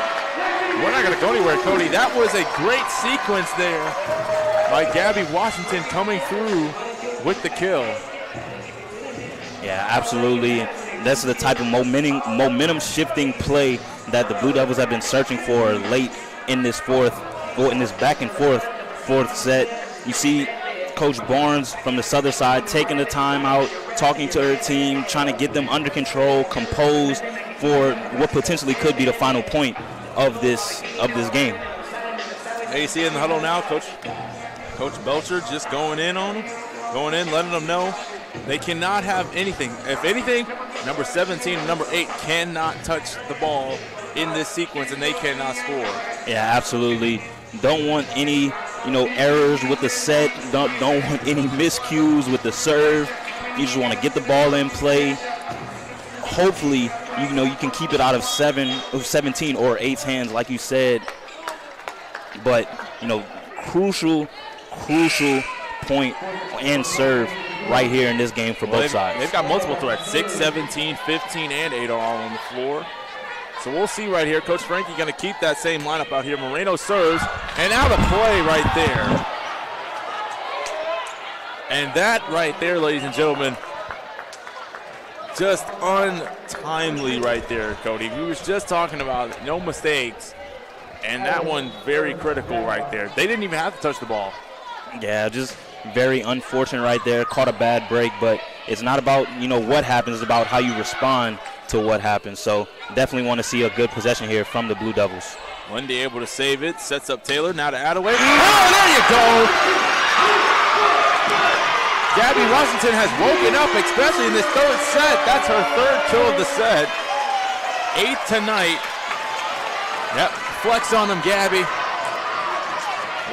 We're not going to go anywhere, Cody. That was a great sequence there by Gabby Washington coming through with the kill. Yeah, absolutely. That's the type of momentum-shifting play that the Blue Devils have been searching for late in this fourth, or in this back and forth fourth set. You see Coach Barnes from the Southern side taking the time out, talking to her team, trying to get them under control, composed for what potentially could be the final point of this game. Hey, you see in the huddle now, Coach Belcher just going in on them, letting them know they cannot have anything. If anything, number 17 and number 8 cannot touch the ball in this sequence, and they cannot score. Yeah, absolutely. Don't want any, errors with the set. Don't want any miscues with the serve. You just want to get the ball in play. Hopefully, you can keep it out of 17 or 8's hands, like you said. But, crucial point and serve right here in this game for both sides. They've got multiple threats. 6, 17, 15, and 8 are all on the floor. So we'll see right here. Coach Frankie going to keep that same lineup out here. Moreno serves, and out of play right there. And that right there, ladies and gentlemen, just untimely right there, Cody. We was just talking about no mistakes, and that one very critical right there. They didn't even have to touch the ball. Yeah, just very unfortunate right there. Caught a bad break, but it's not about, what happens. It's about how you respond to what happens. So definitely want to see a good possession here from the Blue Devils. Lundy able to save it. Sets up Taylor. Now to Attaway. Oh, there you go. Gabby Washington has woken up, especially in this third set. That's her third kill of the set. 8 tonight. Yep, flex on them, Gabby.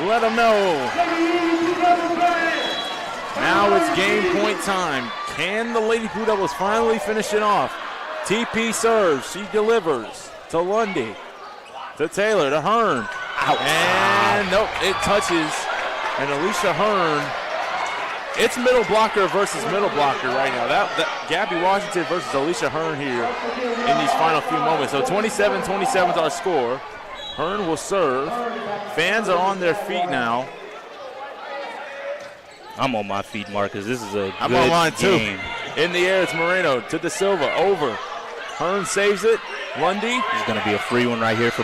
Let them know. Now it's game point time. Can the Lady Blue Devils finally finish it off? TP serves. She delivers to Lundy. To Taylor. To Hearn. Ouch. And nope, it touches. And Alicia Hearn. It's middle blocker versus middle blocker right now. That Gabby Washington versus Alicia Hearn here in these final few moments. So 27-27 is our score. Hearn will serve. Fans are on their feet now. I'm on my feet, Marcus. This is a I'm good on mine too. game. In the air, it's Moreno to De Silva. Over. Hearn saves it. Lundy. It's going to be a free one right here for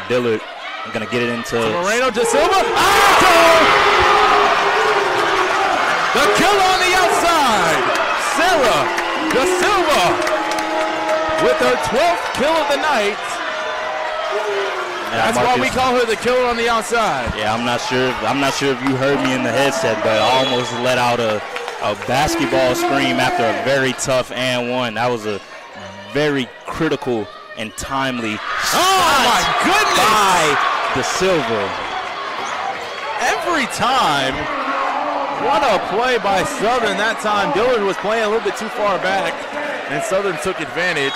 Dillard. I'm going to get it into Moreno. De Silva. The kill on the outside. Sarah De Silva with her 12th kill of the night. That's why we call her the killer on the outside. Yeah, I'm not sure if you heard me in the headset, but I almost let out a basketball scream after a very tough and one. That was a very critical and timely my goodness! By De Silva. Every time. What a play by Southern that time. Dillard was playing a little bit too far back, and Southern took advantage.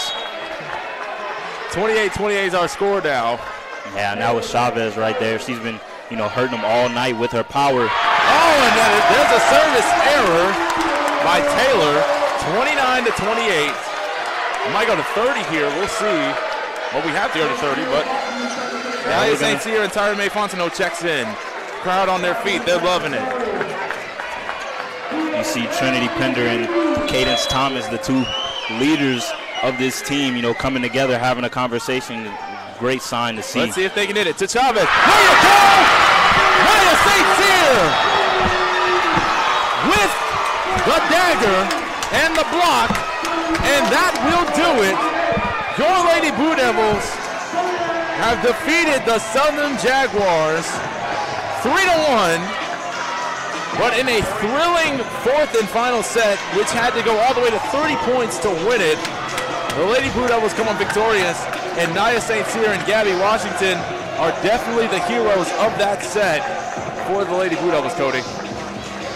28-28 is our score now. Yeah, now with Chavez right there. She's been, hurting them all night with her power. Oh, and there's a service error by Taylor. 29-28. We might go to 30 here. We'll see. Well, we have to go to 30, but Nadia St. Cyr and Tyra May Fontenot checks in. Crowd on their feet. They're loving it. You see Trinity Pender and Cadence Thomas, the two leaders of this team, coming together, having a conversation. Great sign to see. Let's see if they can hit it. To Chavez. There you go! Nadia St. Cyr with the dagger and the block, and that will do it. Your Lady Blue Devils have defeated the Southern Jaguars 3-1. But in a thrilling fourth and final set, which had to go all the way to 30 points to win it, the Lady Blue Devils come on victorious, and Nadia St. Cyr and Gabby Washington are definitely the heroes of that set for the Lady Blue Devils, Cody.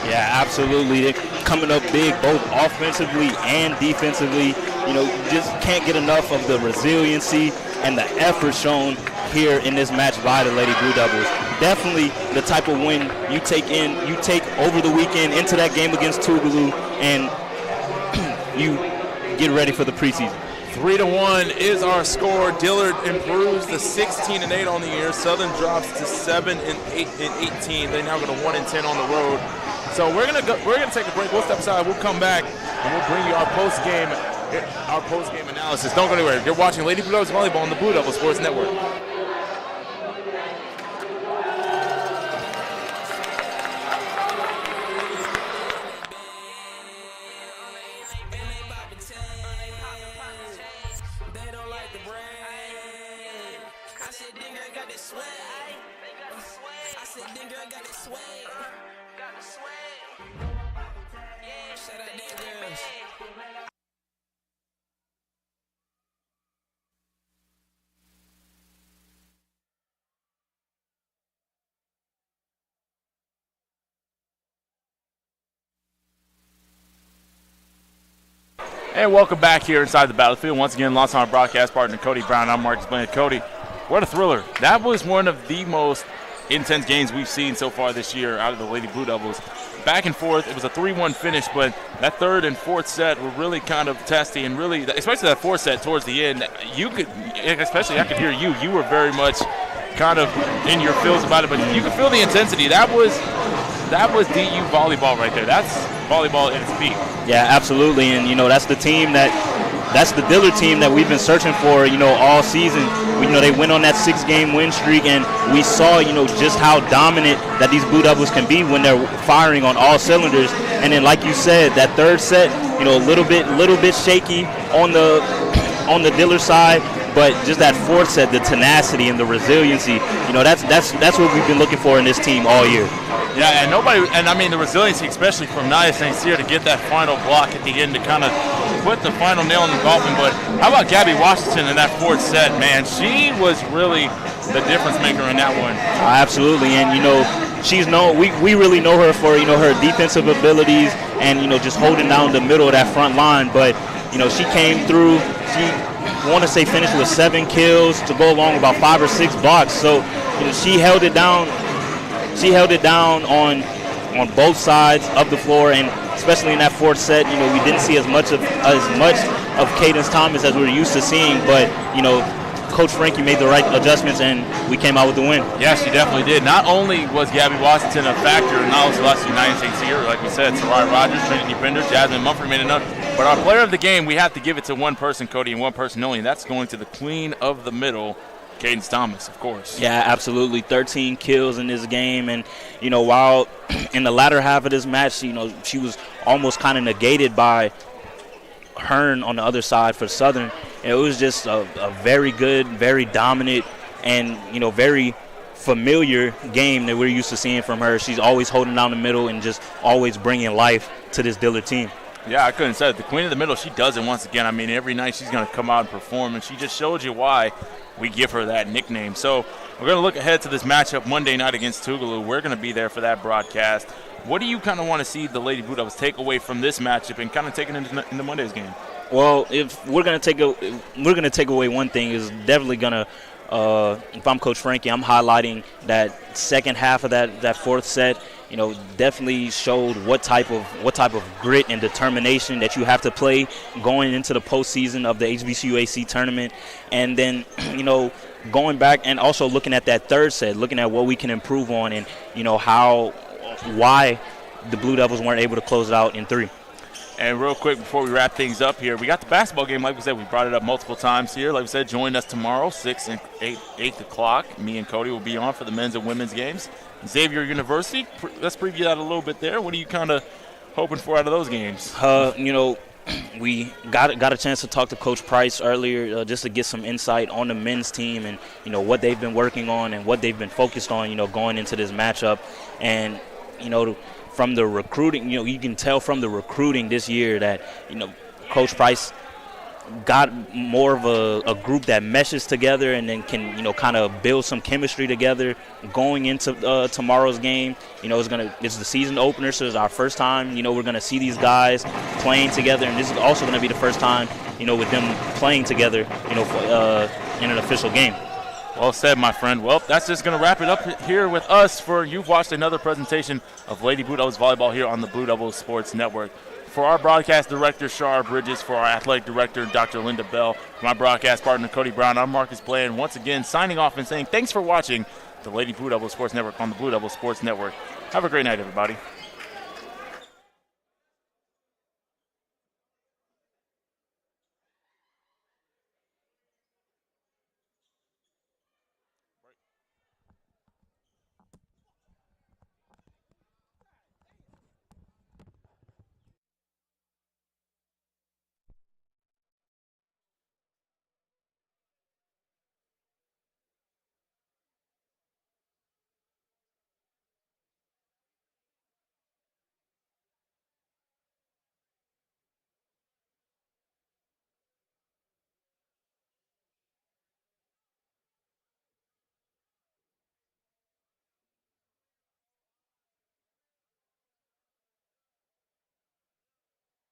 Yeah, absolutely. They're coming up big, both offensively and defensively. Just can't get enough of the resiliency and the effort shown here in this match by the Lady Blue Devils. Definitely the type of win you take over the weekend into that game against Tougaloo, and you get ready for the preseason. 3-1 is our score. Dillard improves to 16-8 on the year. Southern drops to 7-18. They now go to 1-10 on the road. So we're gonna take a break. We'll step aside. We'll come back and we'll bring you our post-game analysis. Don't go anywhere. You're watching Lady Blue Devils Volleyball on the Blue Devil Sports Network. And welcome back here inside the battlefield. Once again, lost on our broadcast partner, Cody Brown. I'm Marcus Blaney. Cody, what a thriller. That was one of the most intense games we've seen so far this year out of the Lady Blue Devils. Back and forth, it was a 3-1 finish, but that third and fourth set were really kind of testy, and really, especially that fourth set towards the end, you could, especially I could hear you were very much kind of in your feels about it, but you could feel the intensity. That was DU volleyball right there. That's volleyball at its peak. Yeah, absolutely. And, that's the team that's the Dillard team that we've been searching for, all season. They went on that 6-game win streak, and we saw, just how dominant that these Blue Devils can be when they're firing on all cylinders. And then, like you said, that third set, a little bit shaky on the Dillard side. But just that fourth set, the tenacity and the resiliency, that's what we've been looking for in this team all year. Yeah, the resiliency, especially from Nia St. Cyr to get that final block at the end to kind of put the final nail in the coffin. But how about Gabby Washington in that fourth set, man? She was really the difference maker in that one. Absolutely, and she's known. We really know her for her defensive abilities and just holding down the middle of that front line. But she came through. I want to say finished with 7 kills to go along with about 5 or 6 blocks. So she held it down. She held it down on both sides of the floor, and especially in that fourth set, we didn't see as much of Cadence Thomas as we were used to seeing. But Coach Frankie made the right adjustments, and we came out with the win. Yeah, she definitely did. Not only was Gabby Washington a factor, and not only last United St. Cyr, like we said, Sarai Rogers, Trinity Pender, Jasmine Mumford made enough. But our player of the game, we have to give it to one person, Cody, and one person only, and that's going to the queen of the middle, Cadence Thomas, of course. Yeah, absolutely. 13 kills in this game. And, while in the latter half of this match, she was almost kind of negated by Hearn on the other side for Southern. It was just a very good, very dominant, and, very familiar game that we're used to seeing from her. She's always holding down the middle and just always bringing life to this Dillard team. Yeah, I couldn't say it. The queen of the middle, she does it once again. Every night she's going to come out and perform, and she just showed you why we give her that nickname. So we're going to look ahead to this matchup Monday night against Tougaloo. We're going to be there for that broadcast. What do you kind of want to see the Lady Blue Devils take away from this matchup and kind of take it into Monday's game? Well, if we're going to take away one thing, is definitely going to if I'm Coach Frankie, I'm highlighting that second half of that fourth set. Definitely showed what type of grit and determination that you have to play going into the postseason of the HBCUAC tournament. And then, going back and also looking at that third set, looking at what we can improve on, and why the Blue Devils weren't able to close it out in 3. And real quick before we wrap things up here, we got the basketball game. Like we said, we brought it up multiple times here. Like we said, join us tomorrow, 6 and 8 o'clock. Me and Cody will be on for the men's and women's games. Xavier University, let's preview that a little bit there. What are you kind of hoping for out of those games? We got a chance to talk to Coach Price earlier just to get some insight on the men's team and, what they've been working on and what they've been focused on, going into this matchup. And, from the recruiting, you can tell from the recruiting this year that, Coach Price got more of a group that meshes together and then can, kind of build some chemistry together going into tomorrow's game. It's the season opener, so it's our first time, we're going to see these guys playing together, and this is also going to be the first time, with them playing together, in an official game. Well said, my friend. Well, that's just going to wrap it up here with us for you've watched another presentation of Lady Blue Devils Volleyball here on the Blue Devils Sports Network. For our broadcast director, Shar Bridges, for our athletic director, Dr. Linda Bell, for my broadcast partner, Cody Brown, I'm Marcus Bland, once again signing off and saying thanks for watching the Lady Blue Devils Sports Network on the Blue Devils Sports Network. Have a great night, everybody.